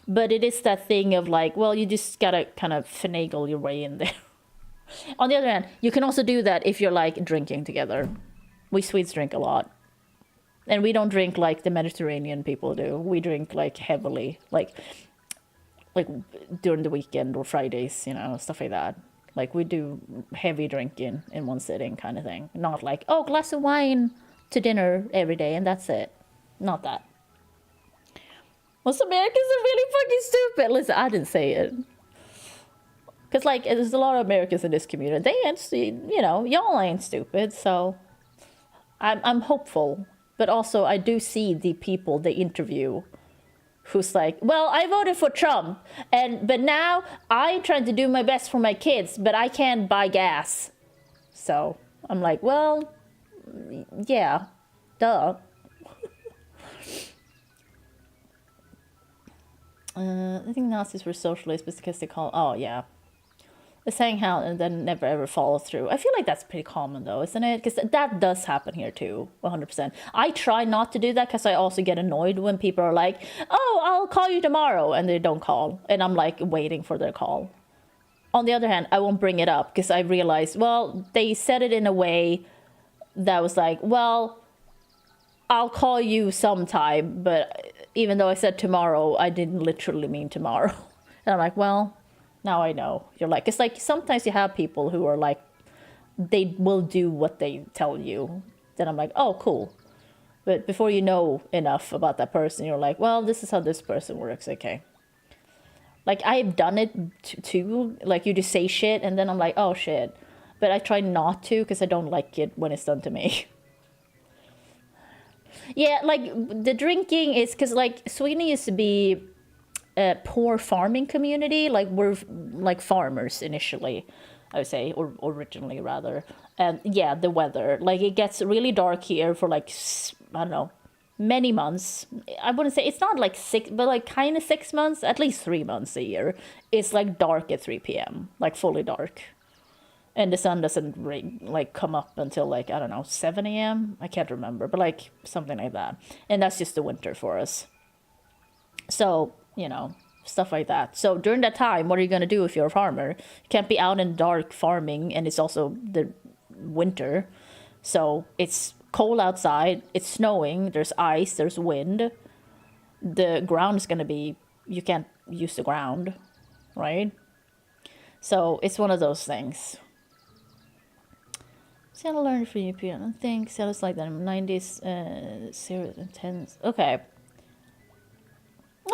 But it is that thing of like, well, you just gotta kind of finagle your way in there. On the other hand, you can also do that if you're like drinking together. We Swedes drink a lot. And we don't drink like the Mediterranean people do. We drink like heavily, like during the weekend or Fridays, you know, stuff like that. Like we do heavy drinking in one sitting kind of thing. Not like, oh, glass of wine to dinner every day and that's it. Not that. Most Americans are really fucking stupid. Listen, I didn't say it. Because, like, there's a lot of Americans in this community. They ain't, you know, y'all ain't stupid. So, I'm hopeful. But also, I do see the people they interview who's like, well, I voted for Trump. But now I'm trying to do my best for my kids. But I can't buy gas. So, I'm like, well, yeah, duh. I think Nazis were socialists because they call, oh yeah, the saying how and then never ever follow through. I feel like that's pretty common though, isn't it? Because that does happen here too, 100%. I try not to do that because I also get annoyed when people are like, oh, I'll call you tomorrow, and they don't call, and I'm like waiting for their call. On the other hand, I won't bring it up because I realized, well, they said it in a way that was like, well, I'll call you sometime, but even though I said tomorrow, I didn't literally mean tomorrow. And I'm like, well, now I know. You're like, it's like sometimes you have people who are like, they will do what they tell you. Then I'm like, oh, cool. But before you know enough about that person, you're like, well, this is how this person works, okay. Like, I've done it too. Like, you just say shit, and then I'm like, oh, shit. But I try not to, because I don't like it when it's done to me. Yeah, like, the drinking is, because, like, Sweden used to be a poor farming community. Like, we're, like, farmers initially, I would say, or originally, rather. And, yeah, the weather. Like, it gets really dark here for, like, I don't know, many months. I wouldn't say, it's not, like, 6, but, like, kind of 6 months, at least 3 months a year. It's, like, dark at 3 p.m., like, fully dark. And the sun doesn't like come up until like, I don't know, 7 a.m. I can't remember, but like something like that. And that's just the winter for us. So, you know, stuff like that. So during that time, what are you going to do if you're a farmer? You can't be out in the dark farming, and it's also the winter. So it's cold outside, it's snowing, there's ice, there's wind. The ground is going to be, you can't use the ground, right? So it's one of those things. Seattle learned from European. I think Seattle's like that in the 90s, 0s and 10s. Okay.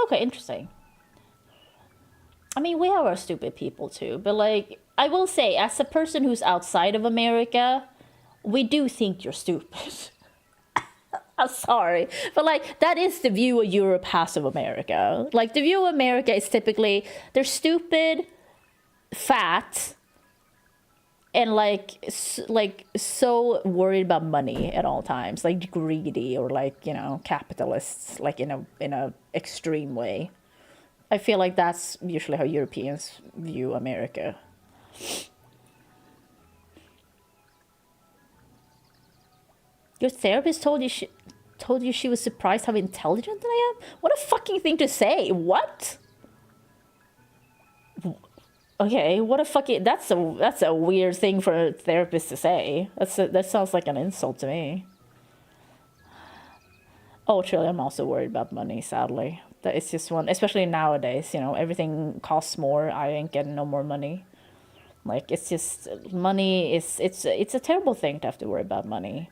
Okay, interesting. I mean, we have our stupid people too, but like, I will say, as a person who's outside of America, we do think you're stupid. I'm sorry, but like, that is the view of Europe has of America. Like, the view of America is typically, they're stupid, fat, and like so worried about money at all times, like greedy, or like, you know, capitalists, like in a extreme way. I feel like that's usually how Europeans view America. told you she was surprised how intelligent I am? What a fucking thing to say. What? Okay, what a fucking... That's a weird thing for a therapist to say. That sounds like an insult to me. Oh, truly, I'm also worried about money, sadly. That it's just one... Especially nowadays, you know, everything costs more. I ain't getting no more money. Like, it's just... Money is... It's a terrible thing to have to worry about money.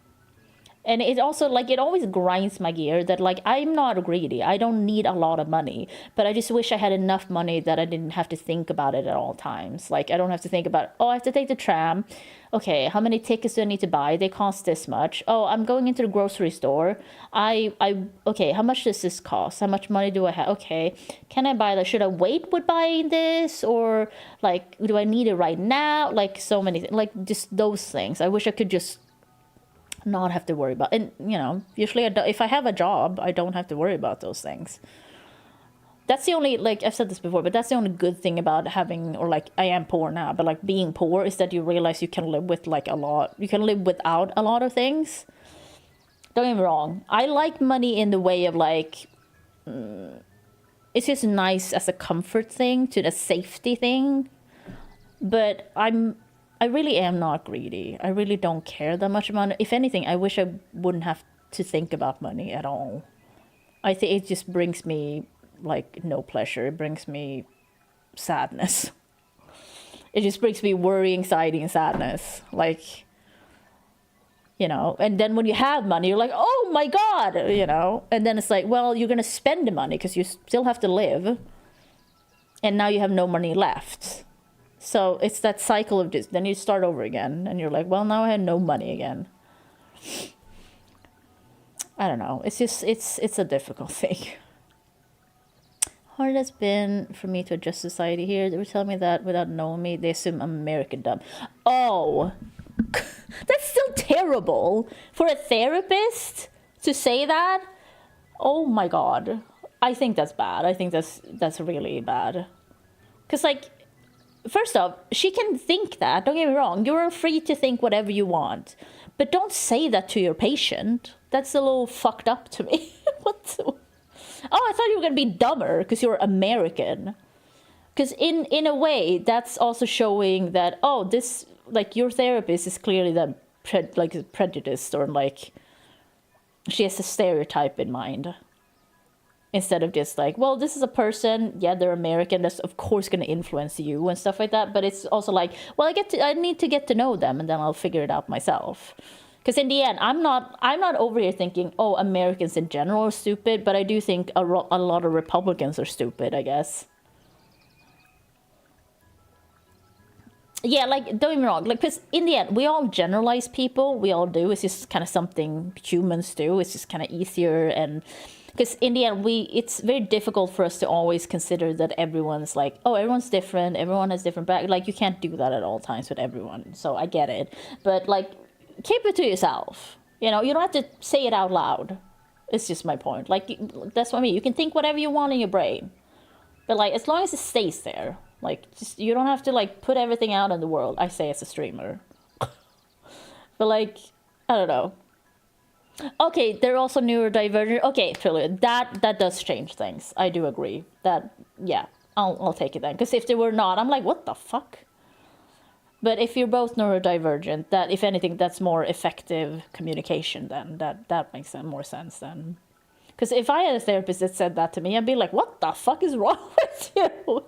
And it also, like, it always grinds my gear that, like, I'm not greedy. I don't need a lot of money. But I just wish I had enough money that I didn't have to think about it at all times. Like, I don't have to think about, oh, I have to take the tram. Okay, how many tickets do I need to buy? They cost this much. Oh, I'm going into the grocery store. Okay, how much does this cost? How much money do I have? Okay, can I buy that? Should I wait with buying this? Or, like, do I need it right now? Like, so many things. Like, just those things. I wish I could just not have to worry about, and you know, usually if I have a job, I don't have to worry about those things. That's the only, like, I've said this before, but that's the only good thing about having, or like, I am poor now, but like being poor is that you realize you can live with like a lot, you can live without a lot of things. Don't get me wrong, I like money in the way of like, it's just nice as a comfort thing, to the safety thing, but I really am not greedy. I really don't care that much about it. If anything, I wish I wouldn't have to think about money at all. I think it just brings me, like, no pleasure. It brings me sadness. It just brings me worry, anxiety, and sadness. Like, you know, and then when you have money, you're like, oh my God, you know. And then it's like, well, you're going to spend the money because you still have to live. And now you have no money left. So it's that cycle of just, then you start over again and you're like, well, now I have no money again. I don't know. It's just, it's a difficult thing. Hard has been for me to adjust society here. They were telling me that without knowing me, they assume I'm American dumb. Oh, that's still terrible for a therapist to say that. Oh my God. I think that's bad. I think that's really bad. Because, like, first off, she can think that. Don't get me wrong. You're free to think whatever you want. But don't say that to your patient. That's a little fucked up to me. What the... Oh, I thought you were going to be dumber because you're American. Because in a way, that's also showing that, oh, this, like, your therapist is clearly prejudiced, or like, she has a stereotype in mind. Instead of just like, well, this is a person, yeah, they're American, that's of course going to influence you and stuff like that. But it's also like, well, I need to get to know them, and then I'll figure it out myself. Because in the end, I'm not over here thinking, oh, Americans in general are stupid, but I do think a lot of Republicans are stupid, I guess. Yeah, like, don't get me wrong, like, because in the end, we all generalize people, we all do. It's just kind of something humans do. It's just kind of easier, and because in the end, it's very difficult for us to always consider that everyone's like, oh, everyone's different, everyone has different back. Like, you can't do that at all times with everyone. So I get it. But, like, keep it to yourself. You know, you don't have to say it out loud. It's just my point. Like, that's what I mean. You can think whatever you want in your brain. But, like, as long as it stays there, like, just, you don't have to, like, put everything out in the world. I say as a streamer. But, like, I don't know. Okay, they're also neurodivergent. Okay, truly, that does change things. I do agree. That, yeah, I'll take it then. Because if they were not, I'm like, what the fuck? But if you're both neurodivergent, that, if anything, that's more effective communication then. That makes more sense then. Because if I had a therapist that said that to me, I'd be like, what the fuck is wrong with you?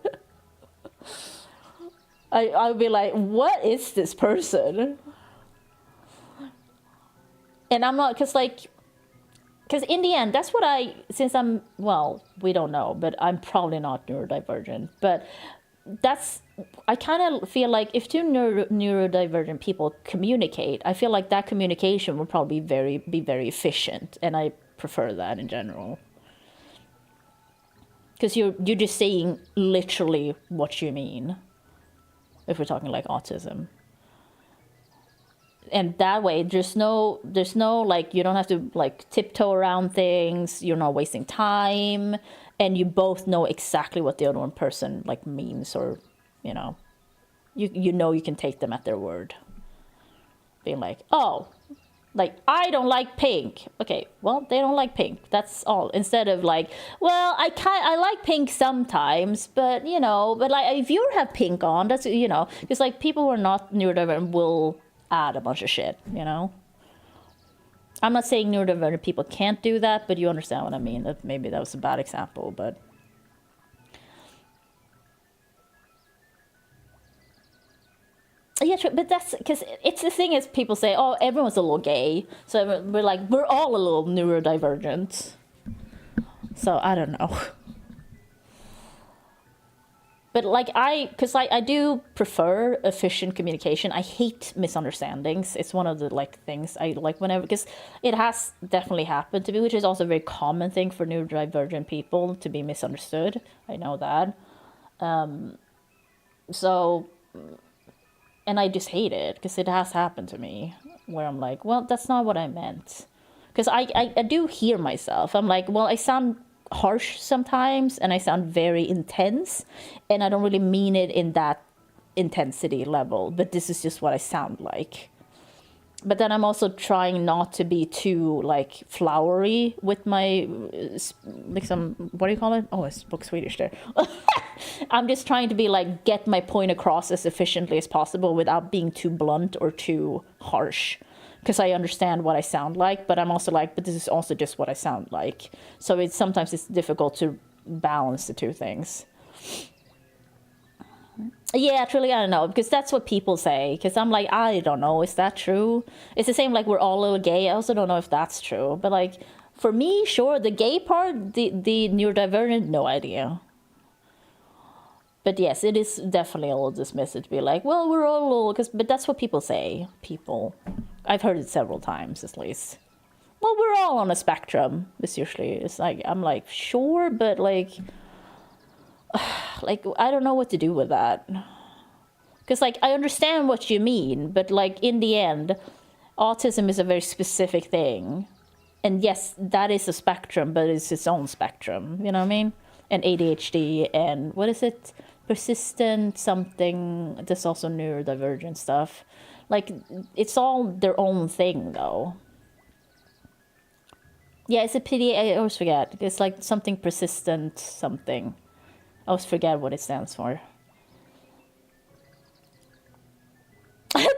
I would be like, what is this person? And I'm not, because in the end, that's what since I'm, well, we don't know, but I'm probably not neurodivergent. But I kind of feel like if two neurodivergent people communicate, I feel like that communication would probably be very efficient. And I prefer that in general. Because you're just saying literally what you mean. If we're talking like autism. And that way, there's no, like, you don't have to, like, tiptoe around things. You're not wasting time. And you both know exactly what the other one person, like, means, or, you know. You know you can take them at their word. Being like, oh, Like, I don't like pink. Okay, well, they don't like pink. That's all. Instead of like, well, I like pink sometimes, but you know, but like if you have pink on, that's, you know, because like people who are not neurodivergent will add a bunch of shit, you know. I'm not saying neurodivergent people can't do that, but you understand what I mean. That maybe that was a bad example, but. Yeah, true, but that's because it's the thing is people say, oh, everyone's a little gay. So we're like, we're all a little neurodivergent. So I don't know. But like because I do prefer efficient communication. I hate misunderstandings. It's one of the like things I like whenever, because it has definitely happened to me, which is also a very common thing for neurodivergent people to be misunderstood. I know that. So. And I just hate it because it has happened to me where I'm like, well, that's not what I meant. Because I do hear myself. I'm like, well, I sound harsh sometimes and I sound very intense. And I don't really mean it in that intensity level. But this is just what I sound like. But then I'm also trying not to be too like flowery with my like some, what do you call it? Oh, I spoke Swedish there. I'm just trying to be like get my point across as efficiently as possible without being too blunt or too harsh, because I understand what I sound like, but I'm also like, but this is also just what I sound like. So it's sometimes it's difficult to balance the two things. Yeah, truly, I don't know, because that's what people say. Because I'm like, I don't know, is that true? It's the same like we're all a little gay. I also don't know if that's true. But like, for me, sure, the gay part, the neurodivergent, no idea. But yes, it is definitely a little dismissive to be like, well, we're all a little, but that's what people say. People, I've heard it several times at least. Well, we're all on a spectrum. It's usually, it's like, I'm like, sure, but like I don't know what to do with that. Because like I understand what you mean, but like in the end, autism is a very specific thing. And yes, that is a spectrum, but it's its own spectrum, you know what I mean? And ADHD and what is it? Persistent something, there's also neurodivergent stuff. Like it's all their own thing though. Yeah, it's a PDA, I always forget. It's like something persistent something. I always forget what it stands for.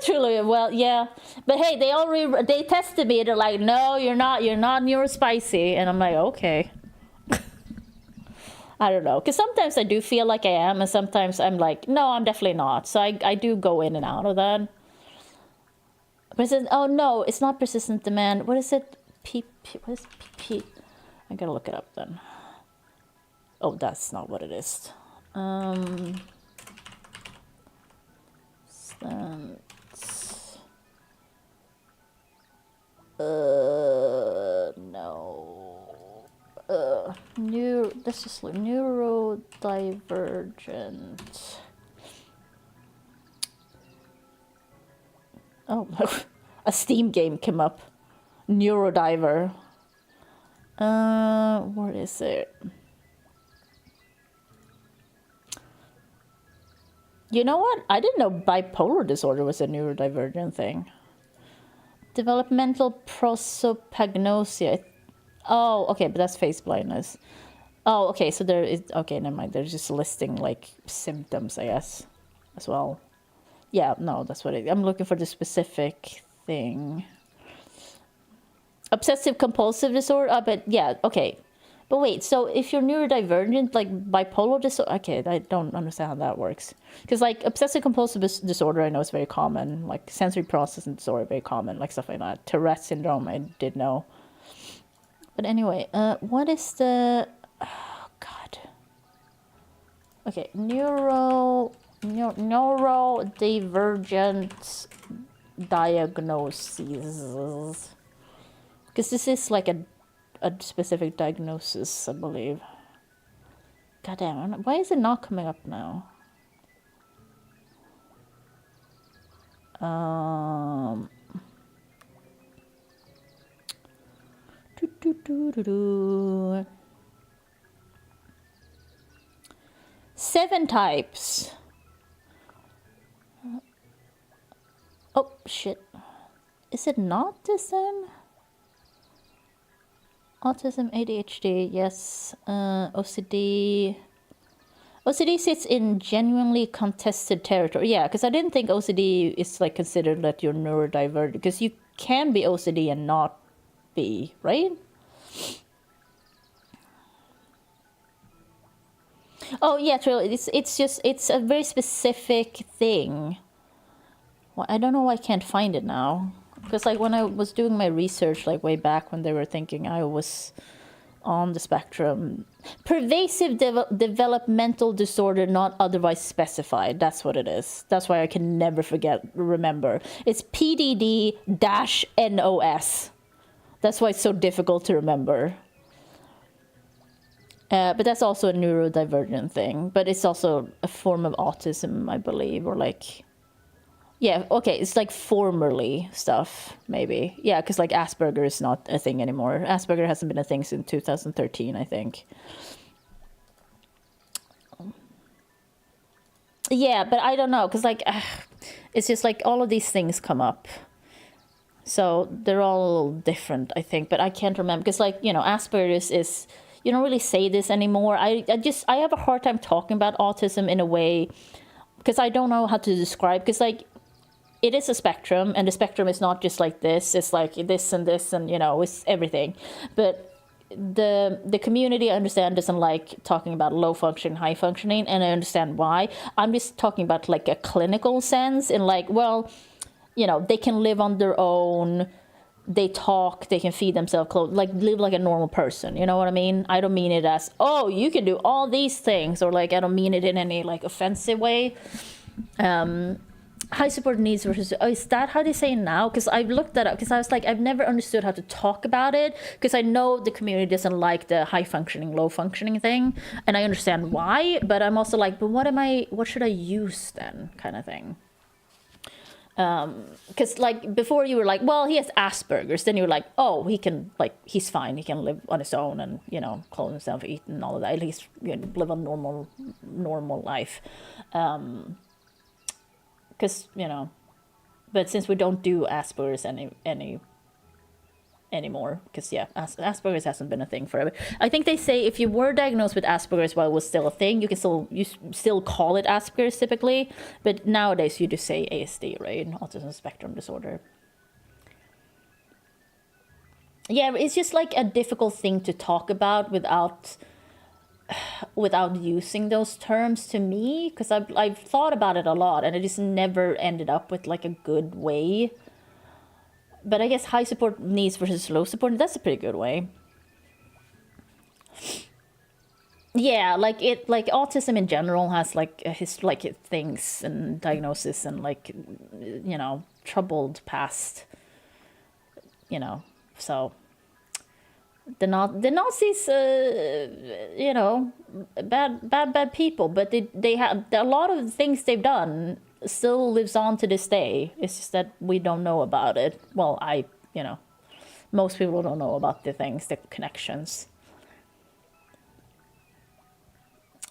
Truly, well, yeah. But hey, they tested me. They're like, no, you're not neurospicy. And I'm like, okay. I don't know. Because sometimes I do feel like I am. And sometimes I'm like, no, I'm definitely not. So I do go in and out of that. Oh, no, it's not persistent demand. What is it? What is P? I gotta look it up then. Oh, that's not what it is. No. Let's just look. Neurodivergent. Oh, a Steam game came up. Neurodiver. What is it? You know what? I didn't know bipolar disorder was a neurodivergent thing. Developmental prosopagnosia. Oh, okay, but that's face blindness. Oh, okay, so there is... Okay, never mind. They're just listing, like, symptoms, I guess, as well. Yeah, no, that's what I'm looking for the specific thing. Obsessive compulsive disorder? But yeah, okay. But wait, so if you're neurodivergent, like bipolar disorder, okay, I don't understand how that works. Because like obsessive compulsive disorder, I know is very common. Like sensory processing disorder, very common, like stuff like that. Tourette syndrome, I did know. But anyway, what is the? Oh God. Okay, neurodivergent diagnoses. Because this is like a specific diagnosis, I believe. God damn, why is it not coming up now? Seven types. Oh, shit. Is it not this then? Autism, ADHD, yes. OCD. OCD sits in genuinely contested territory. Yeah, because I didn't think OCD is like considered that you're neurodivergent, because you can be OCD and not be, right? Oh yeah, true. It's a very specific thing. Well, I don't know why I can't find it now. Because like when I was doing my research, like way back when they were thinking I was on the spectrum, pervasive developmental disorder not otherwise specified. That's what it is. That's why I can never remember. It's PDD-NOS. That's why it's so difficult to remember. But that's also a neurodivergent thing. But it's also a form of autism, I believe, or like, yeah, okay, it's like formerly stuff, maybe. Yeah, because like Asperger is not a thing anymore. Asperger hasn't been a thing since 2013, I think. Yeah, but I don't know, because like, it's just like all of these things come up. So they're all a little different, I think, but I can't remember. Because like, you know, Asperger's is, you don't really say this anymore. I have a hard time talking about autism in a way, because I don't know how to describe, because like, it is a spectrum, and the spectrum is not just like this. It's like this, and you know, it's everything. But the community, I understand, doesn't like talking about low functioning, high functioning, and I understand why. I'm just talking about like a clinical sense, in like, well, you know, they can live on their own. They talk, they can feed themselves, clothes, like live like a normal person. You know what I mean? I don't mean it as, oh, you can do all these things, or like, I don't mean it in any like offensive way. High support needs versus, oh, is that how they say it now? Because I've looked that up, because I was like, I've never understood how to talk about it, because I know the community doesn't like the high functioning, low functioning thing, and I understand why, but I'm also like, but what should I use then, kind of thing. Because like before you were like, well, he has Asperger's, then you were like, oh, he can, like, he's fine, he can live on his own and, you know, clothe himself, eat and all of that, at least, you know, live a normal life. Because, you know, but since we don't do Asperger's anymore, because yeah, Asperger's hasn't been a thing forever. I think they say if you were diagnosed with Asperger's while it was still a thing, you still call it Asperger's typically, but nowadays you just say ASD, right? Autism spectrum disorder. Yeah, it's just like a difficult thing to talk about without using those terms, to me, because I've thought about it a lot, and it just never ended up with like a good way. But I guess high support needs versus low support, that's a pretty good way. Yeah, like autism in general has like like things and diagnosis and like, you know, troubled past, you know, so the Nazis, you know, bad people, but they have a lot of things they've done still lives on to this day. It's just that we don't know about it. Well, you know, most people don't know about the things, the connections.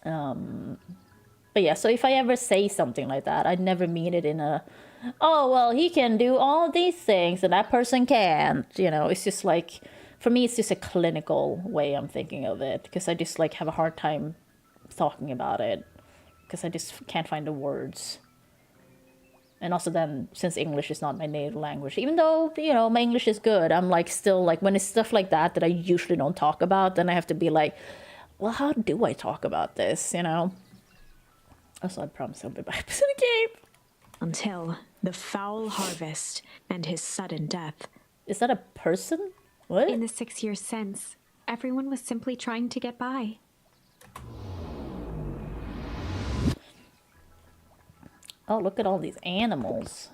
But yeah, so if I ever say something like that, I'd never mean it in a, oh, well, he can do all these things and that person can't, you know. It's just like, for me, it's just a clinical way I'm thinking of it, because I just like have a hard time talking about it, because I just can't find the words. And also then, since English is not my native language, even though, you know, my English is good, I'm like still like, when it's stuff like that I usually don't talk about, then I have to be like, well, how do I talk about this, you know? Also, I promise I'll be back to the game. Until the foul harvest and his sudden death. Is that a person? What? In the 6 years since, everyone was simply trying to get by. Oh, look at all these animals.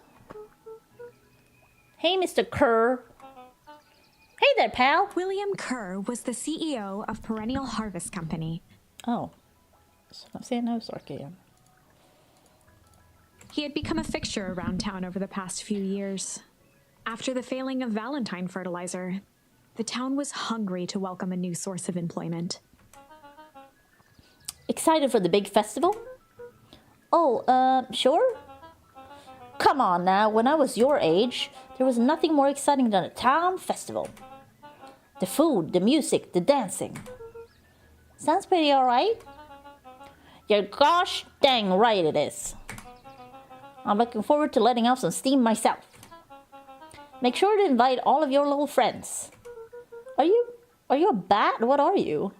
Hey, Mr. Kerr. Hey there, pal. William Kerr was the CEO of Perennial Harvest Company. Oh. See, no, Sarkia. He had become a fixture around town over the past few years. After the failing of Valentine fertilizer, the town was hungry to welcome a new source of employment. Excited for the big festival? Oh, sure. Come on now, when I was your age, There was nothing more exciting than a town festival. The food, the music, the dancing. Sounds pretty alright. You're gosh dang right it is. I'm looking forward to letting off some steam myself. Make sure to invite all of your little friends. Are you a bat? What are you?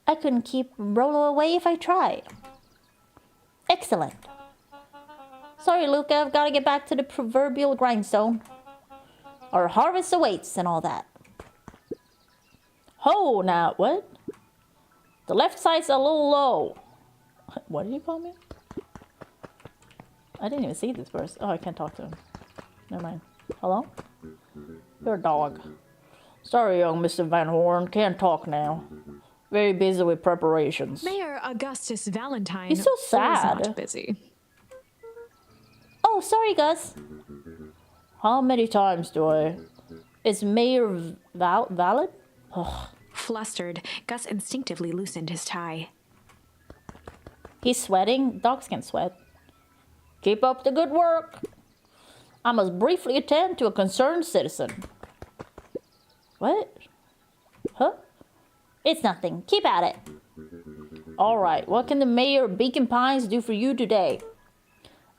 I couldn't keep Rolo away if I tried. Excellent. Sorry, Luca, I've got to get back to the proverbial grindstone. Our harvest awaits and all that. Ho, now, what? The left side's a little low. What did you call me? I didn't even see this person. Oh, I can't talk to him. Never mind. Hello? You're a dog. Sorry, young Mr. Van Horn. Can't talk now. Very busy with preparations. Mayor Augustus Valentine He's so was sad. not busy. Oh, sorry, Gus. How many times do I... Is Mayor valid? Ugh. Flustered, Gus instinctively loosened his tie. He's sweating. Dogs can sweat. Keep up the good work. I must briefly attend to a concerned citizen. What? Huh? It's nothing. Keep at it. All right. What can the mayor of Beacon Pines do for you today?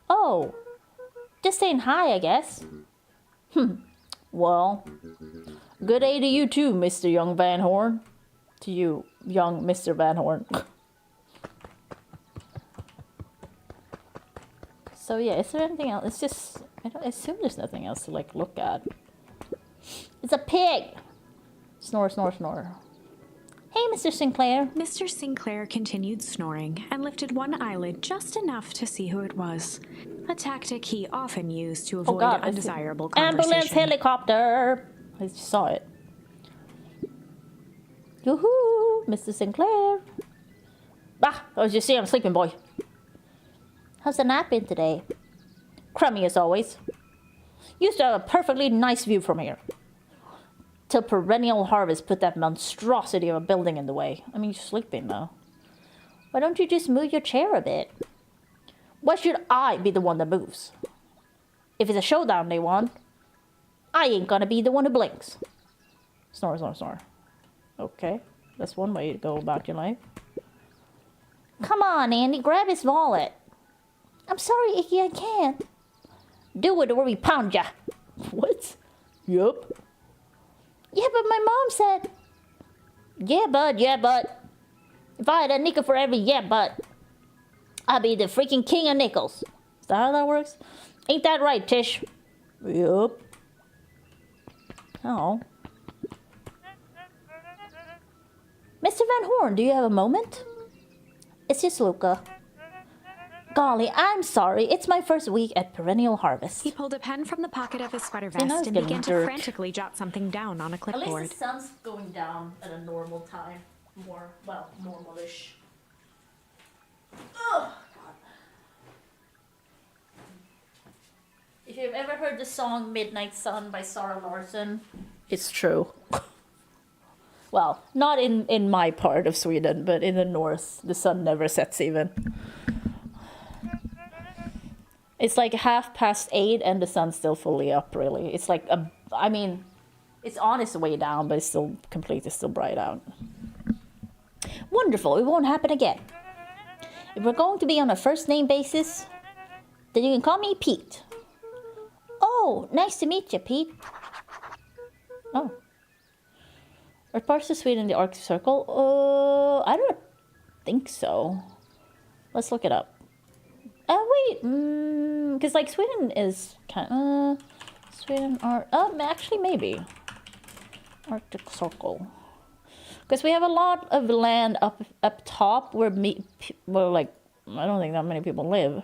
Oh, just saying hi, I guess. Well, good day to you too, Mr. Young Van Horn. To you, young Mr. Van Horn. So yeah, is there anything else? It's just, I assume there's nothing else to like look at. It's a pig! Snore, snore, snore. Hey, Mr. Sinclair. Mr. Sinclair continued snoring and lifted one eyelid just enough to see who it was. A tactic he often used to avoid undesirable conversation. Ambulance helicopter! I just saw it. Yoo-hoo, Mr. Sinclair. Ah, I was just saying I'm sleeping, boy. How's the nap been today? Crummy as always. Used to have a perfectly nice view from here. Till perennial harvest put that monstrosity of a building in the way. I mean, you're sleeping though. Why don't you just move your chair a bit? Why should I be the one that moves? If it's a showdown they want, I ain't gonna be the one who blinks. Snore, snore, snore. Okay, that's one way to go about your life. Come on, Andy, grab his wallet. I'm sorry, Icky, I can't. Do it or we pound ya. What? Yup. Yeah, but my mom said... Yeah, but. If I had a nickel for every yeah, but, I'd be the freaking king of nickels. Is that how that works? Ain't that right, Tish? Yup. Oh. Mr. Van Horn, do you have a moment? It's just Luca. Golly, I'm sorry. It's my first week at Perennial Harvest. He pulled a pen from the pocket of his sweater I know vest it's and began getting to dirt. frantically jot something down on a At clipboard. least the sun's going down at a normal time. More, well, normalish. Oh, God. If you've ever heard the song Midnight Sun by Sarah Larsson, it's true. Well, not in my part of Sweden, but in the north, the sun never sets even. It's like 8:30 and the sun's still fully up, really. It's like, I mean, it's on its way down, but it's still completely still bright out. Wonderful, it won't happen again. If we're going to be on a first name basis, then you can call me Pete. Oh, nice to meet you, Pete. Oh. Are parts of Sweden the Arctic Circle? I don't think so. Let's look it up. Wait, because like Sweden is kind of Sweden are actually maybe Arctic Circle, because we have a lot of land up top where like I don't think that many people live.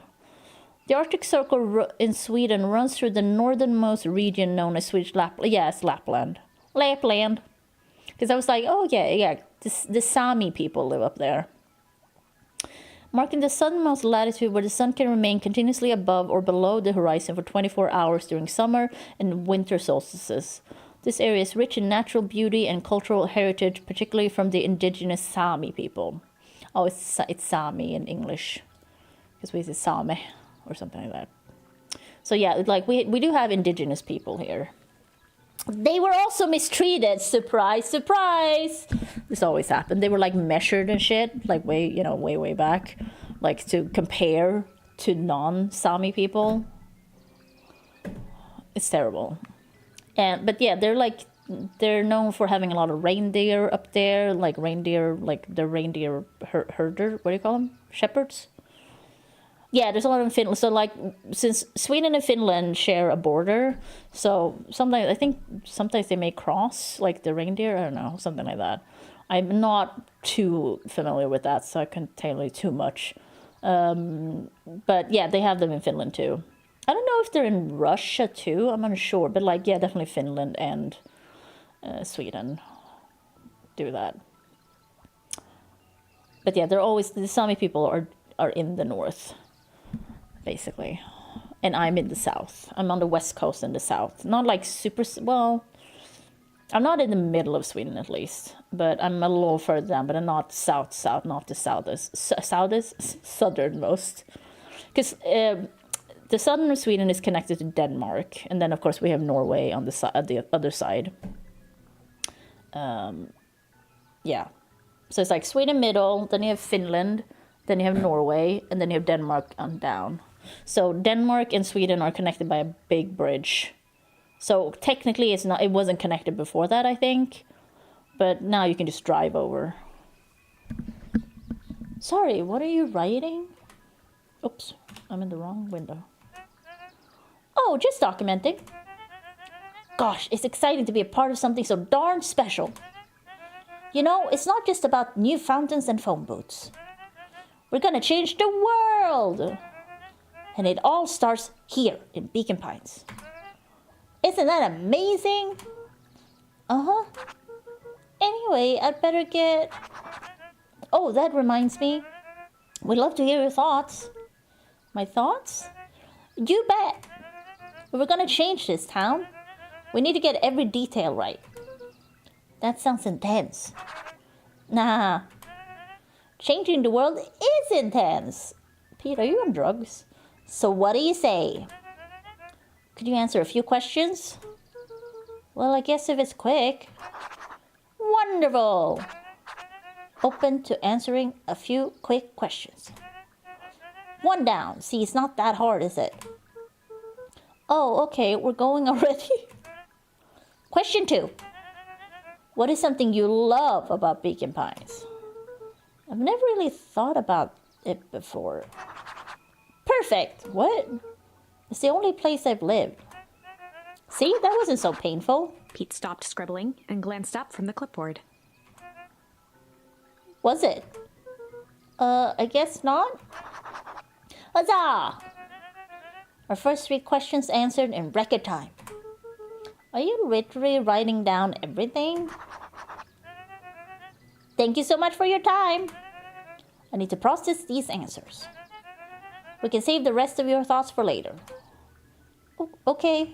The Arctic Circle in Sweden runs through the northernmost region known as Swedish Lapland. Yes, Lapland. Because I was like, oh yeah, the Sami people live up there. Marking the southernmost latitude where the sun can remain continuously above or below the horizon for 24 hours during summer and winter solstices. This area is rich in natural beauty and cultural heritage, particularly from the indigenous Sami people. Oh, it's Sami in English, because we say Same or something like that. So yeah, like we do have indigenous people here. They were also mistreated. Surprise, surprise. This always happened. They were like measured and shit, like way back, like to compare to non-Sami people. It's terrible. But yeah, they're known for having a lot of reindeer up there, like the reindeer herder. What do you call them? Shepherds. Yeah, there's a lot in Finland. So like, since Sweden and Finland share a border, so sometimes they may cross, like the reindeer. I don't know, something like that. I'm not too familiar with that, so I can't tell you too much. But yeah, they have them in Finland too. I don't know if they're in Russia too. I'm unsure, but like, yeah, definitely Finland and Sweden do that. But yeah, the Sami people are in the north, basically, and I'm in the south. I'm on the west coast in the south. Not like super well. I'm not in the middle of Sweden at least, but I'm a little further down. But I'm not south, not the southernmost, because the southern of Sweden is connected to Denmark, and then of course we have Norway on the other side. Yeah, so it's like Sweden middle, then you have Finland, then you have Norway, and then you have Denmark on down. So Denmark and Sweden are connected by a big bridge. So technically it wasn't connected before that, I think. But now you can just drive over. Sorry, what are you writing? Oops, I'm in the wrong window. Oh, just documenting. Gosh, it's exciting to be a part of something so darn special. You know, it's not just about new fountains and phone booths. We're gonna change the world! And it all starts here in Beacon Pines. Isn't that amazing? Uh-huh. Anyway, I'd better get... Oh, that reminds me. We'd love to hear your thoughts. My thoughts? You bet. We're gonna change this town. We need to get every detail right. That sounds intense. Nah. Changing the world is intense. Pete, are you on drugs? So what do you say? Could you answer a few questions? Well, I guess if it's quick. Wonderful. Open to answering a few quick questions. One down. See, it's not that hard, is it? Oh, okay, we're going already. Question 2. What is something you love about Beacon Pines? I've never really thought about it before. Perfect. What? It's the only place I've lived. See, that wasn't so painful. Pete stopped scribbling and glanced up from the clipboard. Was it? I guess not. Huzzah! Our first 3 questions answered in record time. Are you literally writing down everything? Thank you so much for your time. I need to process these answers. We can save the rest of your thoughts for later. Oh, okay.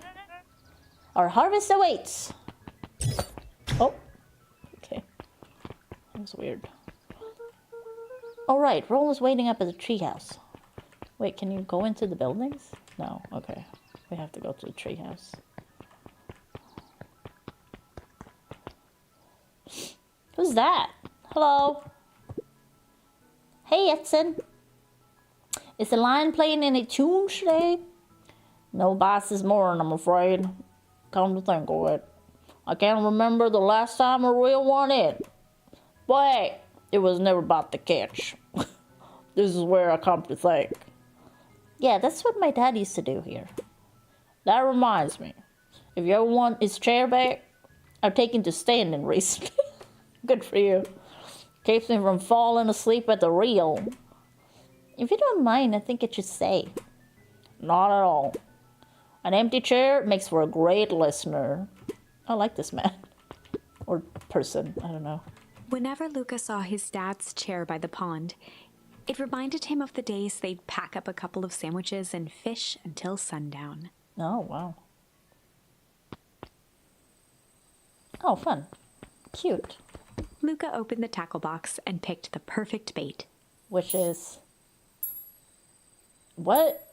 Our harvest awaits. Oh, okay. That was weird. All right, Roll is waiting up at the treehouse. Wait, can you go into the buildings? No, okay. We have to go to the treehouse. Who's that? Hello? Hey, Edson. Is the lion playing any tunes today? No bass this morning, I'm afraid. Come to think of it, I can't remember the last time a real one hit. But hey, it was never about the catch. This is where I come to think. Yeah, that's what my dad used to do here. That reminds me, if you ever want his chair back, I've taken to standing recently. Good for you. Keeps me from falling asleep at the reel. If you don't mind, I think it should say. Not at all. An empty chair makes for a great listener. I like this man. Or person, I don't know. Whenever Luca saw his dad's chair by the pond, it reminded him of the days they'd pack up a couple of sandwiches and fish until sundown. Oh, wow. Oh, fun. Cute. Luca opened the tackle box and picked the perfect bait. Which is... What?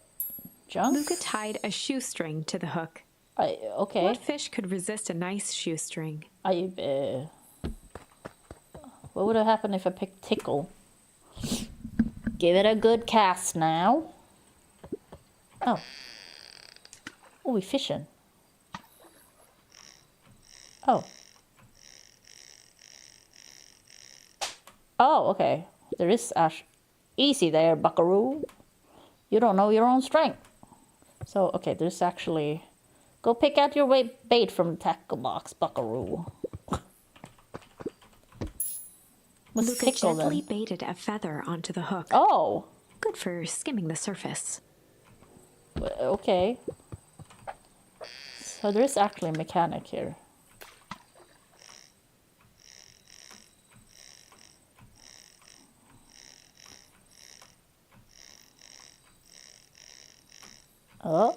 Junk? Luca tied a shoestring to the hook. Okay. What fish could resist a nice shoestring? What would have happened if I picked tickle? Give it a good cast now. Oh. Oh, we fishing. Oh. Oh, okay. There is ash. Easy there, buckaroo. You don't know your own strength. So, okay, there's actually... Go pick out your bait from the tackle box, buckaroo. What's Luca tickle, gently then? baited a feather onto the hook. Oh. Good for skimming the surface. Okay. So there's actually a mechanic here. Oh.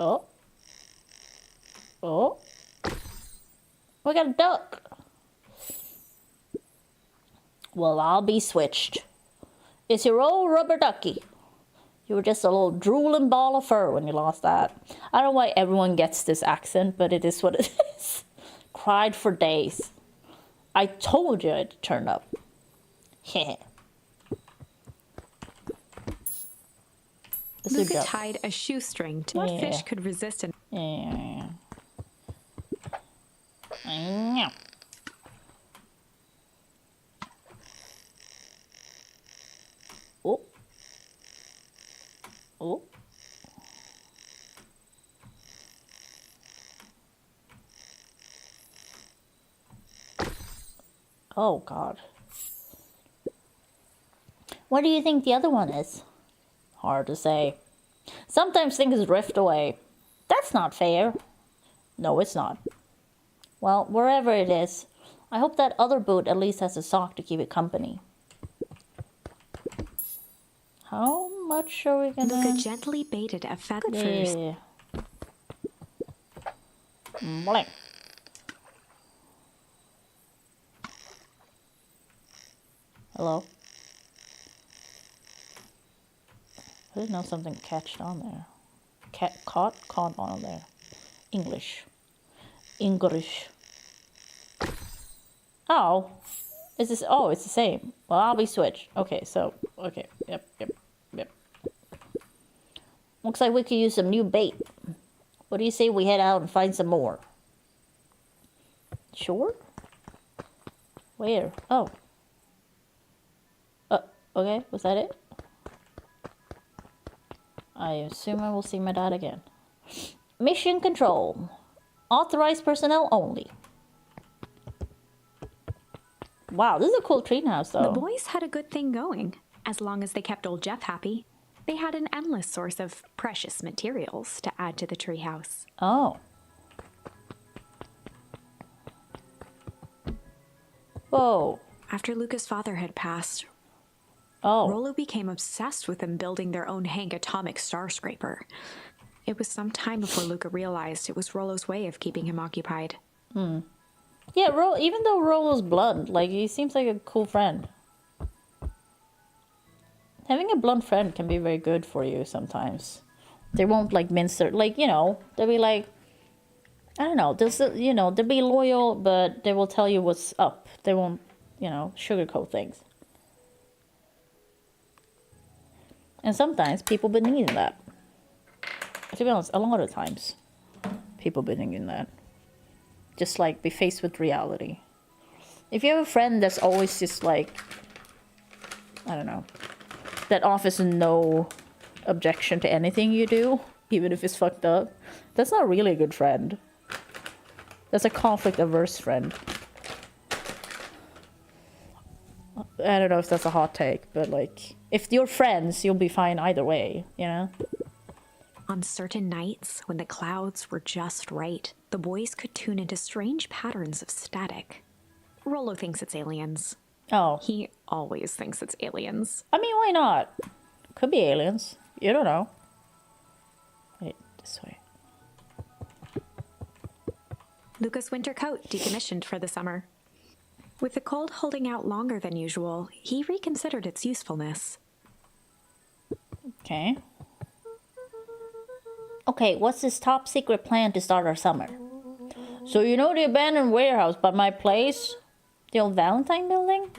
Oh. Oh. We got a duck. Well, I'll be switched. It's your old rubber ducky. You were just a little drooling ball of fur when you lost that. I don't know why everyone gets this accent, but it is what it is. Cried for days. I told you it'd turn up. Heh. Luca tied a shoestring to what fish could resist an... Yeah. Oh. Oh. Oh, God. What do you think the other one is? Hard to say. Sometimes things drift away. That's not fair. No, it's not. Well, wherever it is, I hope that other boot at least has a sock to keep it company. How much are we gonna... Luca gently baited a feather first. Yeah. Blank. Hello? I didn't know something catched on there. Caught on there. English. Oh. Is this... Oh, it's the same. Well, I'll be switched. Okay, so... Okay. Yep. Looks like we could use some new bait. What do you say we head out and find some more? Sure? Where? Oh. Okay. Was that it? I assume I will see my dad again. Mission control. Authorized personnel only. Wow, this is a cool treehouse, though. The boys had a good thing going, as long as they kept old Jeff happy. They had an endless source of precious materials to add to the treehouse. Oh. Whoa. After Luca's father had passed, Oh. Rollo became obsessed with them building their own Hank atomic star scraper. It was some time before Luca realized it was Rollo's way of keeping him occupied. Yeah, even though Rollo's blunt, like, he seems like a cool friend. Having a blunt friend can be very good for you sometimes. They won't, like, mince their... Like, you know, they'll be like... I don't know. They'll be loyal, but they will tell you what's up. They won't, sugarcoat things. And sometimes people been needing that. To be honest, a lot of times people been needing that. Just like be faced with reality. If you have a friend that's always just like, I don't know, that offers no objection to anything you do, even if it's fucked up, that's not really a good friend. That's a conflict-averse friend. I don't know if that's a hot take, but like, if you're friends, you'll be fine either way, you know? On certain nights, when the clouds were just right, the boys could tune into strange patterns of static. Rollo thinks it's aliens. Oh. He always thinks it's aliens. I mean, why not? Could be aliens. You don't know. Wait, this way. Luca's winter coat decommissioned for the summer. With the cold holding out longer than usual, he reconsidered its usefulness. Okay. Okay, what's this top secret plan to start our summer? So you know the abandoned warehouse by my place? The old Valentine building?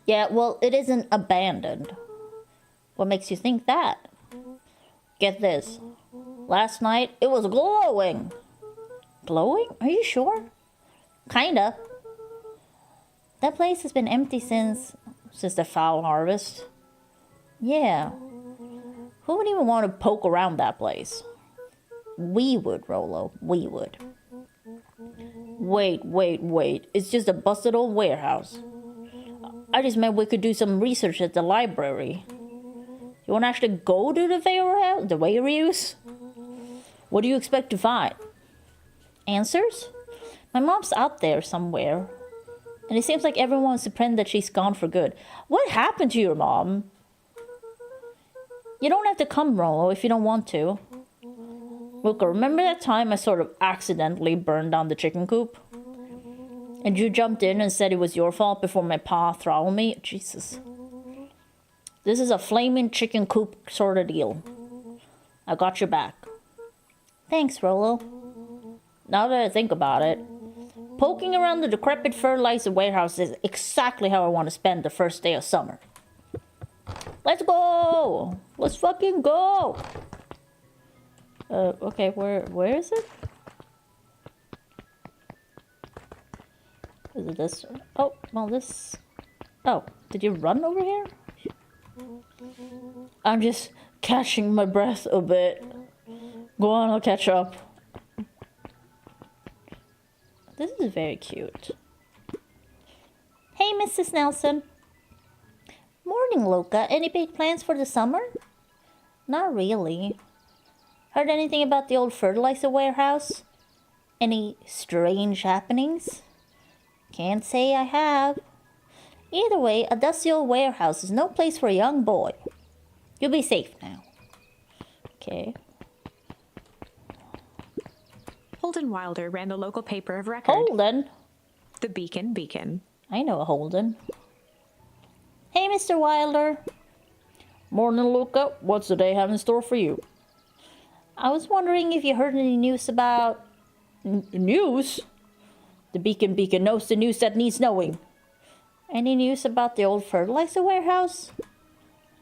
Yeah, well, it isn't abandoned. What makes you think that? Get this. Last night, it was glowing. Glowing? Are you sure? Kinda. That place has been empty since the foul harvest. Yeah. Who would even want to poke around that place? We would, Rolo. We would. Wait. It's just a busted old warehouse. I just meant we could do some research at the library. You want to actually go to the warehouse? The warehouse? What do you expect to find? Answers? My mom's out there somewhere. And it seems like everyone wants to pretend that she's gone for good. What happened to your mom? You don't have to come, Rolo, if you don't want to. Luca, remember that time I sort of accidentally burned down the chicken coop? And you jumped in and said it was your fault before my pa throttled me? Jesus. This is a flaming chicken coop sort of deal. I got your back. Thanks, Rolo. Now that I think about it, poking around the decrepit fertilizer warehouse is exactly how I want to spend the first day of summer. Let's go! Let's fucking go! Okay, where is it? Is it this? Oh, well this... Oh, did you run over here? I'm just catching my breath a bit. Go on, I'll catch up. This is very cute. Hey, Mrs. Nelson. Morning, Luca. Any big plans for the summer? Not really. Heard anything about the old fertilizer warehouse? Any strange happenings? Can't say I have. Either way, a dusty old warehouse is no place for a young boy. You'll be safe now. Okay. Holden Wilder ran the local paper of record. Holden? The Beacon. I know a Holden. Hey, Mr. Wilder. Morning, Luca. What's the day have in store for you? I was wondering if you heard any news about... News? The Beacon knows the news that needs knowing. Any news about the old fertilizer warehouse?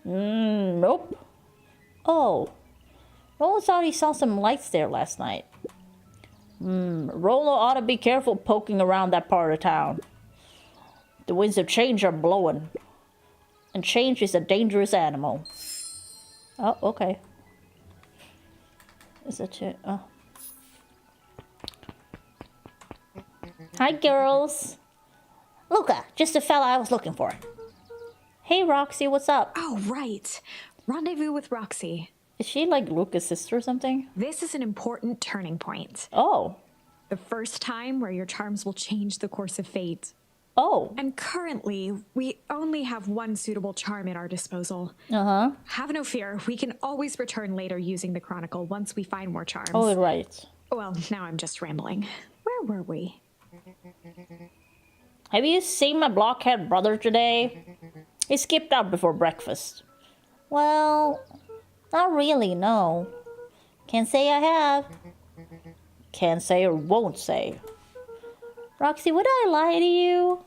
Nope. Oh. Rolo thought he saw some lights there last night. Rolo ought to be careful poking around that part of town. The winds of change are blowing. And change is a dangerous animal. Oh, okay. Is that it? Oh. Hi, girls. Luca, just the fella I was looking for. Hey, Roxy, what's up? Oh, right. Rendezvous with Roxy. Is she like Luca's sister or something? This is an important turning point. Oh. The first time where your charms will change the course of fate. Oh. And currently, we only have one suitable charm at our disposal. Uh-huh. Have no fear. We can always return later using the Chronicle once we find more charms. Oh, right. Well, now I'm just rambling. Where were we? Have you seen my blockhead brother today? He skipped out before breakfast. Well, not really, no. Can't say I have. Can't say or won't say. Roxy, would I lie to you?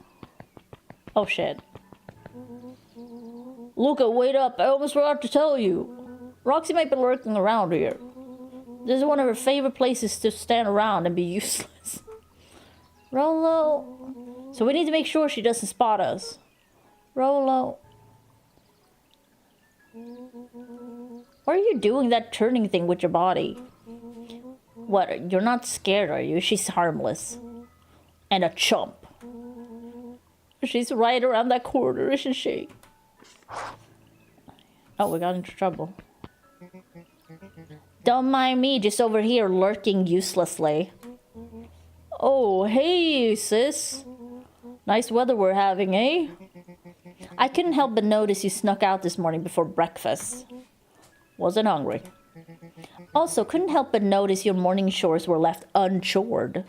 Oh, shit. Luca, wait up. I almost forgot to tell you. Roxy might be lurking around here. This is one of her favorite places to stand around and be useless. Rolo. So we need to make sure she doesn't spot us. Rolo. Why are you doing that turning thing with your body? What, you're not scared, are you? She's harmless. And a chump. She's right around that corner, isn't she? Oh, we got into trouble. Don't mind me, just over here lurking uselessly. Oh, hey, sis. Nice weather we're having, eh? I couldn't help but notice you snuck out this morning before breakfast. Wasn't hungry. Also, couldn't help but notice your morning chores were left unchored.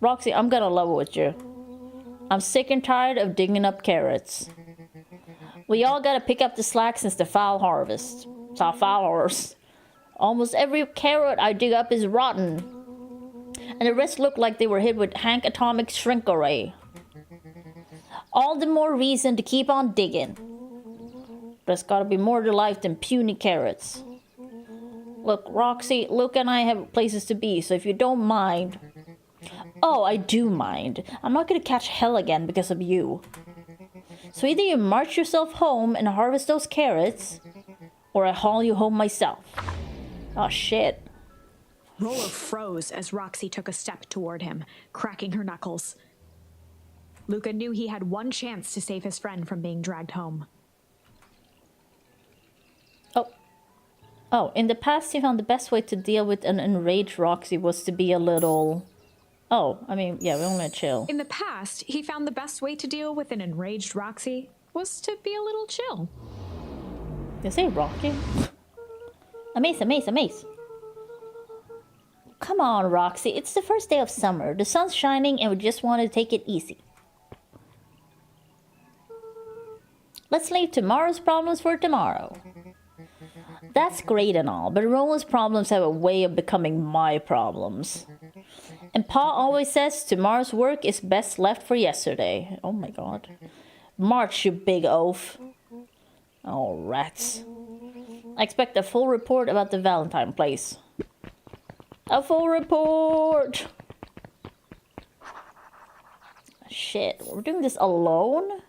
Roxy, I'm gonna level with you. I'm sick and tired of digging up carrots. We all gotta pick up the slack since the foul harvest. Foul harvest. Almost every carrot I dig up is rotten. And the rest look like they were hit with Hank Atomic Shrink Array. All the more reason to keep on digging. There's gotta be more to life than puny carrots. Look, Roxy, Luke and I have places to be, so if you don't mind... Oh, I do mind. I'm not gonna catch hell again because of you. So either you march yourself home and harvest those carrots, or I haul you home myself. Oh, shit. Roller froze as Roxy took a step toward him, cracking her knuckles. Luca knew he had one chance to save his friend from being dragged home. Oh, in the past he found the best way to deal with an enraged Roxy was to be a little... Oh, I mean, yeah, we want to chill. In the past, he found the best way to deal with an enraged Roxy was to be a little chill. Did I say Rocky? A mace, a mace, a mace. Come on, Roxy. It's the first day of summer. The sun's shining and we just want to take it easy. Let's leave tomorrow's problems for tomorrow. That's great and all, but Roland's problems have a way of becoming my problems. And Pa always says tomorrow's work is best left for yesterday. Oh my god. March, you big oaf. Oh, rats. I expect a full report about the Valentine place. A full report! Shit, we're doing this alone?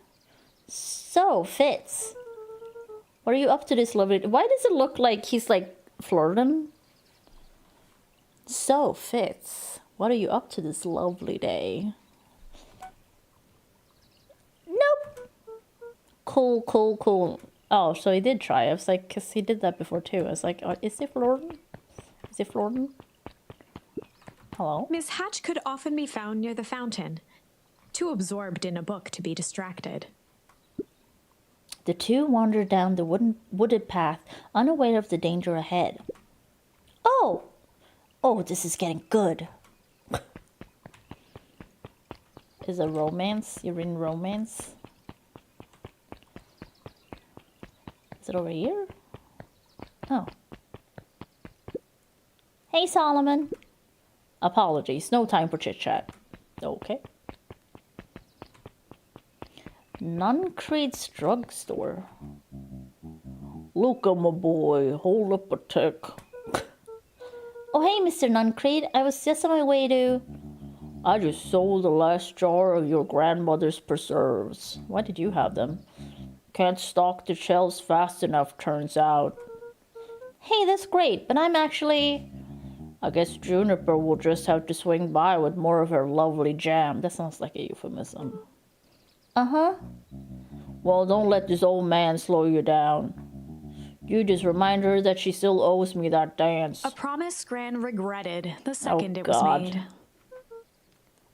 So, Fitz. What are you up to this lovely... Why does it look like he's like flirting? So, Fitz. What are you up to this lovely day? Nope. Cool, cool, cool. Oh, so he did try. I was like, because he did that before too. I was like, oh, is he flirting? Is he flirting? Hello? Miss Hatch could often be found near the fountain, too absorbed in a book to be distracted. The two wandered down the wooded path, unaware of the danger ahead. Oh! Oh, this is getting good. Is it romance? You're in romance? Is it over here? Oh. Hey, Solomon. Apologies, no time for chit-chat. Okay. Nuncreed's drugstore. Look at my boy, hold up a tick. Oh, hey, Mr. Nuncreed. I was just on my way to... I just sold the last jar of your grandmother's preserves. Why did you have them? Can't stock the shelves fast enough, turns out. Hey, that's great, but I'm actually... I guess Juniper will just have to swing by with more of her lovely jam. That sounds like a euphemism. Uh-huh. Well, don't let this old man slow you down. You just remind her that she still owes me that dance. A promise Gran regretted the second it was God. made.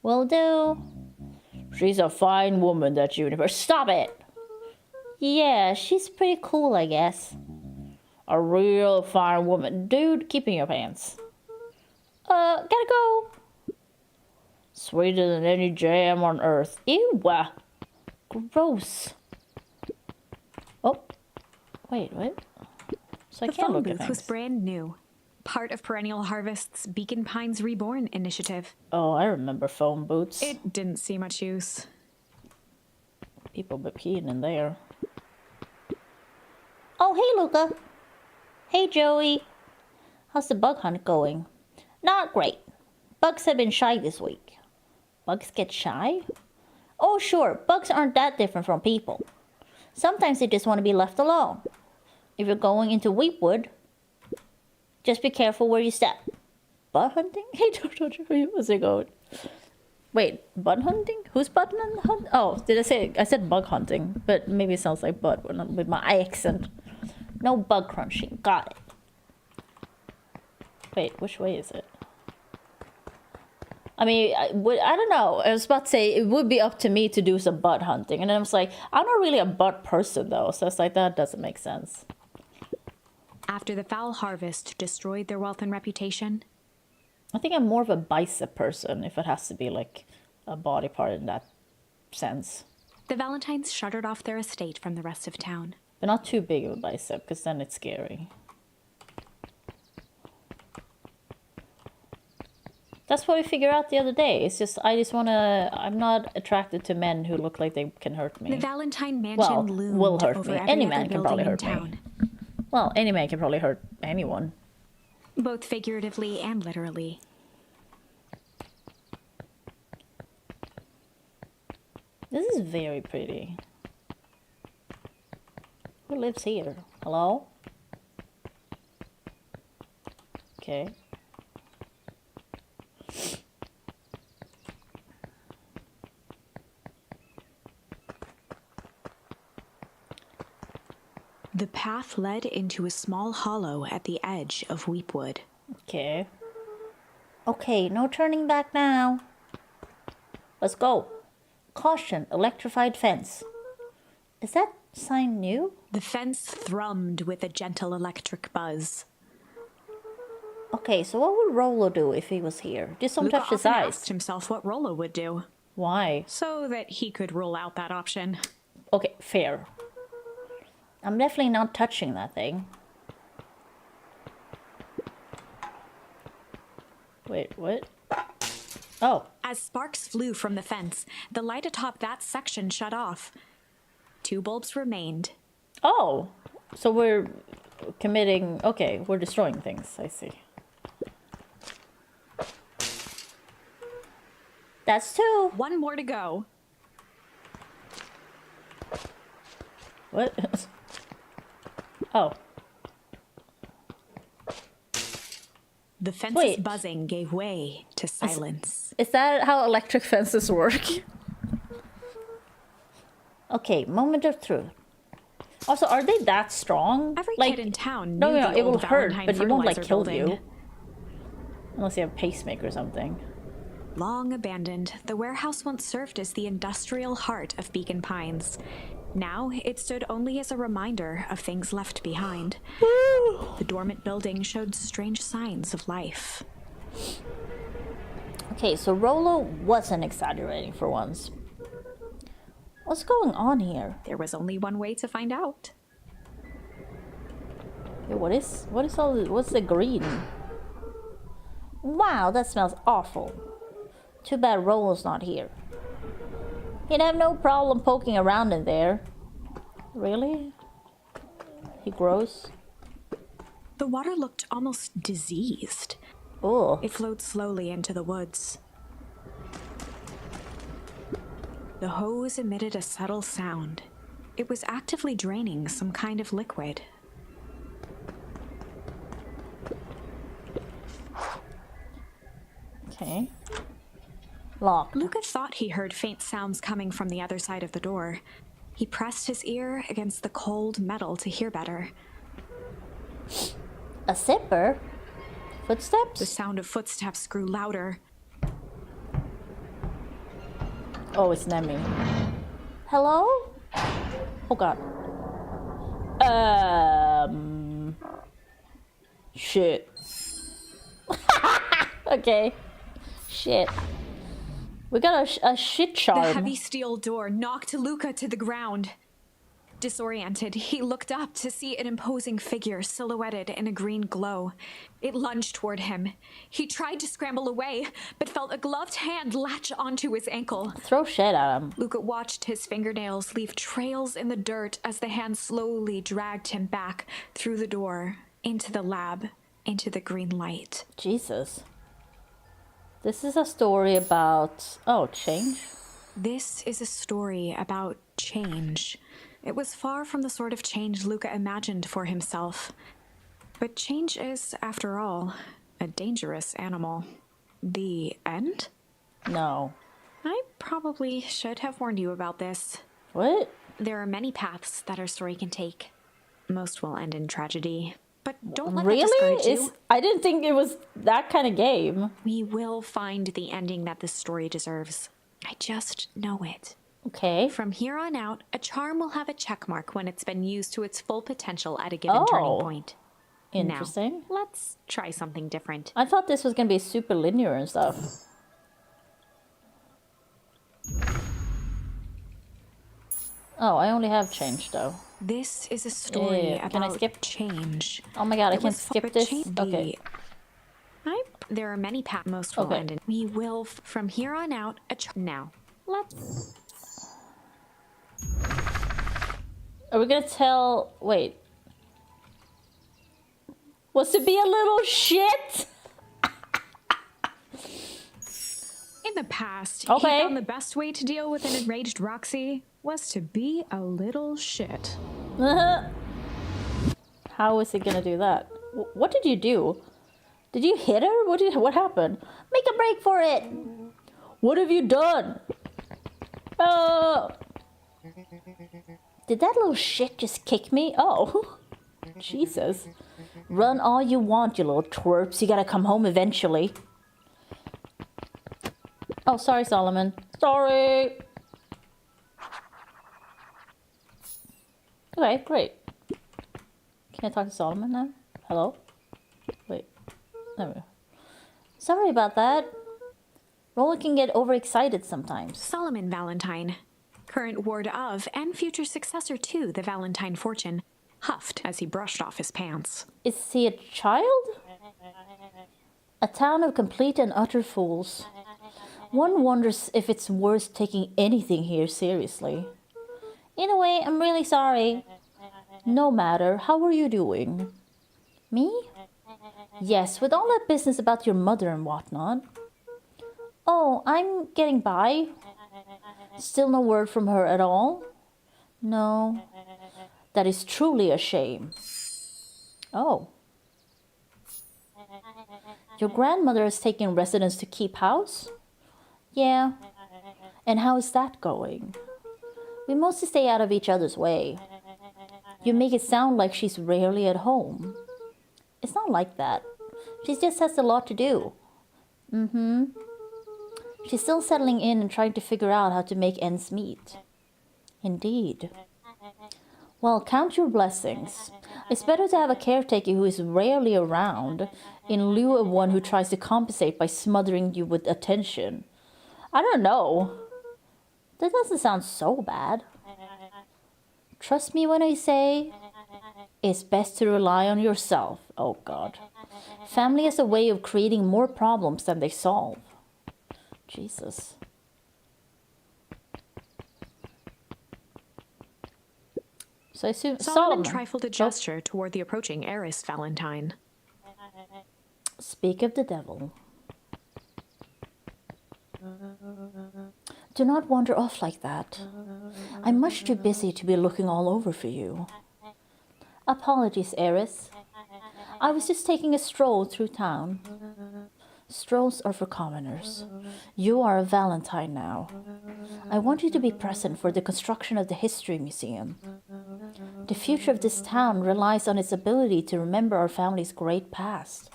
Will do. She's a fine woman, that Juniper. Stop it! Yeah, she's pretty cool, I guess. A real fine woman. Dude, keep in your pants. Gotta go. Sweeter than any jam on earth. Ew. Gross. Oh. Wait, what? So I The can't phone look at booth things. was brand new, part of Perennial Harvest's Beacon Pines Reborn initiative. Oh, I remember phone booths. It didn't see much use. People be peeing in there. Oh, hey, Luca. Hey, Joey. How's the bug hunt going? Not great. Bugs have been shy this week. Bugs get shy? Oh, sure. Bugs aren't that different from people. Sometimes they just want to be left alone. If you're going into Weepwood, just be careful where you step. Bud hunting? Hey, Jojo, how's it going? Wait, bud hunting? Who's bud hunting? Oh, did I say? I said bug hunting, but maybe it sounds like bud with my accent. No bug crunching. Got it. Wait, which way is it? I mean, I don't know. I was about to say it would be up to me to do some bud hunting. And then I was like, I'm not really a bud person, though. So it's like, that doesn't make sense. After the foul harvest destroyed their wealth and reputation, I think I'm more of a bicep person, if it has to be like a body part in that sense. The Valentines shuttered off their estate from the rest of town. But not too big of a bicep, because then it's scary. That's what we figured out the other day. It's just, I'm not attracted to men who look like they can hurt me. The Valentine mansion Well, loomed will hurt over me. every Any other man can building probably in hurt town. me. Well, any man can probably hurt anyone. Both figuratively and literally. This is very pretty. Who lives here? Hello? Okay. The path led into a small hollow at the edge of Weepwood. Okay. Okay, no turning back now. Let's go. Caution, electrified fence. Is that sign new? The fence thrummed with a gentle electric buzz. Okay, so what would Rolo do if he was here? Just don't Luca touch his often eyes. asked himself what Rolo would do, Why? so that he could rule out that option. Okay, fair. I'm definitely not touching that thing. Wait, what? Oh. As sparks flew from the fence, the light atop that section shut off. 2 bulbs remained. Oh. So we're committing... Okay, we're destroying things. I see. That's 2. 1 more to go. What? Oh. The fence's Wait. buzzing gave way to silence. Is that how electric fences work? Okay, moment of truth. Also, are they that strong? Every like, kid in town no, knew no, the it will old hurt, Valentine but it won't like fertilizer kill building. you. Unless you have a pacemaker or something. Long abandoned, the warehouse once served as the industrial heart of Beacon Pines. Now, it stood only as a reminder of things left behind. The dormant building showed strange signs of life. Okay, so Rolo wasn't exaggerating for once. What's going on here? There was only one way to find out. Hey, what's the green? Wow, that smells awful. Too bad Rolo's not here. He'd have no problem poking around in there. Really? He grows? The water looked almost diseased. Oh. It flowed slowly into the woods. The hose emitted a subtle sound. It was actively draining some kind of liquid. Okay. Locked. Luca thought he heard faint sounds coming from the other side of the door. He pressed his ear against the cold metal to hear better. A zipper? Footsteps? The sound of footsteps grew louder. Oh, it's Nemi. Hello? Oh god. Shit. Okay. Shit. We got a shit The charm. heavy steel door knocked Luca to the ground. Disoriented, he looked up to see an imposing figure silhouetted in a green glow. It lunged toward him. He tried to scramble away, but felt a gloved hand latch onto his ankle. Throw shit at him. Luca watched his fingernails leave trails in the dirt as the hand slowly dragged him back through the door, into the lab, into the green light. Jesus. This is a story about... Oh, change? This is a story about change. It was far from the sort of change Luca imagined for himself. But change is, after all, a dangerous animal. The end? No. I probably should have warned you about this. What? There are many paths that our story can take. Most will end in tragedy. But don't let that Really? discourage you. I didn't think it was that kind of game. We will find the ending that this story deserves. I just know it. Okay. From here on out, a charm will have a checkmark when it's been used to its full potential at a given turning point. Interesting. Now, let's try something different. I thought this was gonna be super linear and stuff. Oh, I only have change though. This is a story Yeah. Can I about skip? change. Oh my god, I It can't was skip but this? change- Okay. There are many paths. Most will Okay. end in. We will, from here on out, now. Let's. Are we gonna tell... Wait. Was to be a little shit? In the past, Okay. he found the best way to deal with an enraged Roxy was to be a little shit. How is he gonna do that? What did you do? Did you hit her? What happened? Make a break for it! What have you done? Oh! Did that little shit just kick me? Oh. Jesus. Run all you want, you little twerps. You gotta come home eventually. Oh, sorry, Solomon. Sorry! Okay, great. Can I talk to Solomon now? Hello? Wait. There we go. Sorry about that. Roland can get overexcited sometimes. Solomon Valentine, current ward of and future successor to the Valentine fortune, huffed as he brushed off his pants. Is he a child? A town of complete and utter fools. One wonders if it's worth taking anything here seriously. In a way, I'm really sorry. No matter, how are you doing? Me? Yes, with all that business about your mother and whatnot. Oh, I'm getting by. Still no word from her at all? No. That is truly a shame. Oh. Your grandmother has taken residence to keep house? Yeah. And how is that going? We mostly stay out of each other's way. You make it sound like she's rarely at home. It's not like that. She just has a lot to do. Mm-hmm. She's still settling in and trying to figure out how to make ends meet. Indeed. Well, count your blessings. It's better to have a caretaker who is rarely around in lieu of one who tries to compensate by smothering you with attention. I don't know. That doesn't sound so bad. Trust me when I say it's best to rely on yourself. Oh God. Family has a way of creating more problems than they solve. Jesus. So I assume Solomon trifled a gesture toward the approaching heiress Valentine. Speak of the devil. Do not wander off like that. I'm much too busy to be looking all over for you. Apologies, heiress. I was just taking a stroll through town. Strolls are for commoners. You are a Valentine now. I want you to be present for the construction of the History Museum. The future of this town relies on its ability to remember our family's great past.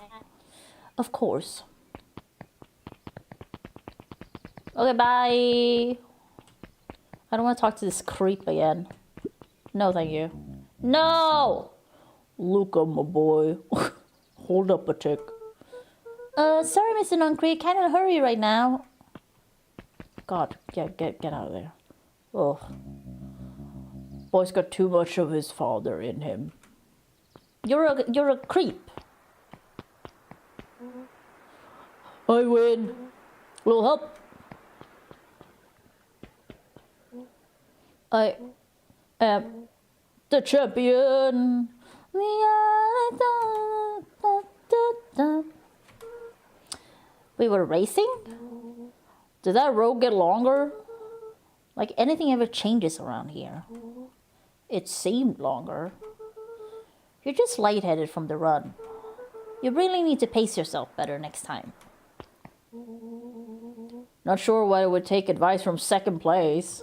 Of course. Okay, bye. I don't want to talk to this creep again. No, thank you. No! Luca, my boy. Hold up a tick. Sorry, Mr. Nuncree. Kind of hurry right now. God, get out of there. Ugh. Boy's got too much of his father in him. You're a creep. I win. Will help. I am the champion. We are We were racing? Did that road get longer? Like anything ever changes around here. It seemed longer. You're just lightheaded from the run. You really need to pace yourself better next time. Not sure why I would take advice from second place.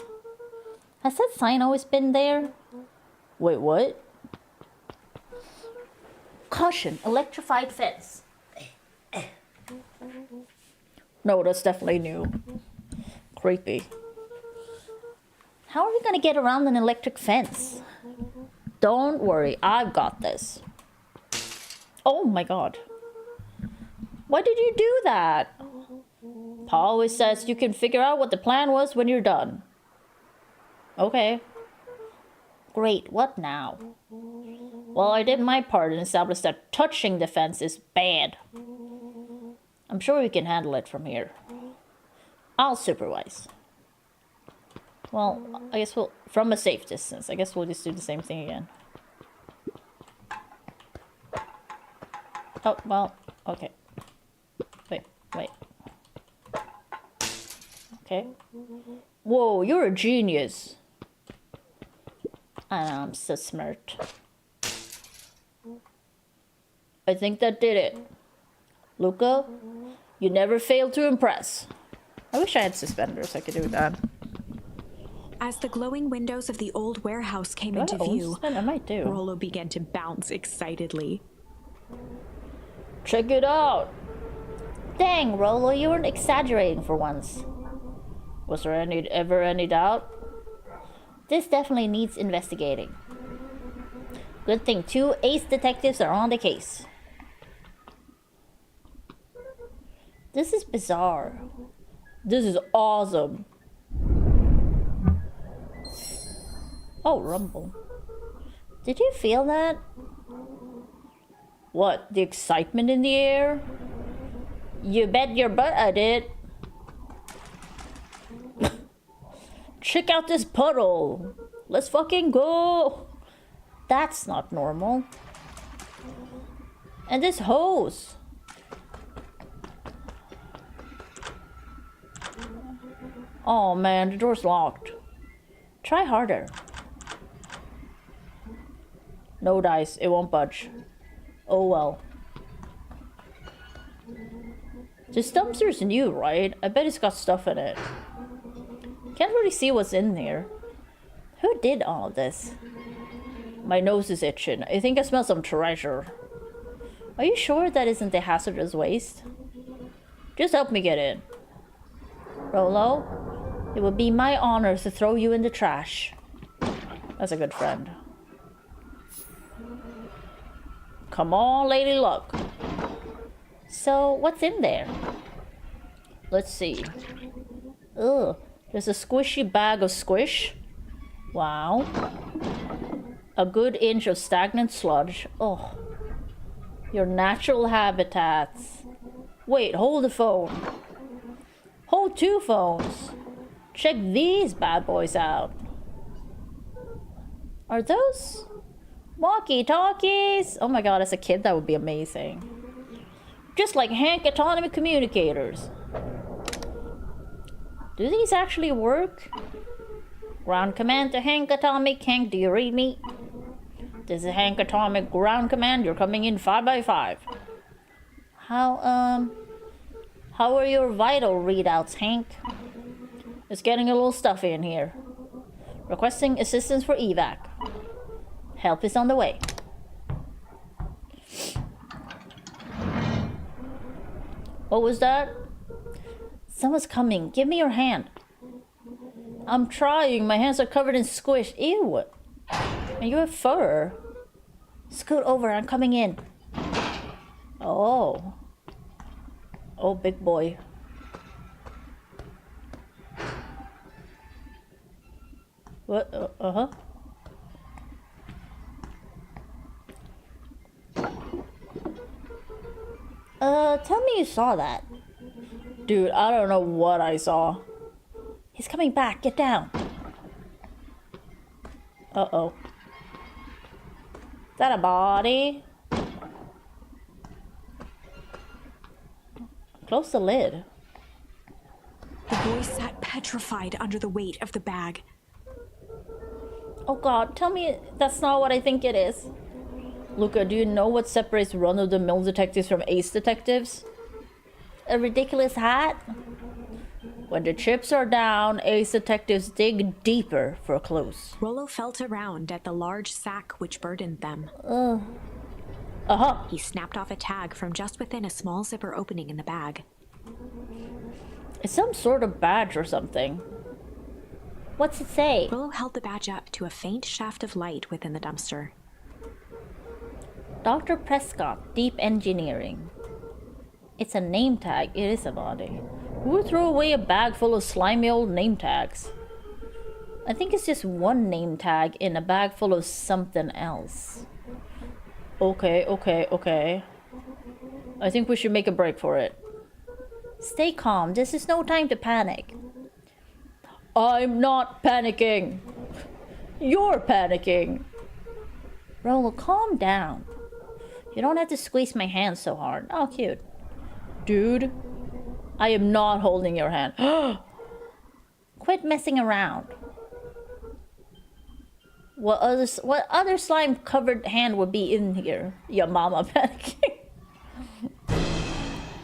Has that sign always been there? Wait, what? Caution, electrified fence. No, that's definitely new. Creepy. How are we gonna get around an electric fence? Don't worry, I've got this. Oh my god. Why did you do that? Pa always says you can figure out what the plan was when you're done. Okay. Great, what now? Well, I did my part and established that touching the fence is bad. I'm sure we can handle it from here. I'll supervise. Well, I guess we'll... From a safe distance. I guess we'll just do the same thing again. Oh, well, okay. Wait. Okay. Whoa, you're a genius. I know, I'm so smart. I think that did it. Luca, you never failed to impress. I wish I had suspenders, I could do that. As the glowing windows of the old warehouse came into view, I might do. Rollo began to bounce excitedly. Check it out! Dang, Rollo, you weren't exaggerating for once. Was there ever any doubt? This definitely needs investigating. Good thing 2 ace detectives are on the case. This is bizarre. This is awesome. Oh, rumble. Did you feel that? What, the excitement in the air? You bet your butt I did. Check out this puddle. Let's fucking go. That's not normal. And this hose. Oh man, the door's locked. Try harder. No dice, it won't budge. Oh well. This dumpster's new, right? I bet it's got stuff in it. Can't really see what's in there. Who did all of this? My nose is itching. I think I smell some treasure. Are you sure that isn't the hazardous waste? Just help me get in. Rollo, it would be my honor to throw you in the trash. That's a good friend. Come on, Lady Luck. So, what's in there? Let's see. Ugh, there's a squishy bag of squish. Wow. A good inch of stagnant sludge. Oh. Your natural habitats. Wait, hold the phone. Hold 2 phones. Check these bad boys out. Are those walkie-talkies? Oh my god, as a kid that would be amazing. Just like Hank autonomous communicators. Do these actually work? Ground command to Hank Atomic. Hank, do you read me? This is Hank Atomic ground command. You're coming in 5x5. How are your vital readouts, Hank? It's getting a little stuffy in here. Requesting assistance for evac. Help is on the way. What was that? Someone's coming. Give me your hand. I'm trying. My hands are covered in squish. Ew. And you have fur. Scoot over. I'm coming in. Oh. Oh, big boy. What? Uh-huh. Tell me you saw that. Dude, I don't know what I saw. He's coming back. Get down. Uh-oh. Is that a body? Close the lid. The boy sat petrified under the weight of the bag. Oh god, tell me that's not what I think it is. Luca, do you know what separates run-of-the-mill detectives from ace detectives? A ridiculous hat? When the chips are down, ace detectives dig deeper for clues. Rollo felt around at the large sack which burdened them. Uh-huh. He snapped off a tag from just within a small zipper opening in the bag. It's some sort of badge or something. What's it say? Rollo held the badge up to a faint shaft of light within the dumpster. Dr. Prescott, Deep Engineering. It's a name tag. It is a body. Who would throw away a bag full of slimy old name tags? I think it's just one name tag in a bag full of something else. Okay, okay, okay. I think we should make a break for it. Stay calm. This is no time to panic. I'm not panicking. You're panicking. Rolo, calm down. You don't have to squeeze my hand so hard. Oh, cute. Dude, I am not holding your hand. Quit messing around. What other slime covered hand would be in here? Your mama panicking.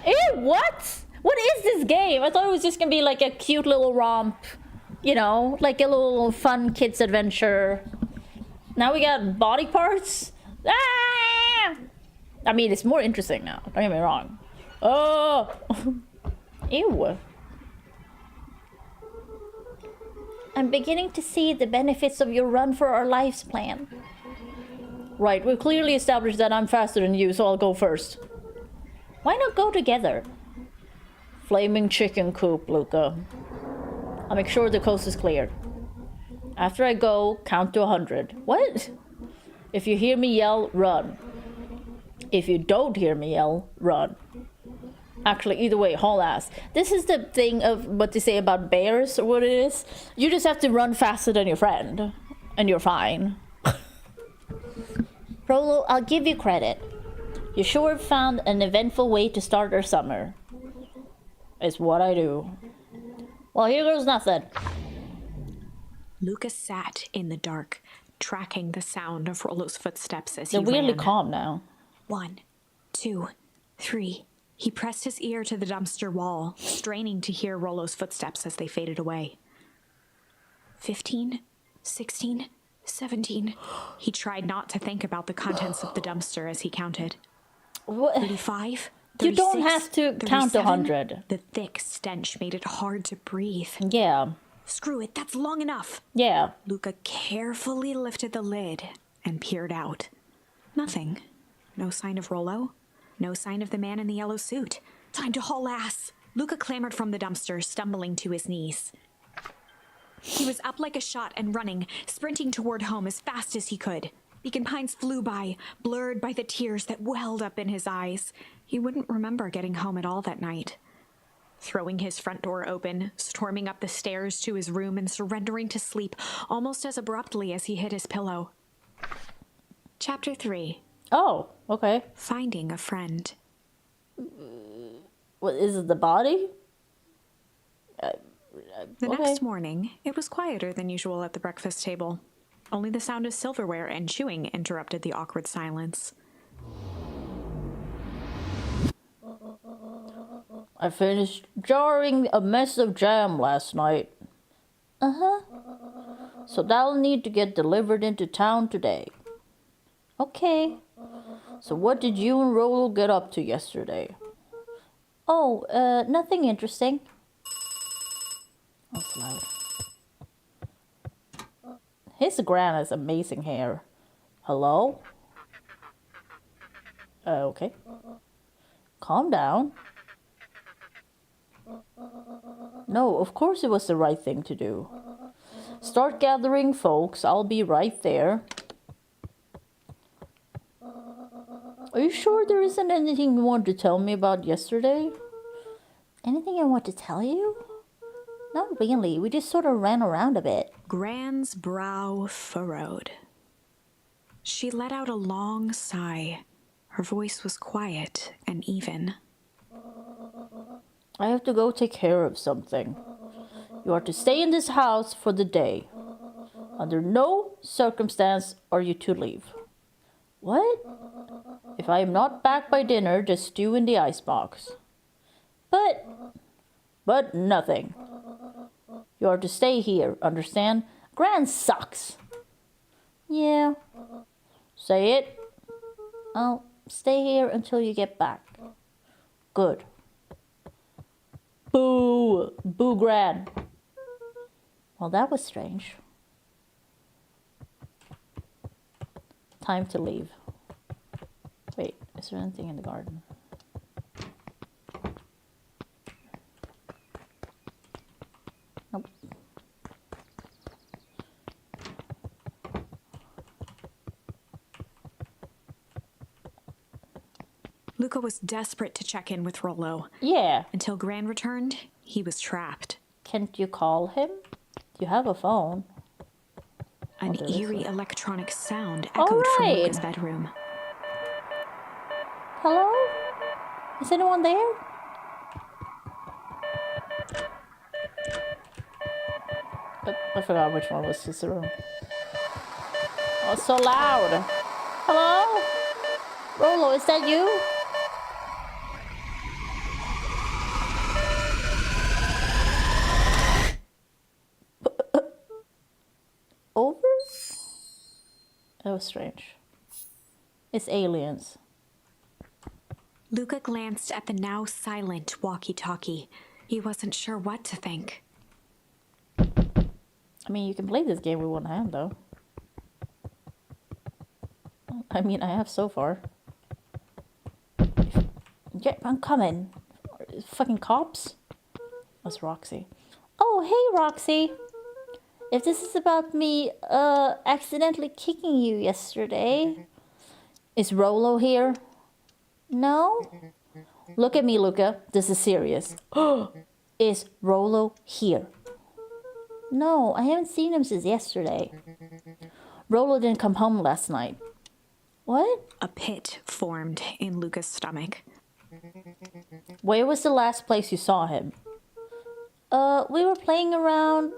Ew, what? What is this game? I thought it was just gonna be like a cute little romp. You know, like a little fun kids adventure. Now we got body parts? Ah! I mean, it's more interesting now. Don't get me wrong. Oh! Ew. I'm beginning to see the benefits of your run for our lives plan. Right, we've clearly established that I'm faster than you, so I'll go first. Why not go together? Flaming chicken coop, Luca. I'll make sure the coast is cleared. After I go, count to 100. What? If you hear me yell, run. If you don't hear me yell, run. Actually, either way, haul ass. This is the thing of what they say about bears, or what it is. You just have to run faster than your friend, and you're fine. Rolo, I'll give you credit. You sure found an eventful way to start our summer. It's what I do. Well, here goes nothing. Lucas sat in the dark, tracking the sound of Rolo's footsteps as he They're weirdly ran. calm now. 1, 2, 3. He pressed his ear to the dumpster wall, straining to hear Rolo's footsteps as they faded away. 15, 16, 17. He tried not to think about the contents of the dumpster as he counted. What? 35, You don't 36, have to count 37. 100. The thick stench made it hard to breathe. Yeah. Screw it, that's long enough. Yeah. Luca carefully lifted the lid and peered out. Nothing. No sign of Rolo. No sign of the man in the yellow suit. Time to haul ass. Luca clambered from the dumpster, stumbling to his knees. He was up like a shot and running, sprinting toward home as fast as he could. Beacon Pines flew by, blurred by the tears that welled up in his eyes. He wouldn't remember getting home at all that night. Throwing his front door open, storming up the stairs to his room and surrendering to sleep almost as abruptly as he hit his pillow. Chapter 3. Oh, okay. Finding a friend. What is it, the body? The Okay. next morning, it was quieter than usual at the breakfast table. Only the sound of silverware and chewing interrupted the awkward silence. I finished jarring a mess of jam last night. Uh-huh. So that'll need to get delivered into town today. Okay. So what did you and Rolo get up to yesterday? Oh, nothing interesting. That's loud. His gran has amazing hair. Hello? Okay. Calm down. No, of course it was the right thing to do. Start gathering, folks. I'll be right there. Are you sure there isn't anything you want to tell me about yesterday? Anything I want to tell you? Not really. We just sort of ran around a bit. Gran's brow furrowed. She let out a long sigh. Her voice was quiet and even. I have to go take care of something. You are to stay in this house for the day. Under no circumstance are you to leave. What? If I am not back by dinner, just stew in the icebox. But nothing. You are to stay here, understand? Gran sucks. Yeah. Say it. I'll stay here until you get back. Good. Boo! Boo, Gran. Well, that was strange. Time to leave. Wait, is there anything in the garden? Nope. Luca was desperate to check in with Rollo. Yeah. Until Gran returned, he was trapped. Can't you call him? You have a phone. An Oh, eerie electronic sound echoed from Luca's bedroom. Hello? Is anyone there? I forgot which one was his room. Oh, it's so loud. Hello? Rollo, is that you? Over? That was strange. It's aliens. Luca glanced at the now silent walkie-talkie. He wasn't sure what to think. I mean, you can play this game with one hand, though. I mean, I have so far. Yeah, I'm coming. Fucking cops? That's Roxy. Oh, hey, Roxy. If this is about me, accidentally kicking you yesterday. Is Rollo here? No? Look at me, Luca. This is serious. Is Rollo here? No, I haven't seen him since yesterday. Rollo didn't come home last night. What? A pit formed in Luca's stomach. Where was the last place you saw him? We were playing around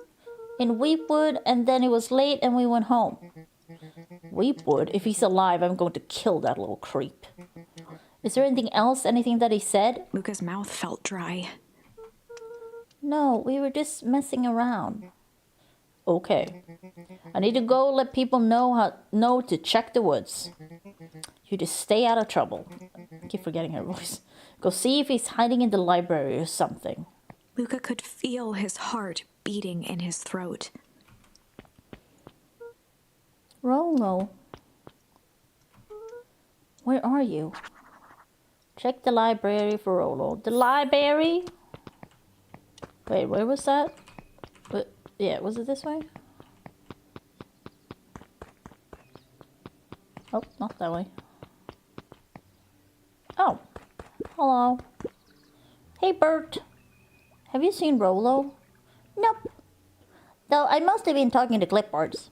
in Weepwood, and then it was late and we went home. Weepwood? If he's alive, I'm going to kill that little creep. Is there anything else? Anything that he said? Luca's mouth felt dry. No, we were just messing around. Okay. I need to go let people know to check the woods. You just stay out of trouble. I keep forgetting her voice. Go see if he's hiding in the library or something. Luca could feel his heart beating in his throat. Rollo. Where are you? Check the library for Rollo. The library? Wait, where was that? Yeah, was it this way? Oh, not that way. Oh, hello. Hey, Bert. Have you seen Rollo? Nope. Though I must have been talking to clipboards.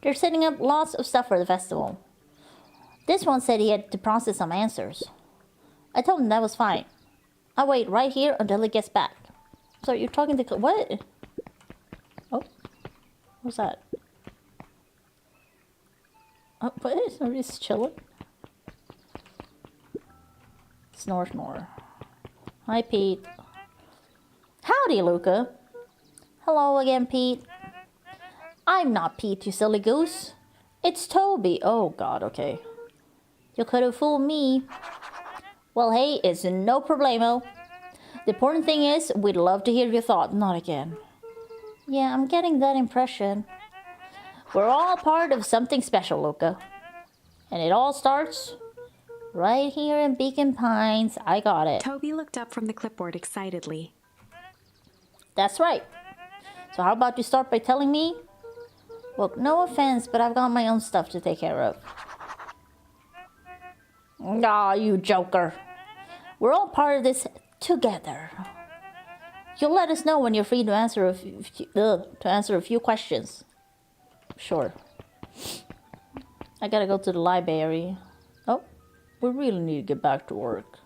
They're setting up lots of stuff for the festival. This one said he had to process some answers. I told him that was fine. I'll wait right here until he gets back. So you're talking to... What? Oh. What's that? Oh, what is... Somebody's just chilling? Snore, snore. Hi, Pete. Howdy, Luca. Hello again, Pete. I'm not Pete, you silly goose. It's Toby. Oh, God, okay. You could have fooled me. Well, hey, it's no problemo. The important thing is, we'd love to hear your thoughts. Not again. Yeah, I'm getting that impression. We're all part of something special, Luca. And it all starts right here in Beacon Pines. I got it. Toby looked up from the clipboard excitedly. That's right. So how about you start by telling me? Look, no offense, but I've got my own stuff to take care of. Aw, you joker. We're all part of this together. You'll let us know when you're free to answer a few questions. Sure. I gotta go to the library. Oh, we really need to get back to work.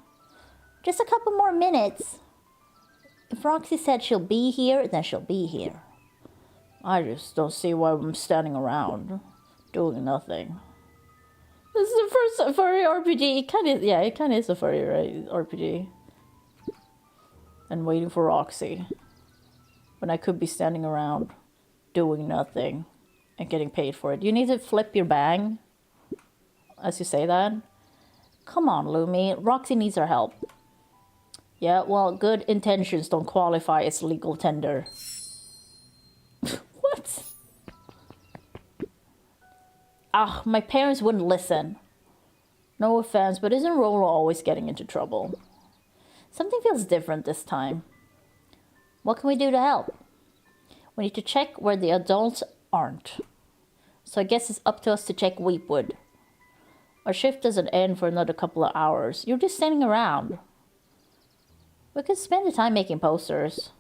Just a couple more minutes. If Roxy said she'll be here, then she'll be here. I just don't see why I'm standing around doing nothing. This is the first furry RPG. It kind of is a furry RPG. And waiting for Roxy. When I could be standing around doing nothing and getting paid for it. You need to flip your bang as you say that. Come on, Lumi. Roxy needs our help. Yeah, well, good intentions don't qualify as legal tender. What? Ah, my parents wouldn't listen. No offense, but isn't Rollo always getting into trouble? Something feels different this time. What can we do to help? We need to check where the adults aren't. So I guess it's up to us to check Weepwood. Our shift doesn't end for another couple of hours. You're just standing around. We could spend the time making posters.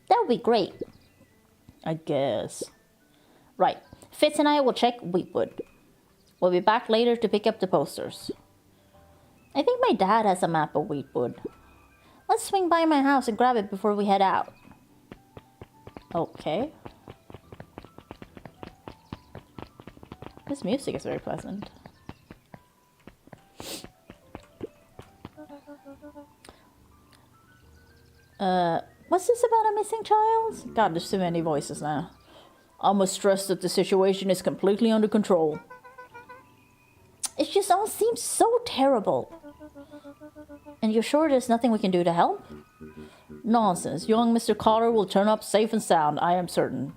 That would be great. I guess. Right. Fitz and I will check Wheatwood. We'll be back later to pick up the posters. I think my dad has a map of Wheatwood. Let's swing by my house and grab it before we head out. Okay. This music is very pleasant. What's this about a missing child? God, there's too many voices now. I must stress that the situation is completely under control. It just all seems so terrible. And you're sure there's nothing we can do to help? Nonsense. Young Mr. Carter will turn up safe and sound, I am certain.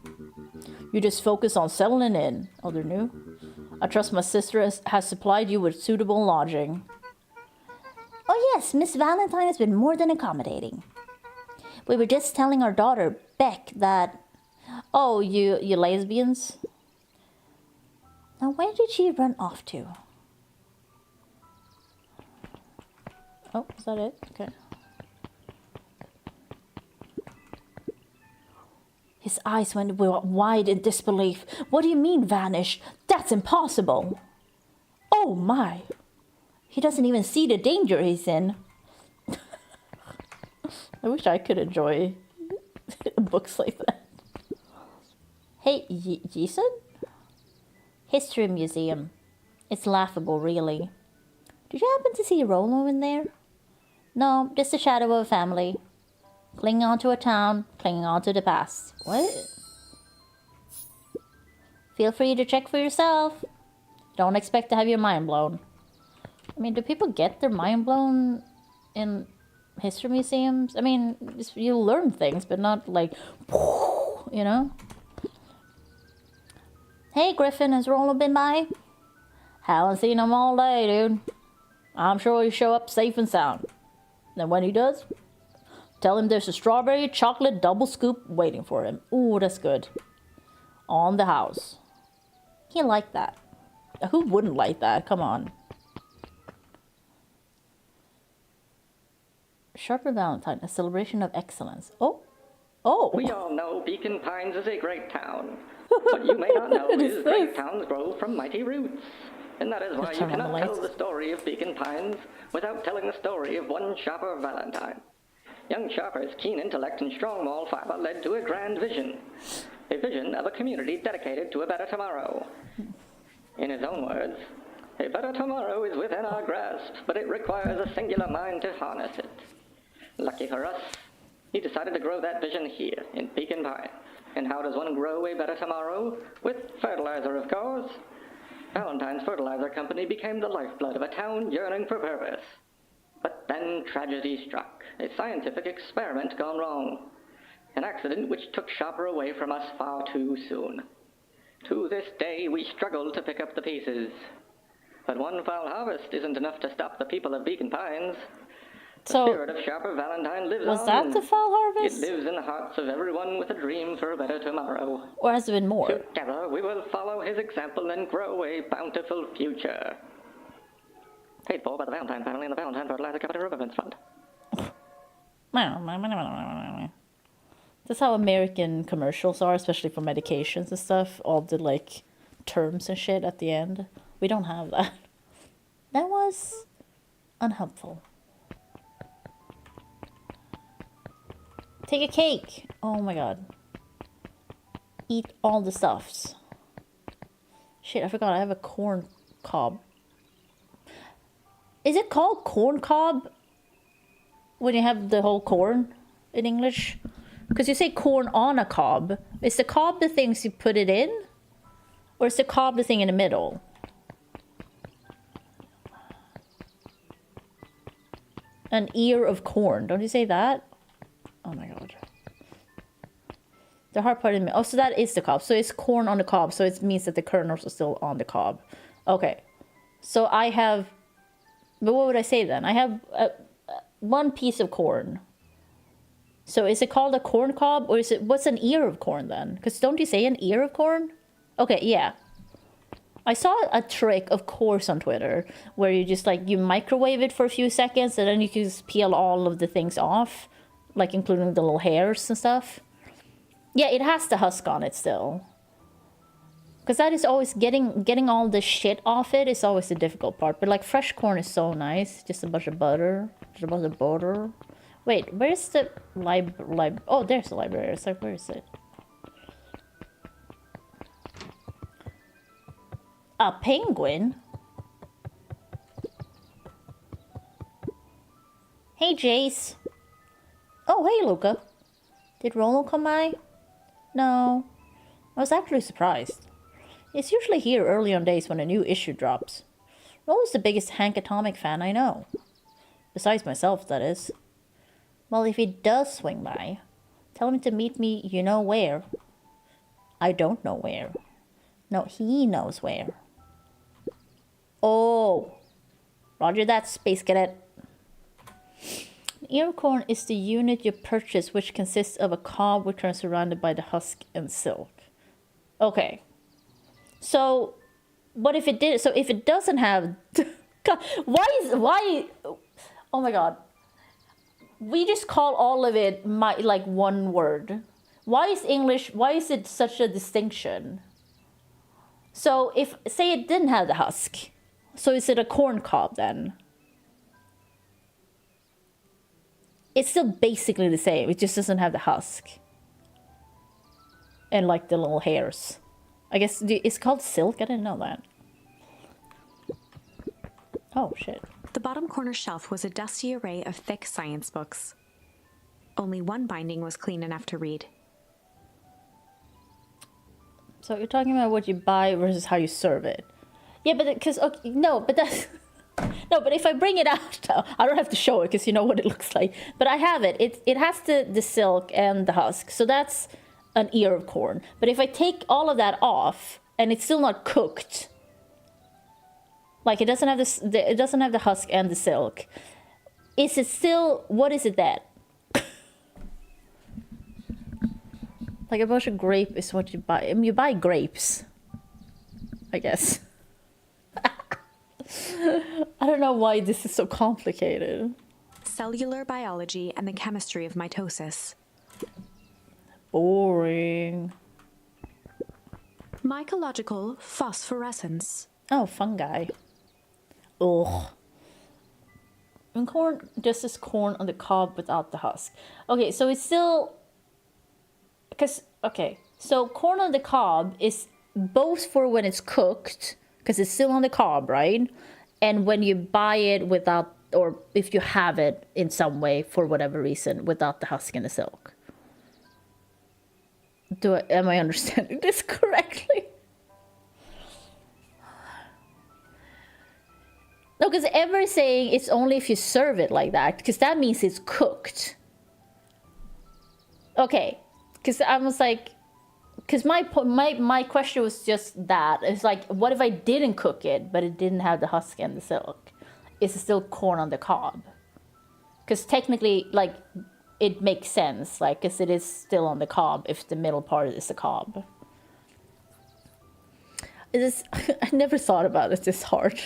You just focus on settling in. Oh, they're new? I trust my sister has supplied you with suitable lodging. Oh yes, Miss Valentine has been more than accommodating. We were just telling our daughter, Beck, that... Oh, you lesbians? Now, where did she run off to? Oh, is that it? Okay. His eyes went wide in disbelief. What do you mean, vanished? That's impossible. Oh, my. He doesn't even see the danger he's in. I wish I could enjoy books like that. Hey, Jason? History Museum. It's laughable, really. Did you happen to see Rolo in there? No, just a shadow of a family. Clinging on to a town, clinging on to the past. What? Feel free to check for yourself. Don't expect to have your mind blown. I mean, do people get their mind blown in history museums? I mean, you learn things, but not like, you know? Hey, Griffin, has Rolo been by? Haven't seen him all day, dude. I'm sure he'll show up safe and sound. And when he does, tell him there's a strawberry chocolate double scoop waiting for him. Ooh, that's good. On the house. He'll like that. Who wouldn't like that? Come on. Sharper Valentine, a celebration of excellence. Oh. Oh. We all know Beacon Pines is a great town. What you may not know is great towns grow from mighty roots. And that is why you cannot tell the story of Beacon Pines without telling the story of one Sharper Valentine. Young Sharper's keen intellect and strong moral fiber led to a grand vision. A vision of a community dedicated to a better tomorrow. In his own words, a better tomorrow is within our grasp, but it requires a singular mind to harness it. Lucky for us, he decided to grow that vision here, in Beacon Pines. And how does one grow a better tomorrow? With fertilizer, of course. Valentine's Fertilizer Company became the lifeblood of a town yearning for purpose. But then tragedy struck, a scientific experiment gone wrong. An accident which took Sharper away from us far too soon. To this day, we struggle to pick up the pieces. But one foul harvest isn't enough to stop the people of Beacon Pines. The spirit of Sharper Valentine lives on. Was that the fall harvest? It lives in the hearts of everyone with a dream for a better tomorrow. Or has there been more? Together, we will follow his example and grow a bountiful future. Paid for by the Valentine family and the Valentine Fertilizer Company Remembrance Fund. That's how American commercials are, especially for medications and stuff. All the, like, terms and shit at the end. We don't have that. That was unhelpful. Take a cake. Oh my god. Eat all the stuffs. Shit, I forgot I have a corn cob. Is it called corn cob when you have the whole corn in English? Because you say corn on a cob. Is the cob the things you put it in? Or is the cob the thing in the middle? An ear of corn. Don't you say that? Oh my god. The hard part in me. Oh, so that is the cob. So it's corn on the cob. So it means that the kernels are still on the cob. Okay. So I have... But what would I say then? I have one piece of corn. So is it called a corn cob? Or is it... What's an ear of corn then? Because don't you say an ear of corn? Okay, yeah. I saw a trick, of course, on Twitter, where you just like, you microwave it for a few seconds and then you can just peel all of the things off, like including the little hairs and stuff. Yeah, it has the husk on it still. Because that is always getting all the shit off it is always the difficult part. But like fresh corn is so nice. Just a bunch of butter. Just a bunch of butter. Wait, where's the oh, there's the library. It's like, where is it? A penguin? Hey, Jace. Oh, hey, Luca. Did Rolo come by? No. I was actually surprised. It's usually here early on days when a new issue drops. Rolo's the biggest Hank Atomic fan I know. Besides myself, that is. Well, if he does swing by, tell him to meet me you know where. I don't know where. No, he knows where. Oh. Roger that, Space Cadet. An ear of corn is the unit you purchase, which consists of a cob which are surrounded by the husk and silk. Okay. So, what if it did? So if it doesn't have, why? Oh my God! We just call all of it like one word. Why is English? Why is it such a distinction? So if say it didn't have the husk, so is it a corn cob then? It's still basically the same. It just doesn't have the husk and like the little hairs. I guess it's called silk. I didn't know that. Oh, shit. The bottom corner shelf was a dusty array of thick science books. Only one binding was clean enough to read. So you're talking about what you buy versus how you serve it. Yeah, but because okay, no, but that's no, but if I bring it out now, I don't have to show it because you know what it looks like. But I have it. It has the silk and the husk. So that's an ear of corn. But if I take all of that off and it's still not cooked, like it doesn't have it doesn't have the husk and the silk, is it still, what is it then? Like a bunch of grape is what you buy. I mean, you buy grapes, I guess. I don't know why this is so complicated. Cellular biology and the chemistry of mitosis. Boring. Mycological phosphorescence. Oh, fungi. Ugh. And corn, just as corn on the cob without the husk. Okay, so it's still... Because, okay, so corn on the cob is both for when it's cooked, because it's still on the cob, right? And when you buy it without, or if you have it in some way, for whatever reason, without the husk and the silk. Am I understanding this correctly? No, because Ever is saying it's only if you serve it like that, because that means it's cooked. Okay, because I was like, because my question was just that. It's like, what if I didn't cook it, but it didn't have the husk and the silk? Is it still corn on the cob? Because technically, like, it makes sense, like, because it is still on the cob if the middle part is the cob. It is, I never thought about it this hard.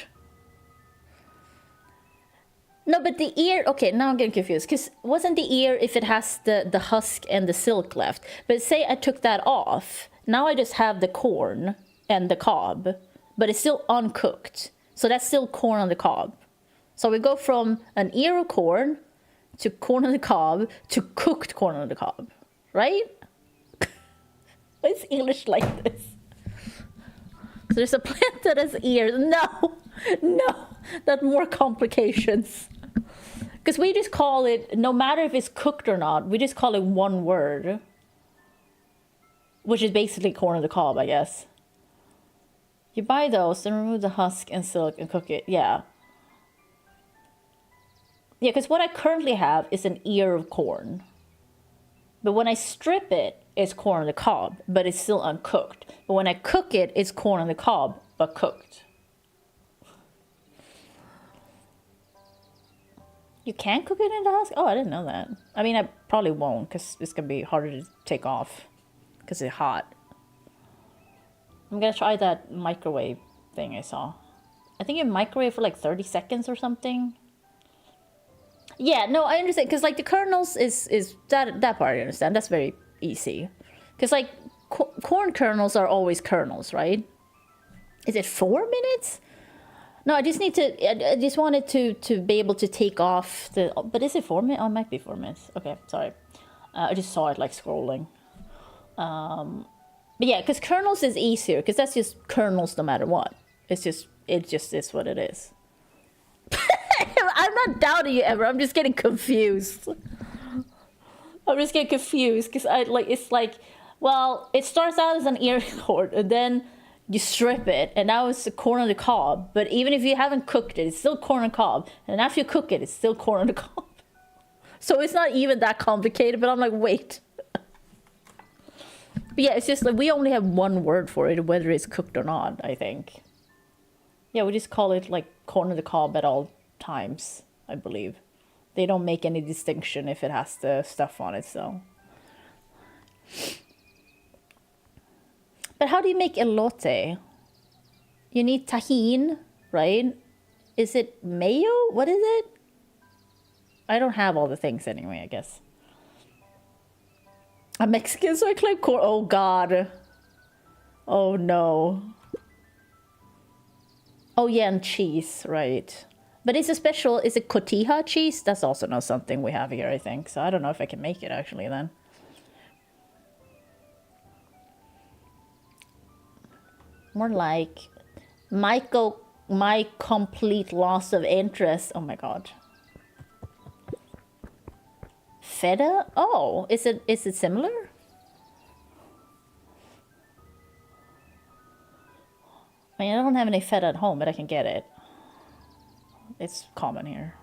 No, but the ear, okay, now I'm getting confused. Because wasn't the ear if it has the husk and the silk left? But say I took that off. Now I just have the corn and the cob. But it's still uncooked. So that's still corn on the cob. So we go from an ear of corn to corn on the cob to cooked corn on the cob. Right? Why is English like this? So there's a plant that has ears. No, that's more complications. Because we just call it, no matter if it's cooked or not, we just call it one word. Which is basically corn on the cob, I guess. You buy those and remove the husk and silk and cook it. Yeah. Yeah, because what I currently have is an ear of corn. But when I strip it, it's corn on the cob, but it's still uncooked. But when I cook it, it's corn on the cob, but cooked. You can cook it in the husk? Oh, I didn't know that. I mean, I probably won't, because it's going to be harder to take off, because it's hot. I'm going to try that microwave thing I saw. I think you microwave for like 30 seconds or something. Yeah, no, I understand. Because like the kernels is that part I understand. That's very easy. Because like corn kernels are always kernels, right? Is it 4 minutes? No, I just need to. I just wanted to be able to take off the. But is it 4 minutes? Oh, it might be 4 minutes. Okay, sorry. I just saw it like scrolling. But yeah, because kernels is easier because that's just kernels no matter what. It just is what it is. I'm not doubting you ever. I'm just getting confused. I'm just getting confused because it's like, well, it starts out as an ear cord and then you strip it and now it's a corn on the cob. But even if you haven't cooked it, it's still corn on the cob. And after you cook it, it's still corn on the cob. So it's not even that complicated, but I'm like, wait. But yeah, it's just like we only have one word for it, whether it's cooked or not, I think. Yeah, we just call it like corn on the cob at all times, I believe. They don't make any distinction if it has the stuff on it, so. But how do you make elote? You need tahine, right? Is it mayo? What is it? I don't have all the things anyway, I guess. I'm Mexican, so I claim corn. Oh, God. Oh, no. Oh, yeah, and cheese, right. But it's a special, is it cotija cheese? That's also not something we have here, I think. So I don't know if I can make it, actually, then. More like my complete loss of interest. Oh, my God. Feta? Oh, is it similar? I mean, I don't have any feta at home, but I can get it. It's common here.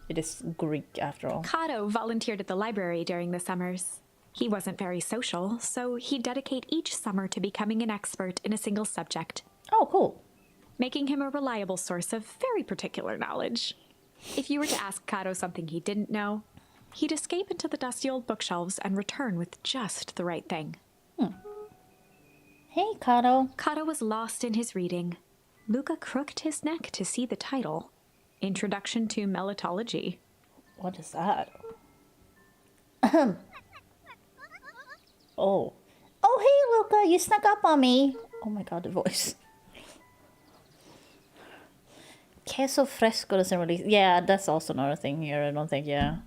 It is Greek, after all. Kato volunteered at the library during the summers. He wasn't very social, so he'd dedicate each summer to becoming an expert in a single subject. Oh, cool. Making him a reliable source of very particular knowledge. If you were to ask Kato something he didn't know, he'd escape into the dusty old bookshelves and return with just the right thing. Hey, Kato. Kato was lost in his reading. Luca crooked his neck to see the title. Introduction to Melitology. What is that? Oh. Oh, hey, Luca, you snuck up on me. Oh my God, the voice. Queso fresco doesn't really... Yeah, that's also another thing here, I don't think, yeah.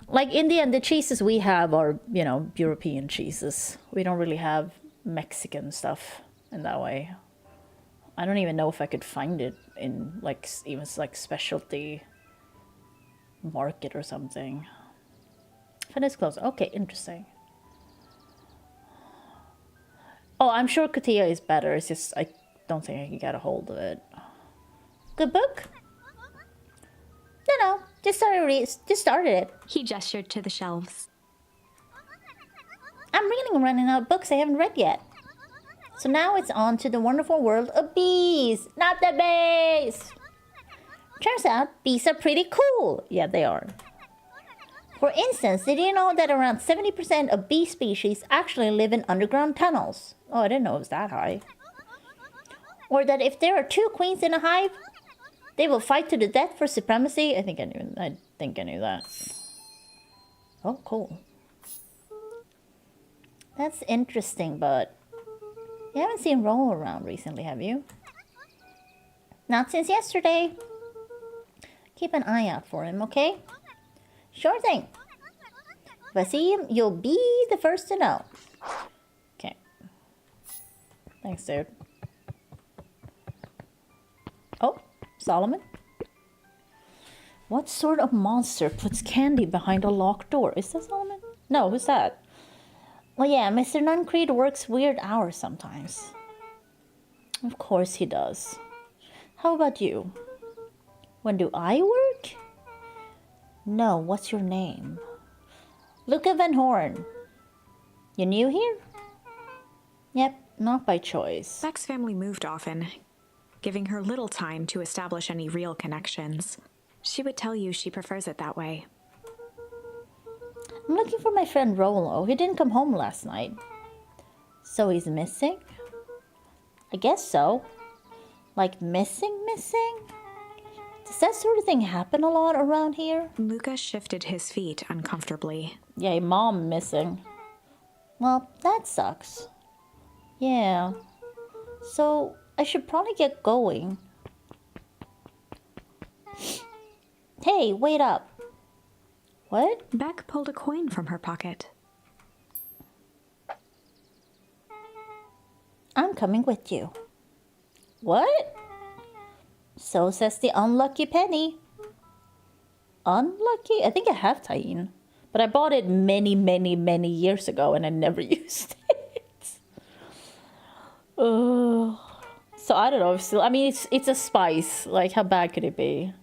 Like, in the end, the cheeses we have are, you know, European cheeses. We don't really have Mexican stuff in that way. I don't even know if I could find it in, like, even, like, specialty market or something. Finish close. Okay, interesting. Oh, I'm sure Katia is better. It's just, I don't think I can get a hold of it. Good book? No, just started it. He gestured to the shelves. I'm running out of books I haven't read yet. So now it's on to the wonderful world of bees. Not the bees! Turns out, bees are pretty cool. Yeah, they are. For instance, did you know that around 70% of bee species actually live in underground tunnels? Oh, I didn't know it was that high. Or that if there are 2 queens in a hive, they will fight to the death for supremacy. I think I knew that. Oh, cool. That's interesting, but you haven't seen Roll around recently, have you? Not since yesterday. Keep an eye out for him, okay? Sure thing. If I see him, you'll be the first to know. Okay. Thanks, dude. Oh, Solomon? What sort of monster puts candy behind a locked door? Is that Solomon? No, who's that? Well, yeah, Mr. Nuncreed works weird hours sometimes. Of course he does. How about you? When do I work? No, what's your name? Luca Van Horn. You new here? Yep, not by choice. Beck's family moved often, giving her little time to establish any real connections. She would tell you she prefers it that way. I'm looking for my friend Rolo. He didn't come home last night. So he's missing? I guess so. Like missing? Does that sort of thing happen a lot around here? Luca shifted his feet uncomfortably. Yeah, your mom missing. Well, that sucks. Yeah. So, I should probably get going. Hey, wait up. What? Beck pulled a coin from her pocket. I'm coming with you. What? So says the unlucky penny. Unlucky? I think I have Tayin. But I bought it many years ago and I never used it. So I don't know. Still, I mean, it's a spice. Like, how bad could it be?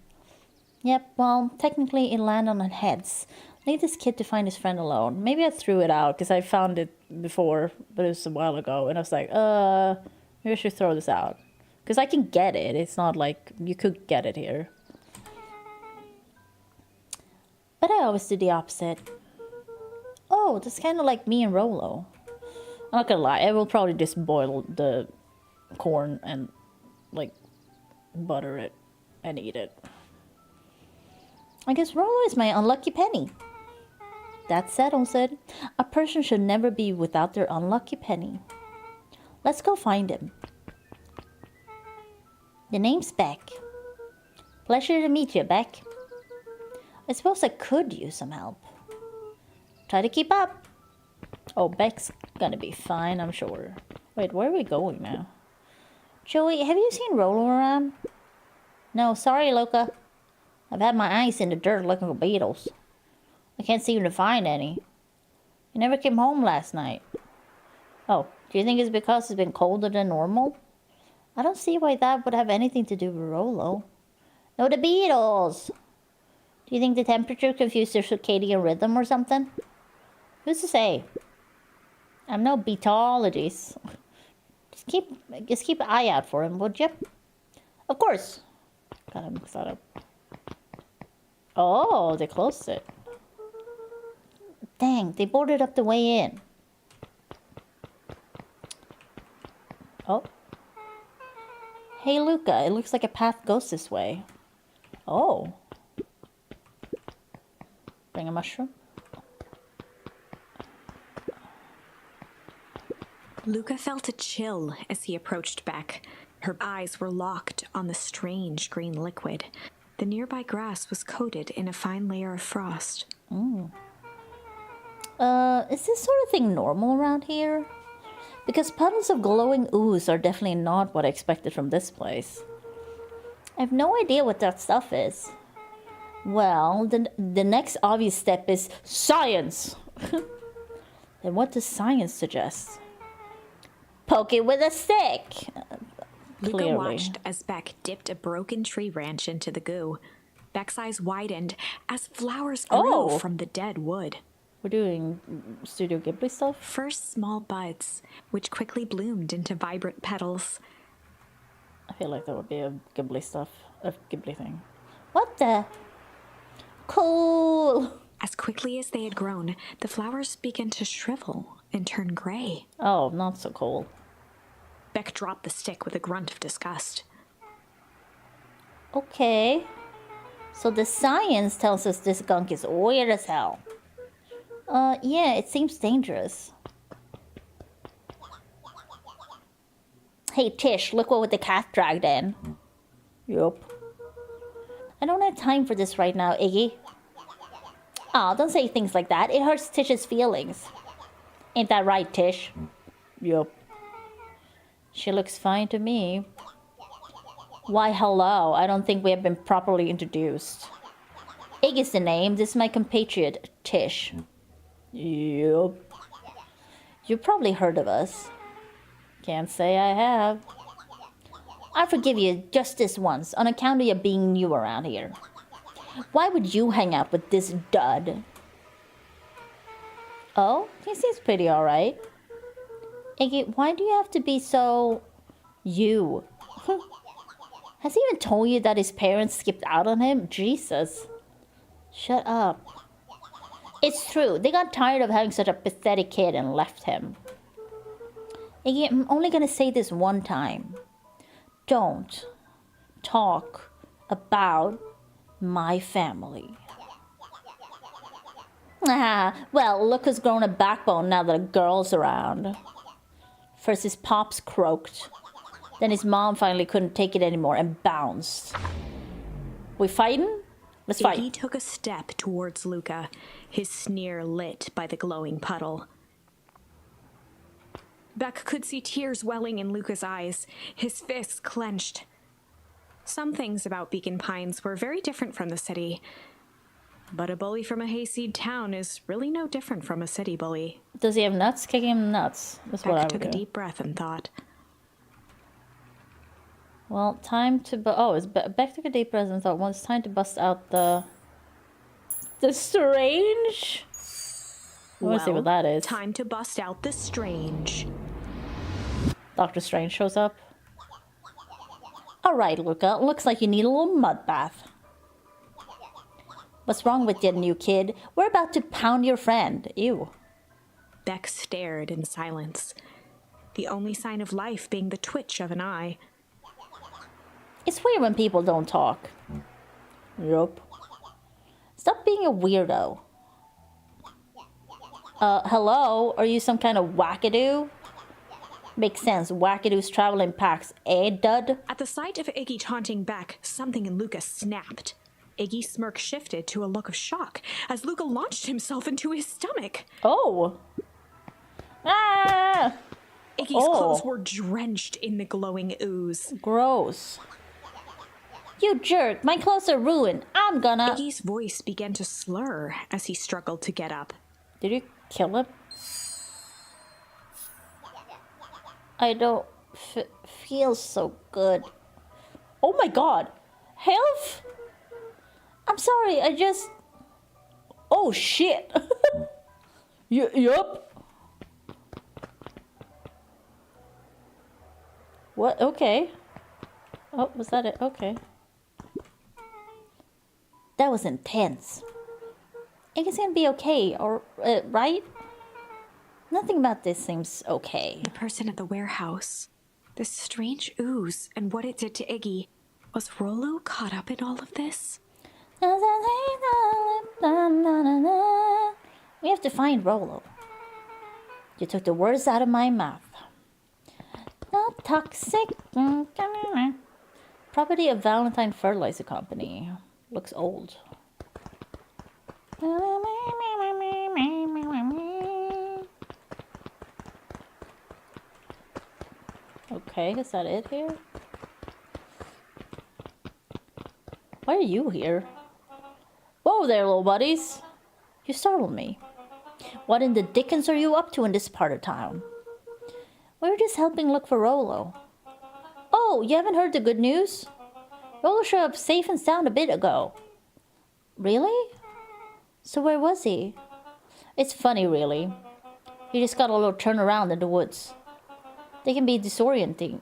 Yep, well, technically it landed on heads. Leave this kid to find his friend alone. Maybe I threw it out because I found it before, but it was a while ago. And I was like, maybe I should throw this out. Because I can get it. It's not like you could get it here. But I always do the opposite. Oh, that's kind of like me and Rolo. I'm not gonna lie, I will probably just boil the corn and, like, butter it and eat it. I guess Rolo is my unlucky penny. That settles it. A person should never be without their unlucky penny. Let's go find him. The name's Beck. Pleasure to meet you, Beck. I suppose I could use some help. Try to keep up. Oh, Beck's gonna be fine, I'm sure. Wait, where are we going now? Joey, have you seen Rolo around? No, sorry, Luca. I've had my eyes in the dirt looking for beetles. I can't seem to find any. He never came home last night. Oh, do you think it's because it's been colder than normal? I don't see why that would have anything to do with Rolo. No, the beetles! Do you think the temperature confused their circadian rhythm or something? Who's to say? I'm no beetologist. Just keep an eye out for him, would you? Of course. God, I'm mixed that up. Oh, they closed it. Dang, they boarded up the way in. Oh. Hey, Luca, it looks like a path goes this way. Oh. Bring a mushroom. Luca felt a chill as he approached Beck. Her eyes were locked on the strange green liquid. The nearby grass was coated in a fine layer of frost. Is this sort of thing normal around here? Because puddles of glowing ooze are definitely not what I expected from this place. I have no idea what that stuff is. Well, the next obvious step is science! Then what does science suggest? Poke it with a stick! Luca watched as Beck dipped a broken tree branch into the goo. Beck's eyes widened as flowers grew from the dead wood. We're doing Studio Ghibli stuff? First small buds, which quickly bloomed into vibrant petals. I feel like that would be a Ghibli thing. What the? Cool! As quickly as they had grown, the flowers began to shrivel and turn gray. Oh, not so cool. Beck dropped the stick with a grunt of disgust. Okay. So the science tells us this gunk is weird as hell. Yeah, it seems dangerous. Hey, Tish, look what the cat dragged in. Yup. I don't have time for this right now, Iggy. Aw, don't say things like that. It hurts Tish's feelings. Ain't that right, Tish? Yup. She looks fine to me. Why, hello. I don't think we have been properly introduced. Iggy's the name. This is my compatriot, Tish. Yup. You've probably heard of us. Can't say I have. I forgive you just this once, on account of you being new around here. Why would you hang out with this dud? Oh, he seems pretty alright. Iggy, why do you have to be so... you? Has he even told you that his parents skipped out on him? Jesus. Shut up. It's true, they got tired of having such a pathetic kid and left him. Iggy, I'm only gonna say this one time. Don't talk about my family. Ah, well, look who's grown a backbone now that a girl's around. First his pops croaked. Then his mom finally couldn't take it anymore and bounced. We fighting? Let's fight. Iggy took a step towards Luca, his sneer lit by the glowing puddle. Beck could see tears welling in Luca's eyes, his fists clenched. Some things about Beacon Pines were very different from the city. But a bully from a hayseed town is really no different from a city bully. Does he have nuts? Kick him nuts. That's what I would do. Beck took a deep breath and thought. Well, time to... Beck took a deep breath and thought, well, it's time to bust out the strange? I want to see what that is. Time to bust out the strange. Dr. Strange shows up. Alright, Luca. Looks like you need a little mud bath. What's wrong with you, new kid? We're about to pound your friend. Ew. Beck stared in silence, the only sign of life being the twitch of an eye. It's weird when people don't talk. Yup. Stop being a weirdo. Hello? Are you some kind of wackadoo? Makes sense. Wackadoos travel in packs, eh, dud? At the sight of Iggy taunting Beck, something in Luca snapped. Iggy's smirk shifted to a look of shock as Luca launched himself into his stomach. Oh. Ah! Iggy's clothes were drenched in the glowing ooze. Gross. You jerk, my clothes are ruined. I'm gonna... Iggy's voice began to slur as he struggled to get up. Did you kill him? I don't feel so good. Oh my god. Health? I'm sorry, I just... Oh shit. Yup. What? Okay. Oh, was that it? Okay. That was intense. It's gonna be okay, or right? Nothing about this seems okay. The person at the warehouse, this strange ooze, and what it did to Iggy. Was Rollo caught up in all of this? We have to find Rollo. You took the words out of my mouth. Not toxic. Property of Valentine Fertilizer Company. Looks old. Okay, is that it here? Why are you here? Whoa there, little buddies. You startled me. What in the dickens are you up to in this part of town? We were just helping look for Rollo. Oh, you haven't heard the good news? Rollo showed up safe and sound a bit ago. Really? So where was he? It's funny, really. He just got a little turnaround in the woods. They can be disorienting,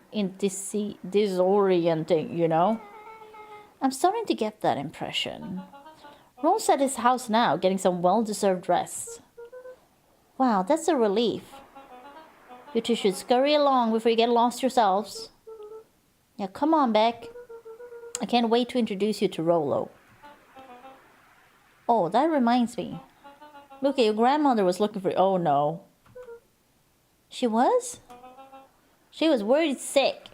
you know? I'm starting to get that impression. Rollo's at his house now, getting some well-deserved rest. Wow, that's a relief. You two should scurry along before you get lost yourselves. Yeah, come on, Beck. I can't wait to introduce you to Rollo. Oh, that reminds me. Look, your grandmother was looking for you. Oh, no. She was? She was worried sick.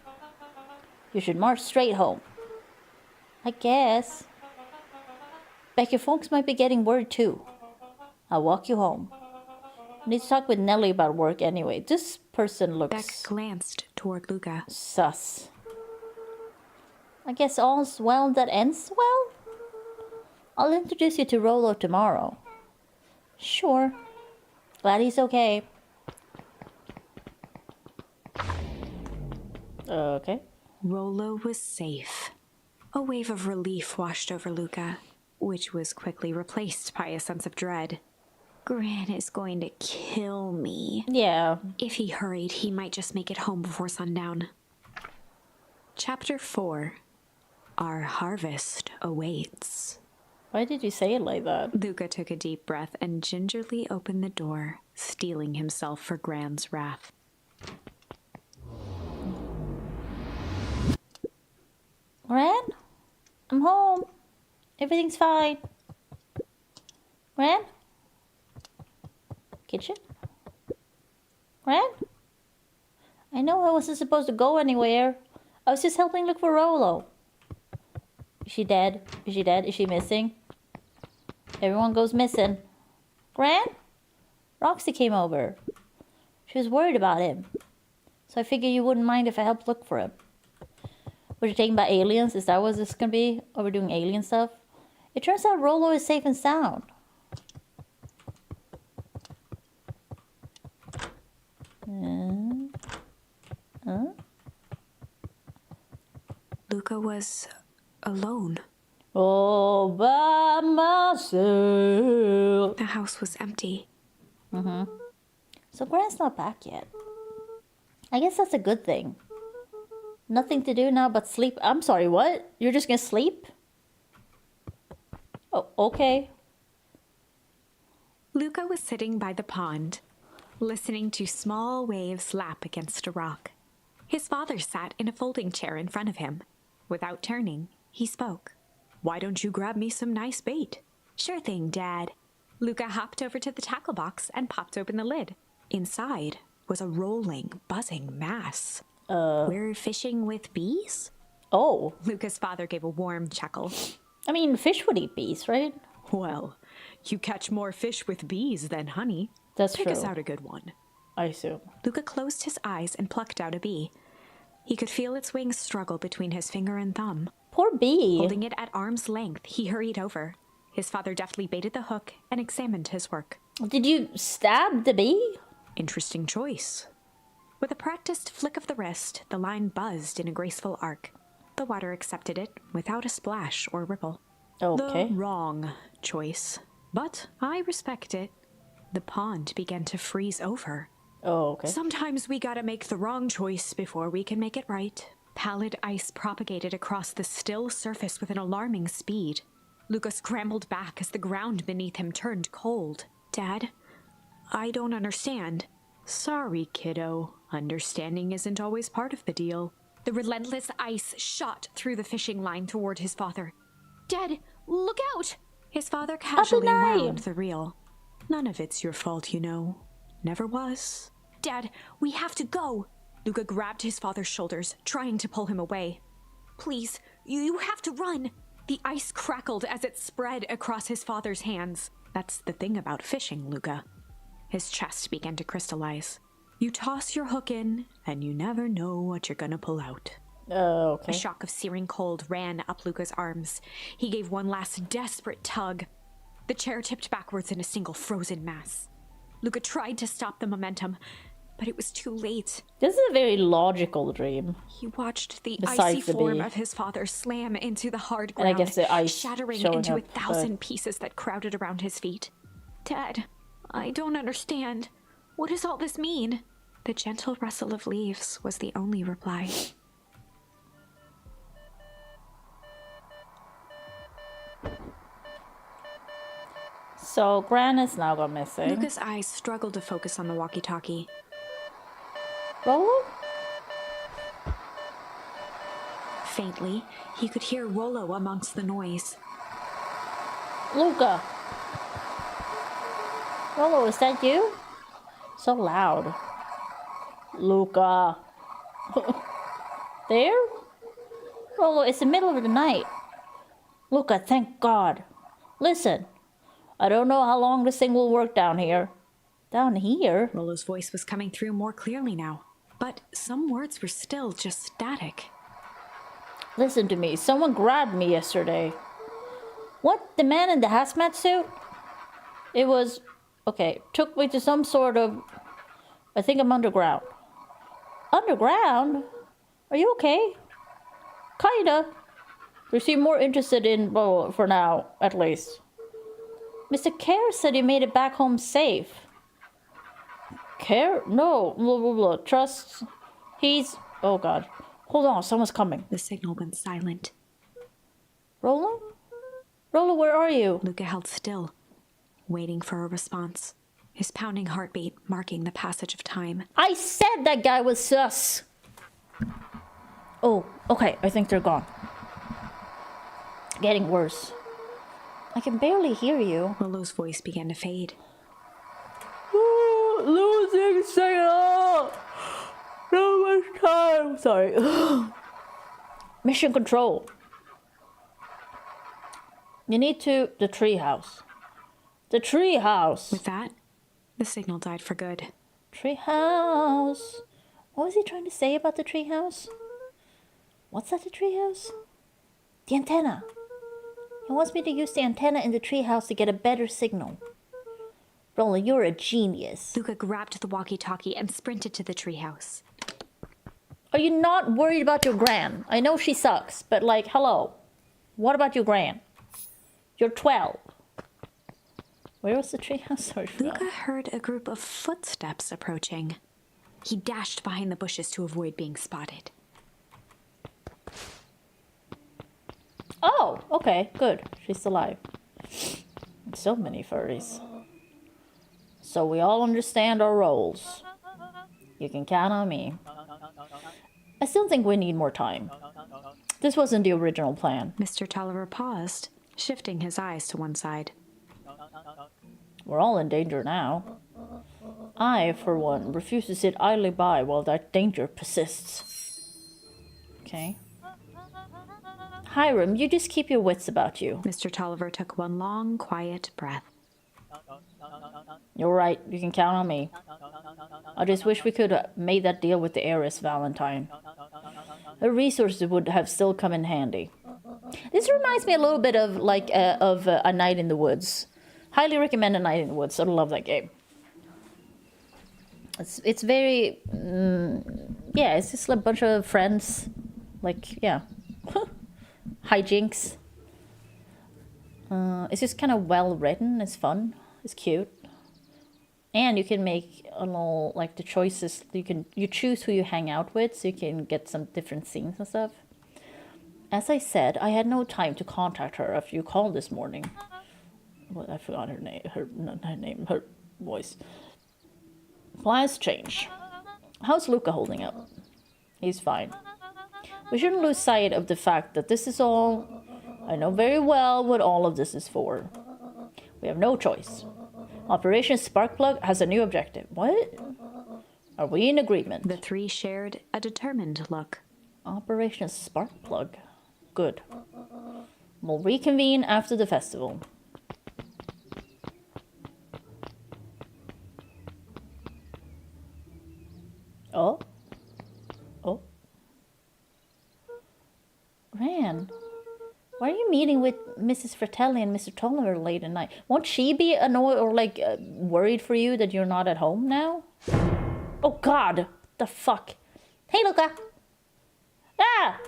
You should march straight home. I guess. Beck, your folks might be getting worried too. I'll walk you home. I need to talk with Nellie about work anyway. This person looks... Beck glanced toward Luca. Sus. I guess all's well that ends well? I'll introduce you to Rollo tomorrow. Sure. Glad he's okay. Okay. Rollo was safe. A wave of relief washed over Luca, which was quickly replaced by a sense of dread. Gran is going to kill me. Yeah. If he hurried, he might just make it home before sundown. Chapter 4. Our harvest awaits. Why did you say it like that? Luca took a deep breath and gingerly opened the door, steeling himself for Gran's wrath. Gran? I'm home. Everything's fine. Gran? Kitchen? Gran? I know I wasn't supposed to go anywhere. I was just helping look for Rolo. Is she dead? Is she dead? Is she missing? Everyone goes missing. Gran? Roxy came over. She was worried about him. So I figured you wouldn't mind if I helped look for him. Was you taken by aliens? Is that what this gonna be? Are we doing alien stuff? It turns out Rolo is safe and sound. Luca was alone. All by myself. The house was empty. So Grant's not back yet. I guess that's a good thing. Nothing to do now but sleep. I'm sorry, what? You're just gonna sleep? Oh, okay. Luca was sitting by the pond, listening to small waves lap against a rock. His father sat in a folding chair in front of him. Without turning, he spoke. "Why don't you grab me some nice bait?" "Sure thing, Dad." Luca hopped over to the tackle box and popped open the lid. Inside was a rolling, buzzing mass. We're fishing with bees? Oh. Luca's father gave a warm chuckle. I mean, fish would eat bees, right? Well, you catch more fish with bees than honey. That's Pick true. us out a good one. I assume. Luca closed his eyes and plucked out a bee. He could feel its wings struggle between his finger and thumb. Poor bee. Holding it at arm's length, he hurried over. His father deftly baited the hook and examined his work. Did you stab the bee? Interesting choice. With a practiced flick of the wrist, the line buzzed in a graceful arc. The water accepted it without a splash or ripple. Okay. The wrong choice. But I respect it. The pond began to freeze over. Oh, okay. Sometimes we gotta make the wrong choice before we can make it right. Pallid ice propagated across the still surface with an alarming speed. Luca scrambled back as the ground beneath him turned cold. "Dad, I don't understand." "Sorry, kiddo. Understanding isn't always part of the deal." The relentless ice shot through the fishing line toward his father. "Dad, look out!" His father casually wound the reel. "None of it's your fault, you know. Never was." "Dad, we have to go." Luca grabbed his father's shoulders, trying to pull him away. "Please, you have to run." The ice crackled as it spread across his father's hands. That's the thing about fishing, Luca. His chest began to crystallize. You toss your hook in, and you never know what you're gonna pull out. Okay. A shock of searing cold ran up Luca's arms. He gave one last desperate tug. The chair tipped backwards in a single frozen mass. Luca tried to stop the momentum, but it was too late. This is a very logical dream. He watched the Besides icy the form bee. of his father slam into the hard And I ground, guess the ice shattering showing into up, 1,000 pieces that crowded around his feet. "Dad, I don't understand. What does all this mean?" The gentle rustle of leaves was the only reply. So Gran is now gone missing. Luca's eyes struggled to focus on the walkie-talkie. Rolo? Faintly, he could hear Rolo amongst the noise. Luca. Rolo, is that you? So loud. Luca. There? Rolo, it's the middle of the night. Luca, thank God. Listen, I don't know how long this thing will work down here. Down here? Rolo's voice was coming through more clearly now, but some words were still just static. Listen to me. Someone grabbed me yesterday. What? The man in the hazmat suit? It was... Okay, took me to some sort of... I think I'm underground. Underground? Are you okay? Kinda. You seem more interested in... Well, for now, at least. Mr. Kerr said you made it back home safe. Kerr? No. Blah, blah, blah. Trust... He's... Oh, God. Hold on, someone's coming. The signal went silent. Rolo? Rolo, where are you? Luca held still, waiting for a response, his pounding heartbeat marking the passage of time. I said that guy was sus! Oh, okay, I think they're gone. getting worse. I can barely hear you. Lolo's voice began to fade. Losing signal! No much time! Sorry. Mission control. You need to... the treehouse. The treehouse! With that, the signal died for good. Treehouse. What was he trying to say about the treehouse? What's at the treehouse? The antenna. He wants me to use the antenna in the treehouse to get a better signal. Roland, you're a genius. Luca grabbed the walkie-talkie and sprinted to the treehouse. Are you not worried about your gran? I know she sucks, but like, hello. What about your gran? You're 12. Where was the treehouse? Sorry for Luca that. heard a group of footsteps approaching. He dashed behind the bushes to avoid being spotted. Oh, okay, good. She's alive. So many furries. So we all understand our roles. You can count on me. I still think we need more time. This wasn't the original plan. Mr. Tolliver paused, shifting his eyes to one side. We're all in danger now. I, for one, refuse to sit idly by while that danger persists. Okay. Hiram, you just keep your wits about you. Mr. Tolliver took one long, quiet breath. You're right, you can count on me. I just wish we could have made that deal with the heiress, Valentine. The resources would have still come in handy. This reminds me a little bit of like A Night in the Woods. Highly recommend A Night in the Woods. I love that game. It's very yeah. It's just a bunch of friends, like yeah, hijinks. It's just kind of well written. It's fun. It's cute. And you can make a little, like the choices, you choose who you hang out with, so you can get some different scenes and stuff. As I said, I had no time to contact her after you called this morning. Well, I forgot her name, her voice. Plans change. How's Luca holding up? He's fine. We shouldn't lose sight of the fact that this is all... I know very well what all of this is for. We have no choice. Operation Sparkplug has a new objective. What? Are we in agreement? The three shared a determined look. Operation Sparkplug. Good. We'll reconvene after the festival. Oh? Oh? Ran. Why are you meeting with Mrs. Fratelli and Mr. Tolliver late at night? Won't she be annoyed or like worried for you that you're not at home now? Oh God, the fuck. Hey Luca. Ah!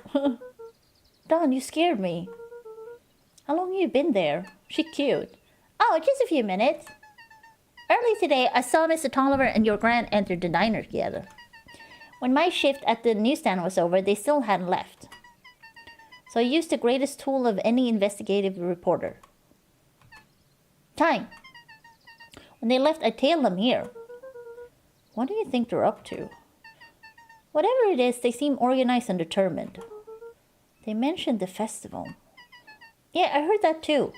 Dawn, you scared me. How long have you been there? She cute. Oh, just a few minutes. Early today, I saw Mr. Tolliver and your gran enter the diner together. When my shift at the newsstand was over, they still hadn't left. So I used the greatest tool of any investigative reporter. Time. When they left, I tailed them here. What do you think they're up to? Whatever it is, they seem organized and determined. They mentioned the festival. Yeah, I heard that too.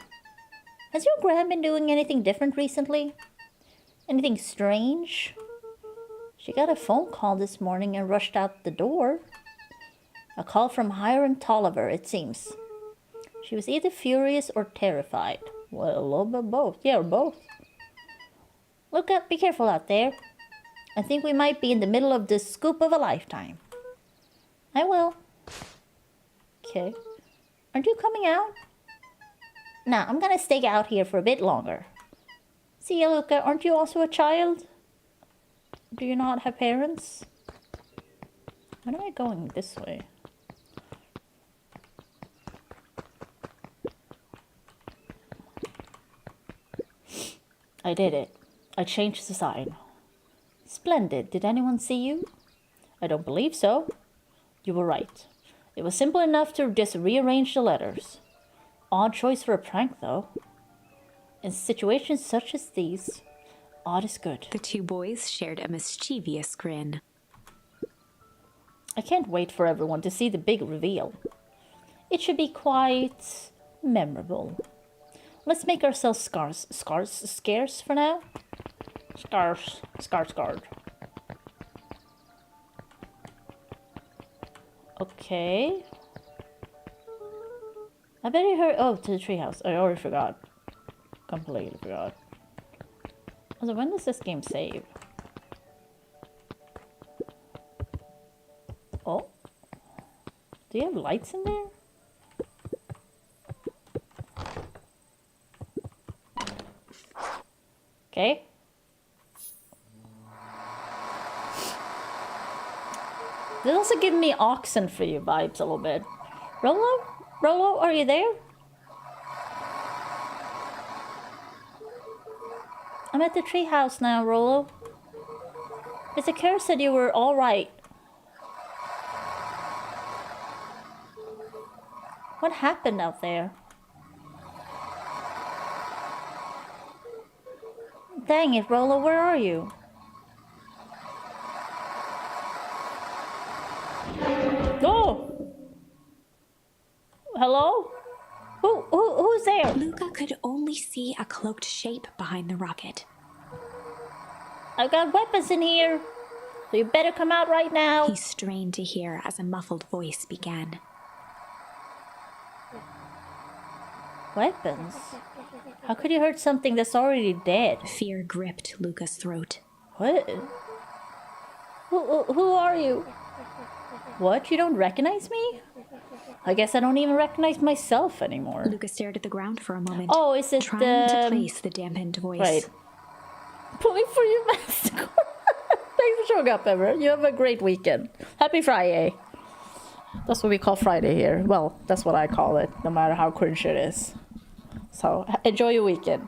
Has your gran been doing anything different recently? Anything strange? She got a phone call this morning and rushed out the door. A call from Hiram Tolliver, it seems. She was either furious or terrified. Well, a little bit of both. Yeah, or both. Look up, be careful out there. I think we might be in the middle of the scoop of a lifetime. I will. Okay. Aren't you coming out? Nah, I'm gonna stay out here for a bit longer. See ya, Luca. Aren't you also a child? Do you not have parents? Why am I going this way? I did it. I changed the sign. Splendid. Did anyone see you? I don't believe so. You were right. It was simple enough to just rearrange the letters. Odd choice for a prank, though. In situations such as these, odd is good. The two boys shared a mischievous grin. I can't wait for everyone to see the big reveal. It should be quite memorable. Let's make ourselves scarce for now. Scarce. Okay. I bet you heard. Oh, to the treehouse. I already forgot. Completely forgot. So when does this game save? Oh. Do you have lights in there? Okay. This also gives me Oxen for you vibes a little bit. Rolo? Rolo, are you there? I'm at the treehouse now, Rolo. Mr. Kerr said you were alright. What happened out there? Dang it, Rolo, where are you? Oh! Hello? Who's there? Luca could only see a cloaked shape behind the rocket. I've got weapons in here, so you better come out right now. He strained to hear as a muffled voice began. Weapons? How could you hurt something that's already dead? Fear gripped Luca's throat. What? Who are you? What? You don't recognize me? I guess I don't even recognize myself anymore. Luca stared at the ground for a moment. Oh, is it trying to place the dampened voice. Right. Pulling for you, Master. Thanks for showing up, Ever. You have a great weekend. Happy Friday. That's what we call Friday here. Well, that's what I call it, no matter how cringe it is. So, enjoy your weekend.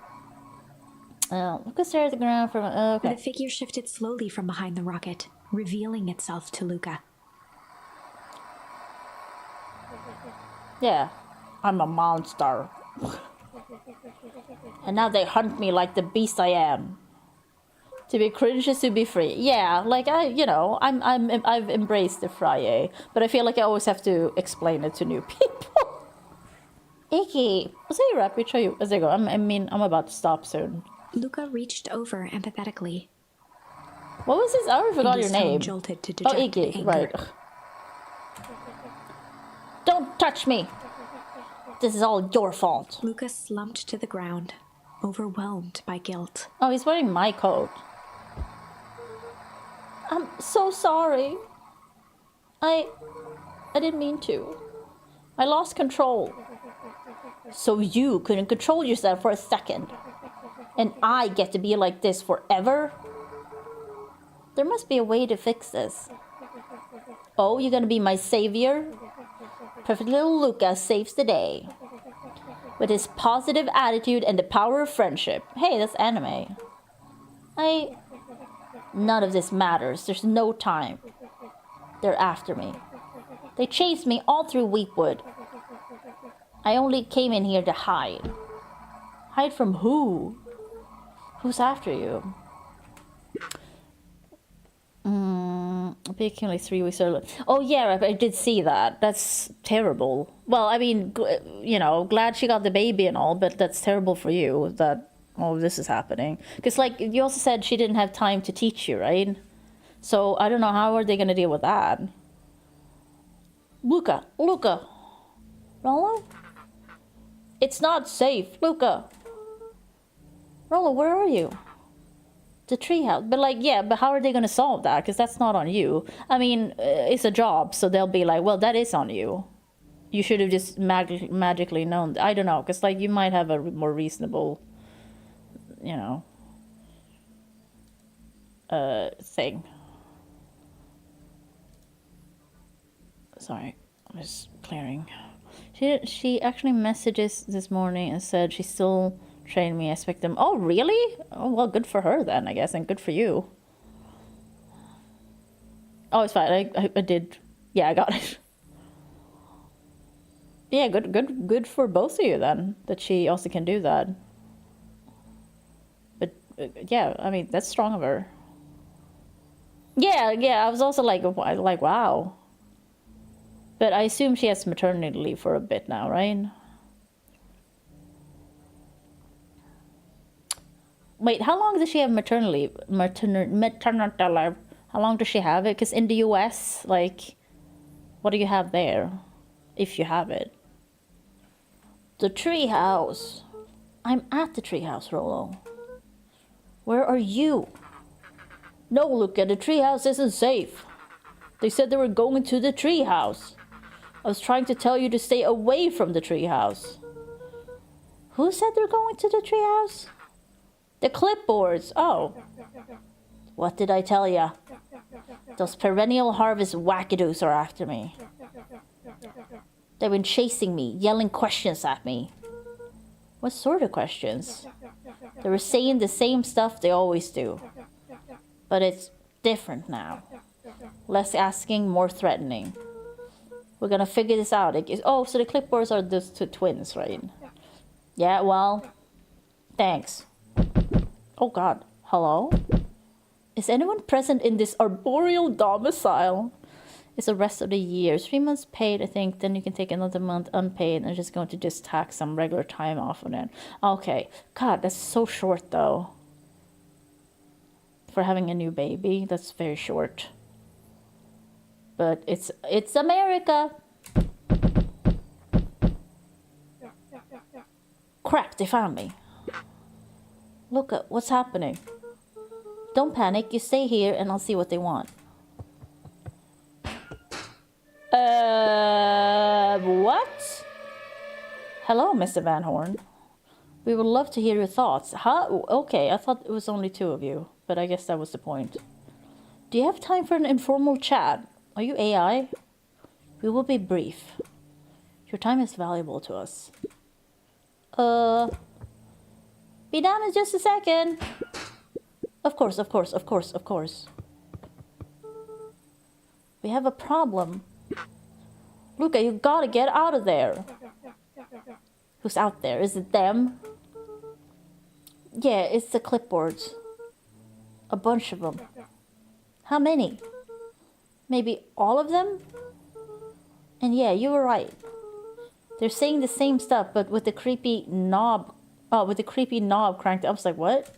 Luca stared at the ground for okay. The figure shifted slowly from behind the rocket, revealing itself to Luca. Yeah, I'm a monster. And now they hunt me like the beast I am. To be cringe is to be free. Yeah, like I've embraced the friYAY, but I feel like I always have to explain it to new people. Icky, say your rap, which are you? As I go, I'm about to stop soon. Luca reached over empathetically. What was his? I already forgot your name. Jolted to Oh, Iggy, right. Don't touch me! This is all your fault. Luca slumped to the ground, overwhelmed by guilt. Oh, he's wearing my coat. I'm so sorry. I didn't mean to. I lost control. So you couldn't control yourself for a second. And I get to be like this forever? There must be a way to fix this. Oh, you're gonna be my savior? Perfect little Luca saves the day. With his positive attitude and the power of friendship. Hey, that's anime. None of this matters. There's no time. They're after me. They chased me all through Weepwood. I only came in here to hide. Hide from who? Who's after you? Became like 3 weeks early. Oh yeah, I did see that. That's terrible. Well, I mean, glad she got the baby and all, but that's terrible for you that all of this is happening. Because like you also said, she didn't have time to teach you, right? So I don't know, how are they going to deal with that? Luca, Rolo? It's not safe, Luca. Rolo, where are you? The treehouse. But like, yeah, but how are they going to solve that? Because that's not on you. I mean, it's a job, so they'll be like, well, that is on you. You should have just magically known. I don't know, because like you might have a more reasonable, thing. Sorry, I'm just clearing. She actually messages this morning and said she still trained me. I expect them. Oh, really? Oh, well, good for her then, I guess, and good for you. Oh, it's fine. I did. Yeah, I got it. Yeah, good for both of you then, that she also can do that. But yeah, I mean, that's strong of her. Yeah, I was also like, wow. But I assume she has maternity leave for a bit now, right? Wait, how long does she have maternity leave? How long does she have it? Because in the US, like, what do you have there? If you have it. The treehouse. I'm at the treehouse, Rolo. Where are you? No, Luca, the treehouse isn't safe. They said they were going to the treehouse. I was trying to tell you to stay away from the treehouse. Who said they're going to the treehouse? The clipboards. Oh. What did I tell ya? Those perennial harvest wackadoos are after me. They've been chasing me, yelling questions at me. What sort of questions? They were saying the same stuff they always do. But it's different now. Less asking, more threatening. We're gonna figure this out. Oh, so the clipboards are those two twins, right? Yeah, well, thanks. Oh god, hello? Is anyone present in this arboreal domicile? It's the rest of the year. 3 months paid, I think. Then you can take another month unpaid and just going to just tack some regular time off on it. Okay. God, that's so short though. For having a new baby, that's very short. But it's America. Crap, they found me. Look at what's happening. Don't panic, you stay here and I'll see what they want. What? Hello, Mr. Van Horn. We would love to hear your thoughts. Huh? Okay, I thought it was only 2 of you, but I guess that was the point. Do you have time for an informal chat? Are you AI? We will be brief. Your time is valuable to us. Be down in just a second. Of course. We have a problem. Luca, you gotta get out of there. Who's out there? Is it them? Yeah, it's the clipboards. A bunch of them. How many? Maybe all of them? And yeah, you were right. They're saying the same stuff, but with the creepy knob. Oh, with the creepy knob cranked up. I was like, what?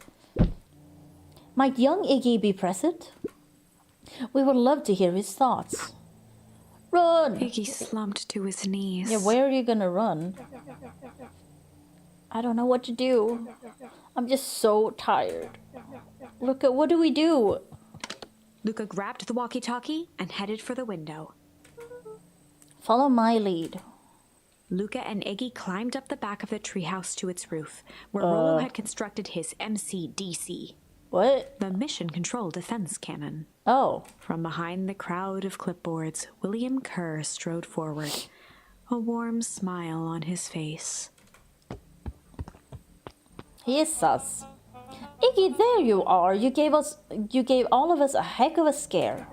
Might young Iggy be present? We would love to hear his thoughts. Run! Iggy slumped to his knees. Yeah, where are you gonna run? I don't know what to do. I'm just so tired. Look at what do we do? Luca grabbed the walkie-talkie and headed for the window. Follow my lead. Luca and Iggy climbed up the back of the treehouse to its roof, where Rolo had constructed his MCDC. What? The Mission Control Defense Cannon. Oh. From behind the crowd of clipboards, William Kerr strode forward, a warm smile on his face. He is sus. Iggy, there you are. You gave all of us a heck of a scare.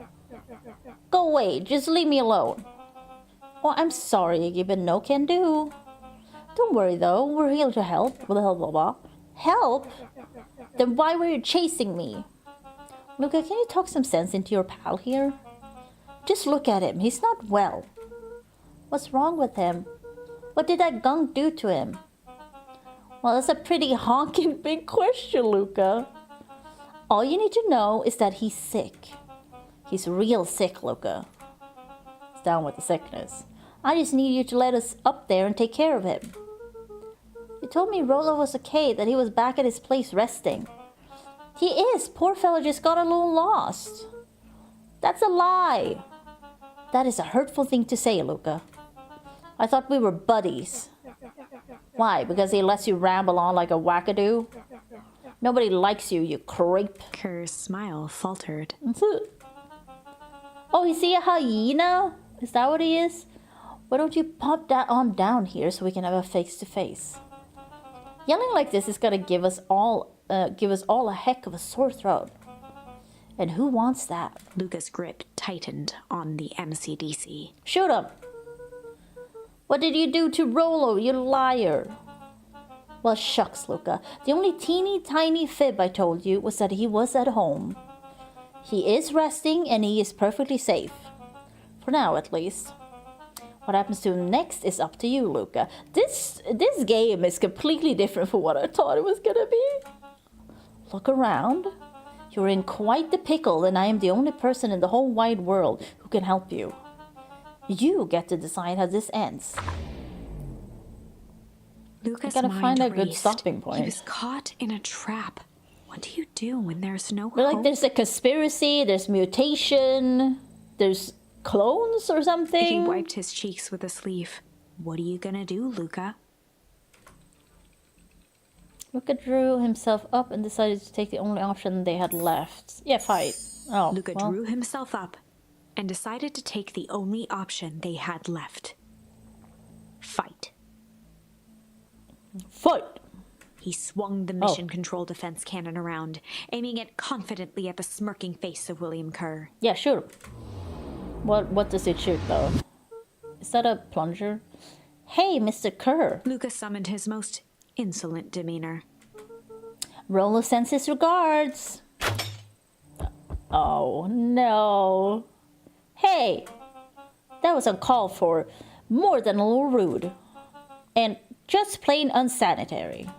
Go away. Just leave me alone. Oh, I'm sorry, Iggy, but no can do. Don't worry, though. We're here to help. Blah, blah, blah. Help? Then why were you chasing me? Luca, can you talk some sense into your pal here? Just look at him. He's not well. What's wrong with him? What did that gunk do to him? Well, that's a pretty honking big question, Luca. All you need to know is that he's sick. He's real sick, Luca. He's down with the sickness. I just need you to let us up there and take care of him. You told me Rolo was okay, that he was back at his place resting. He is. Poor fella just got a little lost. That's a lie. That is a hurtful thing to say, Luca. I thought we were buddies. Why? Because he lets you ramble on like a wackadoo? Nobody likes you, you creep. Kerr's smile faltered. Oh, is he a hyena? Is that what he is? Why don't you pop that on down here so we can have a face-to-face? Yelling like this is gonna give us all a heck of a sore throat. And who wants that? Luca's grip tightened on the MCDC. Shoot him! What did you do to Rolo, you liar? Well, shucks, Luca. The only teeny tiny fib I told you was that he was at home. He is resting and he is perfectly safe. For now, at least. What happens to him next is up to you, Luca. This game is completely different from what I thought it was gonna be. fuck around, you're in quite the pickle, and I am the only person in the whole wide world who can help you. You get to decide how this ends. Lucas gotta find a good raced. stopping point. He was caught in a trap. What do you do when there's no But like, hope? there's a conspiracy, there's mutation, there's clones or something. He wiped his cheeks with a sleeve. What are you gonna do, Luca? Luca drew himself up and decided to take the only option they had left. Yeah, fight. Oh, Luca well. drew himself up and decided to take the only option they had left. Fight. Fight! He swung the mission control defense cannon around, aiming it confidently at the smirking face of William Kerr. Yeah, shoot him. What does it shoot, though? Is that a plunger? Hey, Mr. Kerr. Luca summoned his most insolent demeanor. Rolo sends his regards. Oh, no. Hey, that was uncalled for. More than a little rude. And just plain unsanitary.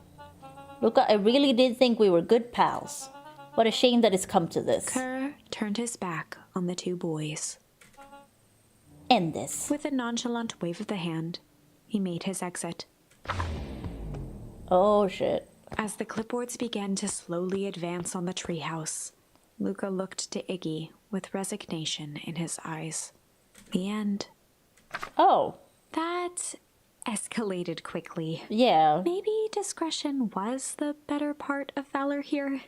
Luca, I really did think we were good pals. What a shame that it's come to this. Kerr turned his back on the two boys. End this. With a nonchalant wave of the hand, he made his exit. Oh, shit. As the clipboards began to slowly advance on the treehouse, Luca looked to Iggy with resignation in his eyes. The end. Oh, That escalated quickly. yeah. Maybe discretion was the better part of valor here.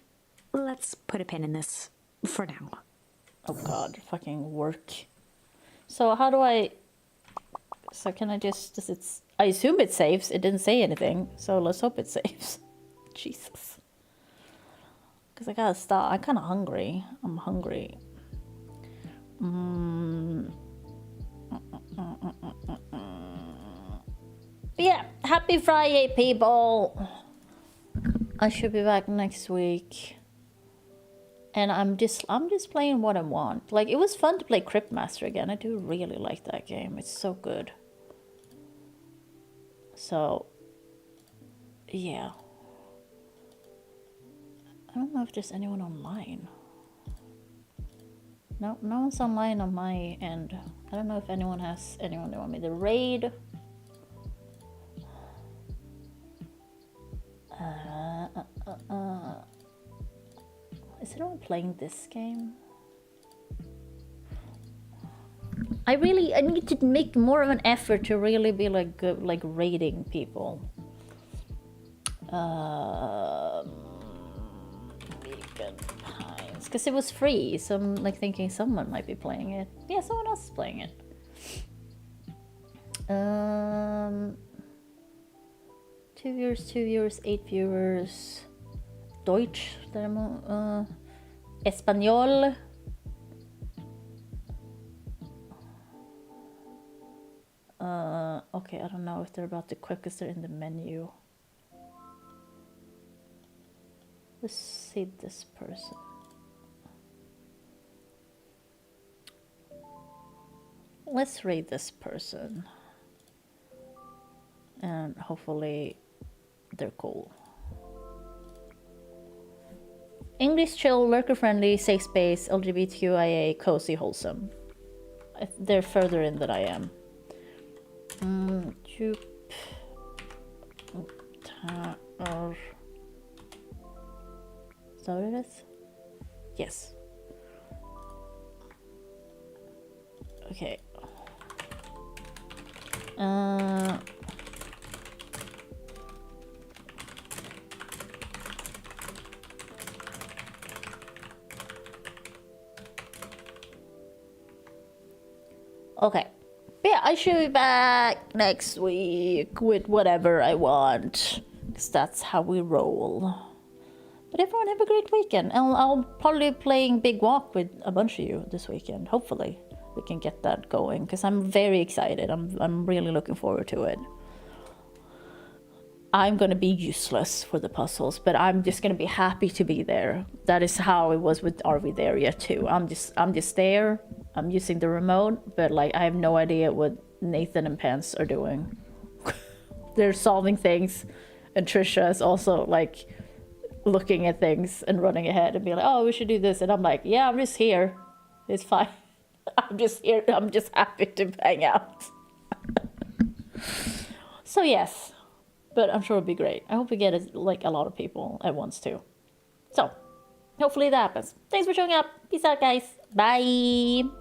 Let's put a pin in this for now. Oh, God. Fucking work. So how do I... So can I just... Does it... I assume it saves. It didn't say anything. So let's hope it saves. Jesus. Because I gotta stop. I'm kind of hungry. I'm hungry. Yeah. Happy Friday, people. I should be back next week. And I'm just playing what I want. Like, it was fun to play Cryptmaster again. I do really like that game. It's so good. So, yeah. I don't know if there's anyone online. No, no one's online on my end. I don't know if anyone has anyone they want me to raid. Is anyone playing this game? I need to make more of an effort to really be like good, like raiding people. Beacon Pines, because it was free, so I'm like thinking someone might be playing it. Yeah, someone else is playing it. 2 viewers, 8 viewers. Deutsch, Espanol. Okay, I don't know if they're about to cook because they're in the menu. Let's see this person. Let's raid this person. And hopefully they're cool. English, chill, lurker friendly, safe space, LGBTQIA, cozy, wholesome. They're further in than I am. Is that what it is? Yes. Okay. Okay. But yeah, I should be back next week with whatever I want. Because that's how we roll. But everyone have a great weekend. I'll probably be playing Big Walk with a bunch of you this weekend. Hopefully we can get that going. Because I'm very excited. I'm really looking forward to it. I'm going to be useless for the puzzles, but I'm just going to be happy to be there. That is how it was with Are We There Yet too. I'm just there. I'm using the remote, but like I have no idea what Nathan and Pence are doing. They're solving things, and Trisha is also like looking at things and running ahead and being like, oh, we should do this. And I'm like, yeah, I'm just here. It's fine. I'm just here. I'm just happy to hang out. So yes, but I'm sure it'll be great. I hope we get like a lot of people at once too. So hopefully that happens. Thanks for showing up. Peace out, guys. Bye.